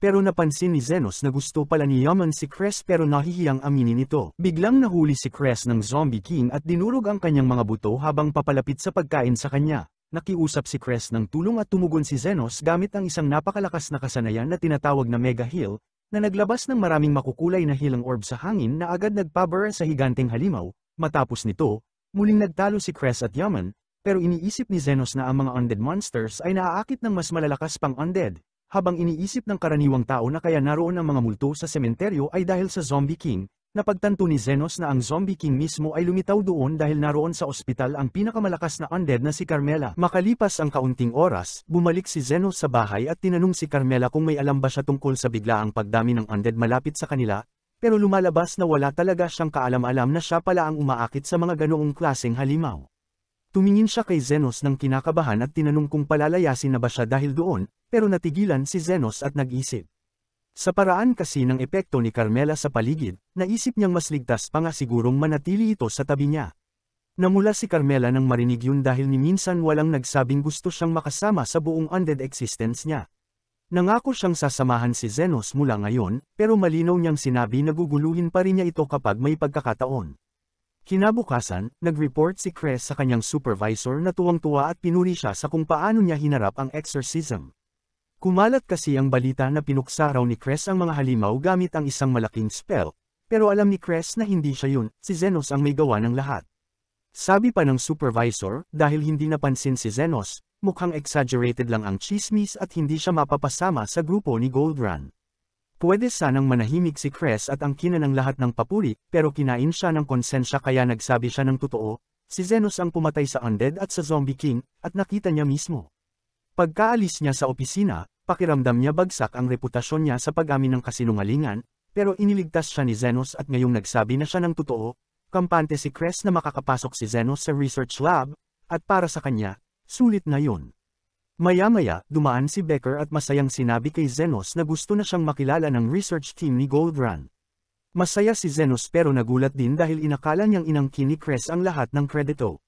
Pero napansin ni Zenos na gusto pala ni Yaman si Cress pero nahihiyang aminin ito. Biglang nahuli si Cress ng Zombie King at dinurog ang kanyang mga buto habang papalapit sa pagkain sa kanya. Nakiusap si Cress ng tulong at tumugon si Zenos gamit ang isang napakalakas na kasanayan na tinatawag na Mega Heal, na naglabas ng maraming makukulay na healing orb sa hangin na agad nagpabara sa higanteng halimaw. Matapos nito, muling nagtalo si Cress at Yaman, pero iniisip ni Zenos na ang mga undead monsters ay naaakit ng mas malalakas pang undead. Habang iniisip ng karaniwang tao na kaya naroon ang mga multo sa sementeryo ay dahil sa Zombie King, napagtanto ni Zenos na ang Zombie King mismo ay lumitaw doon dahil naroon sa ospital ang pinakamalakas na undead na si Carmela. Makalipas ang kaunting oras, bumalik si Zenos sa bahay at tinanong si Carmela kung may alam ba siya tungkol sa biglaang pagdami ng undead malapit sa kanila, pero lumalabas na wala talaga siyang kaalam-alam na siya pala ang umaakit sa mga ganoong klaseng halimaw. Tumingin siya kay Zenos ng kinakabahan at tinanong kung palalayasin na ba siya dahil doon, pero natigilan si Zenos at nag-isip. Sa paraan kasi ng epekto ni Carmela sa paligid, naisip niyang mas ligtas pa nga sigurong manatili ito sa tabi niya. Namula si Carmela nang marinig yun dahil ni minsan walang nagsabing gusto siyang makasama sa buong undead existence niya. Nangako siyang sasamahan si Zenos mula ngayon, pero malinaw niyang sinabi na guguluhin pa rin niya ito kapag may pagkakataon. Kinabukasan, nag-report si Cress sa kanyang supervisor na tuwang-tuwa at pinuri siya sa kung paano niya hinarap ang exorcism. Kumalat kasi ang balita na pinuksa raw ni Cress ang mga halimaw gamit ang isang malaking spell, pero alam ni Cress na hindi siya yun, si Zenos ang may gawa ng lahat. Sabi pa ng supervisor, dahil hindi napansin si Zenos, mukhang exaggerated lang ang chismis at hindi siya mapapasama sa grupo ni Goldrun. Pwede sanang manahimik si Cress at angkina ng lahat ng papuri, pero kinain siya ng konsensya kaya nagsabi siya ng totoo, si Zenos ang pumatay sa undead at sa Zombie King, at nakita niya mismo. Pagkaalis niya sa opisina, pakiramdam niya bagsak ang reputasyon niya sa pag-amin ng kasinungalingan, pero iniligtas siya ni Zenos at ngayong nagsabi na siya ng totoo, kampante si Cress na makakapasok si Zenos sa research lab, at para sa kanya, sulit na yun. Maya-maya, dumaan si Becker at masayang sinabi kay Zenos na gusto na siyang makilala ng research team ni Goldrun. Masaya si Zenos pero nagulat din dahil inakala niyang inangkin ni Cress ang lahat ng kredito.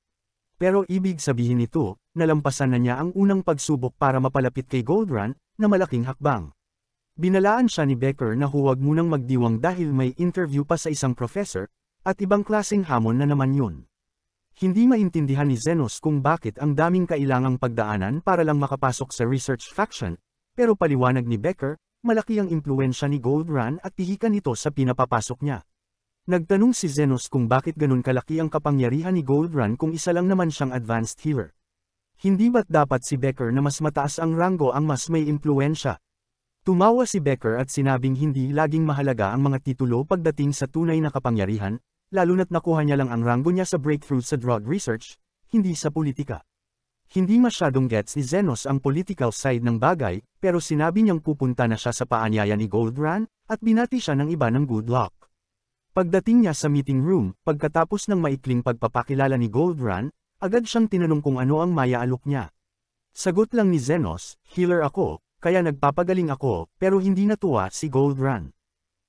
Pero ibig sabihin nito, nalampasan na niya ang unang pagsubok para mapalapit kay Goldrun, na malaking hakbang. Binalaan siya ni Becker na huwag munang magdiwang dahil may interview pa sa isang professor, at ibang klaseng hamon na naman yun. Hindi maintindihan ni Zenos kung bakit ang daming kailangang pagdaanan para lang makapasok sa research faction, pero paliwanag ni Becker, malaki ang impluensya ni Goldrun at tihikan ito sa pinapapasok niya. Nagtanong si Zenos kung bakit ganun kalaki ang kapangyarihan ni Goldrun kung isa lang naman siyang advanced healer. Hindi ba't dapat si Becker na mas mataas ang ranggo ang mas may impluensya? Tumawa si Becker at sinabing hindi laging mahalaga ang mga titulo pagdating sa tunay na kapangyarihan, lalo na't nakuha niya lang ang ranggo niya sa breakthrough sa drug research, hindi sa politika. Hindi masyadong gets ni Zenos ang political side ng bagay, pero sinabi niyang pupunta na siya sa paanyaya ni Goldrun, at binati siya ng iba ng good luck. Pagdating niya sa meeting room, pagkatapos ng maikling pagpapakilala ni Goldrun, agad siyang tinanong kung ano ang maya-alok niya. Sagot lang ni Zenos, healer ako, kaya nagpapagaling ako, pero hindi natuwa si Goldrun.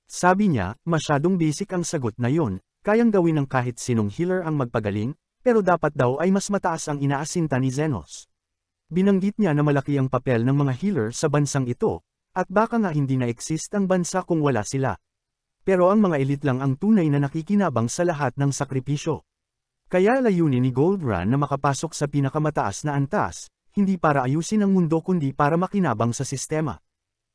Sabi niya, masyadong basic ang sagot na yun. Kayang gawin ng kahit sinong healer ang magpagaling, pero dapat daw ay mas mataas ang inaasinta ni Zenos. Binanggit niya na malaki ang papel ng mga healer sa bansang ito, at baka nga hindi na-exist ang bansa kung wala sila. Pero ang mga elite lang ang tunay na nakikinabang sa lahat ng sakripisyo. Kaya layunin ni Goldrun na makapasok sa pinakamataas na antas, hindi para ayusin ang mundo kundi para makinabang sa sistema.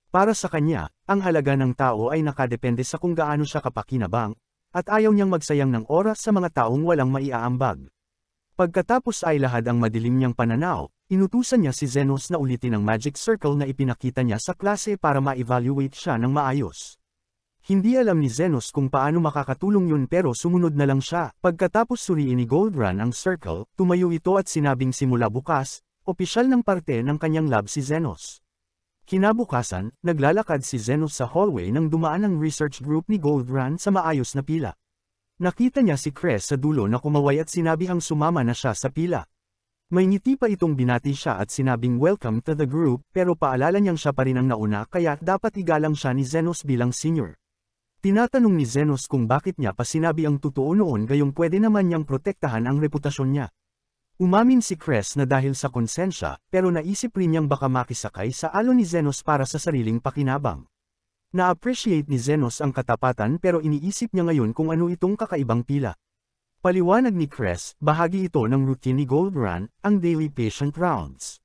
Para sa kanya, ang halaga ng tao ay nakadepende sa kung gaano siya kapakinabang, at ayaw niyang magsayang ng oras sa mga taong walang maiaambag. Pagkatapos ay lahad ang madilim niyang pananaw, inutusan niya si Zenos na ulitin ang magic circle na ipinakita niya sa klase para ma-evaluate siya ng maayos. Hindi alam ni Zenos kung paano makakatulong yun pero sumunod na lang siya. Pagkatapos suriin ni Goldrun ang circle, tumayo ito at sinabing simula bukas, opisyal ng parte ng kanyang lab si Zenos. Kinabukasan, naglalakad si Zenos sa hallway nang dumaan ang research group ni Goldrun sa maayos na pila. Nakita niya si Cress sa dulo na kumaway at sinabihang sumama na siya sa pila. May ngiti pa itong binati siya at sinabing welcome to the group, pero paalala niyang siya pa rin ang nauna kaya dapat igalang siya ni Zenos bilang senior. Tinatanong ni Zenos kung bakit niya pa sinabi ang totoo noon gayong pwede naman niyang protektahan ang reputasyon niya. Umamin si Cress na dahil sa konsensya, pero naisip rin niyang baka makisakay sa alon ni Zenos para sa sariling pakinabang. Na-appreciate ni Zenos ang katapatan pero iniisip niya ngayon kung ano itong kakaibang pila. Paliwanag ni Cress, bahagi ito ng routine ni Goldrun, ang daily patient rounds.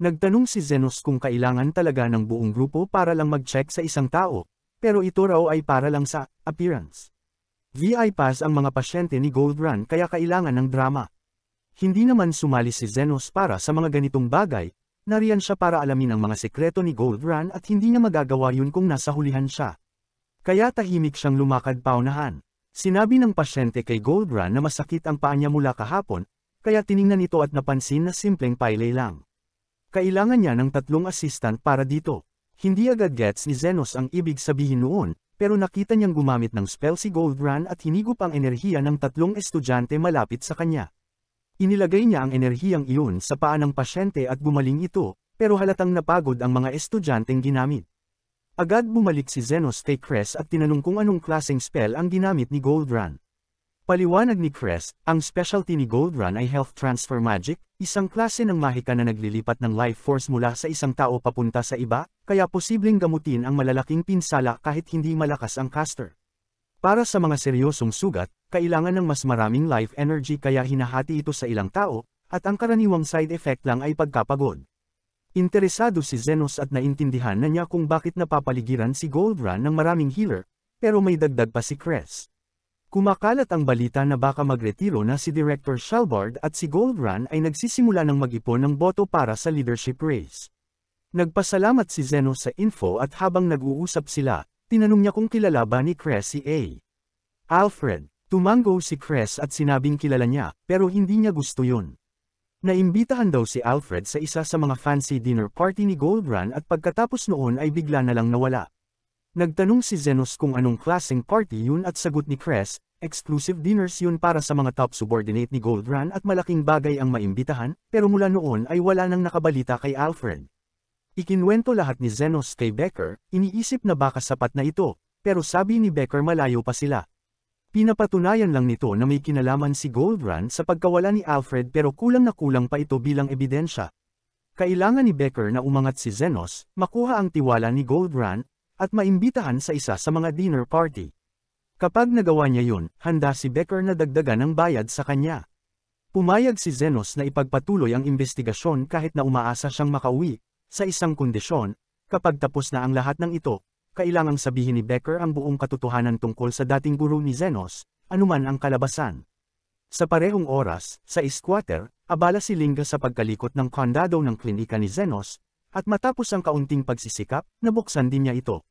Nagtanong si Zenos kung kailangan talaga ng buong grupo para lang mag-check sa isang tao, pero ito raw ay para lang sa appearance. VI pass ang mga pasyente ni Goldrun kaya kailangan ng drama. Hindi naman sumali si Zenos para sa mga ganitong bagay, nariyan siya para alamin ang mga sekreto ni Goldrun at hindi niya magagawa yun kung nasa hulihan siya. Kaya tahimik siyang lumakad paunahan. Sinabi ng pasyente kay Goldrun na masakit ang paa niya mula kahapon, kaya tiningnan ito at napansin na simpleng pailay lang. Kailangan niya ng 3 assistant para dito. Hindi agad gets ni Zenos ang ibig sabihin noon, pero nakita niyang gumamit ng spell si Goldrun at hinigop ang enerhiya ng 3 estudyante malapit sa kanya. Inilagay niya ang enerhiyang iyon sa paa ng pasyente at gumaling ito, pero halatang napagod ang mga estudyanteng ginamit. Agad bumalik si Zenos kay Cress at tinanong kung anong klaseng spell ang ginamit ni Goldrun. Paliwanag ni Cress, ang specialty ni Goldrun ay Health Transfer Magic, isang klase ng mahika na naglilipat ng life force mula sa isang tao papunta sa iba, kaya posibleng gamutin ang malalaking pinsala kahit hindi malakas ang caster. Para sa mga seryosong sugat, kailangan ng mas maraming life energy kaya hinahati ito sa ilang tao, at ang karaniwang side effect lang ay pagkapagod. Interesado si Zenos at naintindihan na niya kung bakit napapaligiran si Goldrun ng maraming healer, pero may dagdag pa si Cress. Kumakalat ang balita na baka magretiro na si Director Shelbard at si Goldrun ay nagsisimula ng mag-ipon ng boto para sa leadership race. Nagpasalamat si Zenos sa info at habang nag-uusap sila, tinanong niya kung kilala ba ni Cress si Alfred. Tumango si Cress at sinabing kilala niya, pero hindi niya gusto yun. Naimbitahan daw si Alfred sa isa sa mga fancy dinner party ni Goldrun at pagkatapos noon ay bigla na lang nawala. Nagtanong si Zenos kung anong klaseng party yun at sagot ni Cress, exclusive dinners yun para sa mga top subordinate ni Goldrun at malaking bagay ang maimbitahan, pero mula noon ay wala nang nakabalita kay Alfred. Ikinwento lahat ni Zenos kay Becker, iniisip na baka sapat na ito, pero sabi ni Becker malayo pa sila. Pinapatunayan lang nito na may kinalaman si Goldrun sa pagkawala ni Alfred pero kulang na kulang pa ito bilang ebidensya. Kailangan ni Becker na umangat si Zenos, makuha ang tiwala ni Goldrun, at maimbitahan sa isa sa mga dinner party. Kapag nagawa niya yun, handa si Becker na dagdagan ng bayad sa kanya. Pumayag si Zenos na ipagpatuloy ang investigasyon kahit na umaasa siyang makauwi, sa isang kondisyon, kapag tapos na ang lahat ng ito, kailangang sabihin ni Becker ang buong katotohanan tungkol sa dating guro ni Zenos, anuman ang kalabasan. Sa parehong oras, sa squatter, abala si Linga sa pagkalikot ng kondado ng klinika ni Zenos, at matapos ang kaunting pagsisikap, nabuksan din niya ito.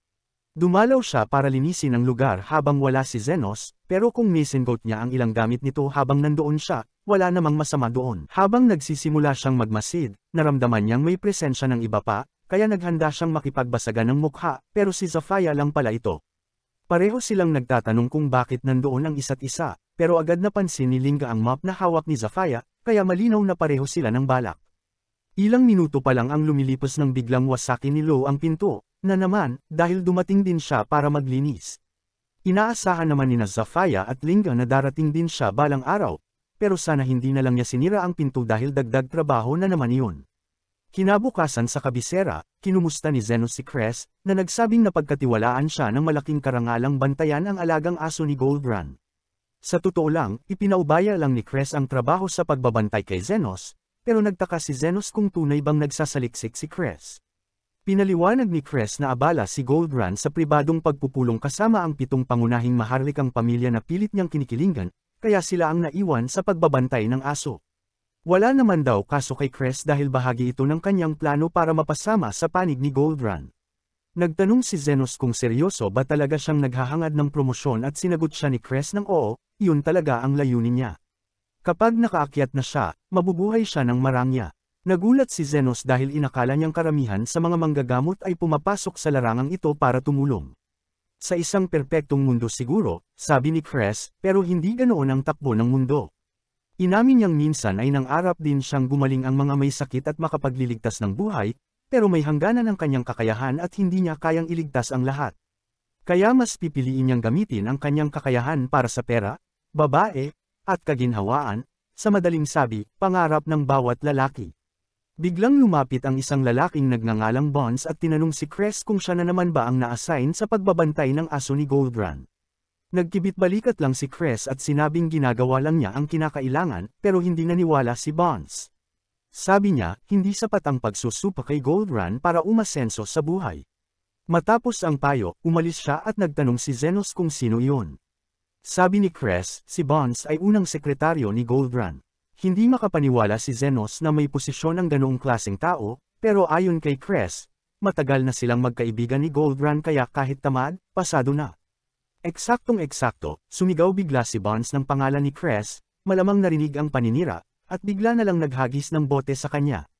Dumalaw siya para linisin ang lugar habang wala si Zenos, pero kung nisingot niya ang ilang gamit nito habang nandoon siya, wala namang masama doon. Habang nagsisimula siyang magmasid, naramdaman niyang may presensya ng iba pa, kaya naghanda siyang makipagbasagan ng mukha, pero si Zafaya lang pala ito. Pareho silang nagtatanong kung bakit nandoon ang isa't isa, pero agad napansin ni Linga ang map na hawak ni Zafaya, kaya malinaw na pareho sila ng balak. Ilang minuto pa lang ang lumilipas nang biglang wasakin ni Lo ang pinto, na naman, dahil dumating din siya para maglinis. Inaasahan naman ni Zafaya at Linga na darating din siya balang araw, pero sana hindi na lang niya sinira ang pinto dahil dagdag trabaho na naman iyon. Kinabukasan sa kabisera, kinumusta ni Zenos si Cress, na nagsabing napagkatiwalaan siya ng malaking karangalang bantayan ang alagang aso ni Goldrun. Sa totoo lang, ipinaubaya lang ni Cress ang trabaho sa pagbabantay kay Zenos, pero nagtaka si Zenos kung tunay bang nagsasaliksik si Cress. Pinaliwanag ni Cress na abala si Goldrun sa pribadong pagpupulong kasama ang 7 pangunahing maharlikang pamilya na pilit niyang kinikilingan, kaya sila ang naiwan sa pagbabantay ng aso. Wala naman daw kaso kay Cress dahil bahagi ito ng kanyang plano para mapasama sa panig ni Goldrun. Nagtanong si Zenos kung seryoso ba talaga siyang naghahangad ng promosyon at sinagot siya ni Cress ng oo, iyon talaga ang layunin niya. Kapag nakaakyat na siya, mabubuhay siya ng marangya. Nagulat si Zenos dahil inakala niyang karamihan sa mga manggagamot ay pumapasok sa larangang ito para tumulong. Sa isang perpektong mundo siguro, sabi ni Cress, pero hindi ganoon ang takbo ng mundo. Inamin niyang minsan ay nangarap din siyang gumaling ang mga may sakit at makapagliligtas ng buhay, pero may hangganan ang kanyang kakayahan at hindi niya kayang iligtas ang lahat. Kaya mas pipiliin niyang gamitin ang kanyang kakayahan para sa pera, babae, at kaginhawaan, sa madaling sabi, pangarap ng bawat lalaki. Biglang lumapit ang isang lalaking nagngangalang Bones at tinanong si Cress kung siya na naman ba ang na-assign sa pagbabantay ng aso ni Goldrun. Nagkibit-balikat lang si Cress at sinabing ginagawa lang niya ang kinakailangan pero hindi naniwala si Bones. Sabi niya, hindi sapat ang pagsusupa kay Goldrun para umasenso sa buhay. Matapos ang payo, umalis siya at nagtanong si Zenos kung sino iyon. Sabi ni Cress, si Bones ay unang sekretaryo ni Goldrun. Hindi makapaniwala si Zenos na may posisyon ang ganoong klaseng tao, pero ayon kay Cress, matagal na silang magkaibigan ni Goldrun kaya kahit tamad, pasado na. Eksaktong-eksakto, sumigaw bigla si Bones ng pangalan ni Cress, malamang narinig ang paninira, at bigla na lang naghagis ng bote sa kanya.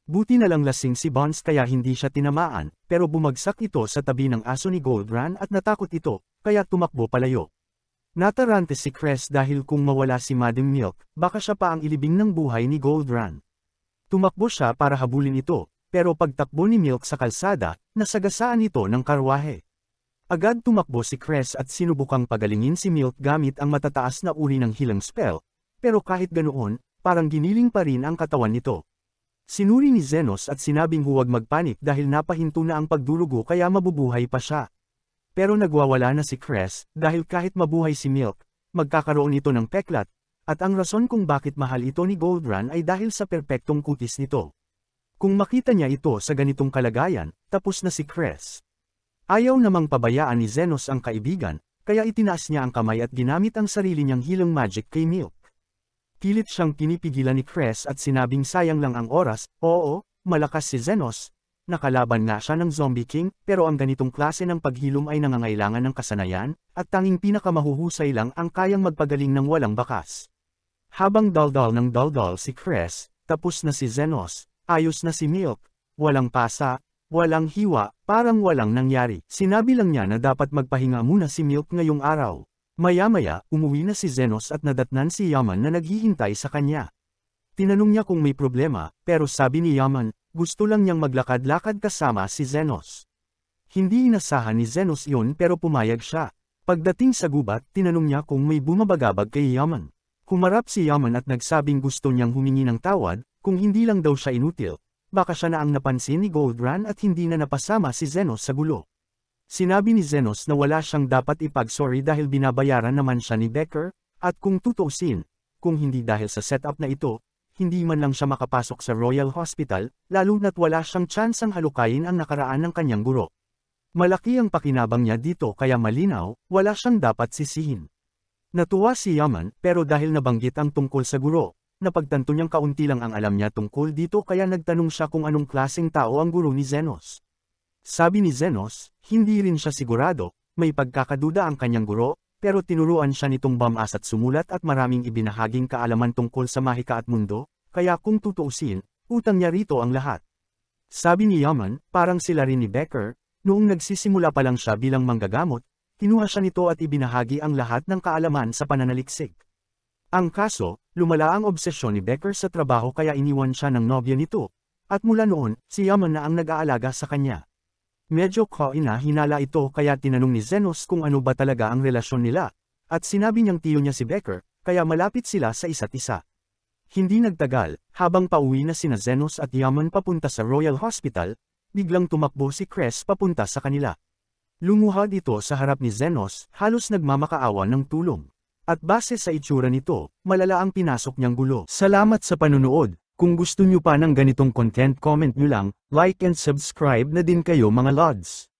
Buti na lang lasing si Bones kaya hindi siya tinamaan, pero bumagsak ito sa tabi ng aso ni Goldrun at natakot ito, kaya tumakbo palayo. Natarante si Cress dahil kung mawala si Madam Milk, baka siya pa ang ilibing ng buhay ni Goldrun. Tumakbo siya para habulin ito, pero pagtakbo ni Milk sa kalsada, nasagasaan ito ng karwahe. Agad tumakbo si Cress at sinubukang pagalingin si Milk gamit ang matataas na uri ng healing spell, pero kahit ganoon, parang giniling pa rin ang katawan nito. Sinuri ni Zenos at sinabing huwag magpanik dahil napahinto na ang pagdurugo kaya mabubuhay pa siya. Pero nagwawala na si Cress, dahil kahit mabuhay si Milk, magkakaroon ito ng peklat, at ang rason kung bakit mahal ito ni Goldrun ay dahil sa perpektong kutis nito. Kung makita niya ito sa ganitong kalagayan, tapos na si Cress. Ayaw namang pabayaan ni Zenos ang kaibigan, kaya itinaas niya ang kamay at ginamit ang sarili niyang healing magic kay Milk. Pilit siyang pinipigilan ni Cress at sinabing sayang lang ang oras, oo, malakas si Zenos. Nakalaban nga siya ng Zombie King, pero ang ganitong klase ng paghilom ay nangangailangan ng kasanayan, at tanging pinakamahuhusay lang ang kayang magpagaling ng walang bakas. Habang daldal ng daldal si Cress, tapos na si Zenos, ayos na si Milk, walang pasa, walang hiwa, parang walang nangyari. Sinabi lang niya na dapat magpahinga muna si Milk ngayong araw. Maya-maya, umuwi na si Zenos at nadatnan si Yaman na naghihintay sa kanya. Tinanong niya kung may problema, pero sabi ni Yaman, gusto lang niyang maglakad-lakad kasama si Zenos. Hindi inasahan ni Zenos iyon pero pumayag siya. Pagdating sa gubat, tinanong niya kung may bumabagabag kay Yaman. Humarap si Yaman at nagsabing gusto niyang humingi ng tawad, kung hindi lang daw siya inutil. Baka siya na ang napansin ni Goldrun at hindi na napasama si Zenos sa gulo. Sinabi ni Zenos na wala siyang dapat ipag-sorry dahil binabayaran naman siya ni Becker, at kung tutuusin, kung hindi dahil sa setup na ito, hindi man lang siya makapasok sa Royal Hospital, lalo na't wala siyang tsansang halukayin ang nakaraan ng kanyang guro. Malaki ang pakinabang niya dito kaya malinaw, wala siyang dapat sisihin. Natuwa si Yaman, pero dahil nabanggit ang tungkol sa guro, napagtanto niyang kaunti lang ang alam niya tungkol dito kaya nagtanong siya kung anong klaseng tao ang guro ni Zenos. Sabi ni Zenos, hindi rin siya sigurado, may pagkakaduda ang kanyang guro, pero tinuruan siya nitong bamas at sumulat at maraming ibinahaging kaalaman tungkol sa mahika at mundo, kaya kung tutuusin, utang niya rito ang lahat. Sabi ni Yaman, parang sila rin ni Becker, noong nagsisimula pa lang siya bilang manggagamot, kinuha siya nito at ibinahagi ang lahat ng kaalaman sa pananaliksik. Ang kaso, lumala ang obsesyon ni Becker sa trabaho kaya iniwan siya ng nobya nito, at mula noon, si Yaman na ang nag-aalaga sa kanya. Medyo hinala ito kaya tinanong ni Zenos kung ano ba talaga ang relasyon nila, at sinabi niyang tiyo niya si Becker, kaya malapit sila sa isa't isa. Hindi nagtagal, habang pauwi na sina Zenos at Yaman papunta sa Royal Hospital, biglang tumakbo si Cress papunta sa kanila. Lumuhad ito sa harap ni Zenos, halos nagmamakaawa ng tulong. At base sa itsura nito, malala ang pinasok niyang gulo. Salamat sa panunood. Kung gusto nyo pa ng ganitong content, comment nyo lang, like and subscribe na din kayo mga lods.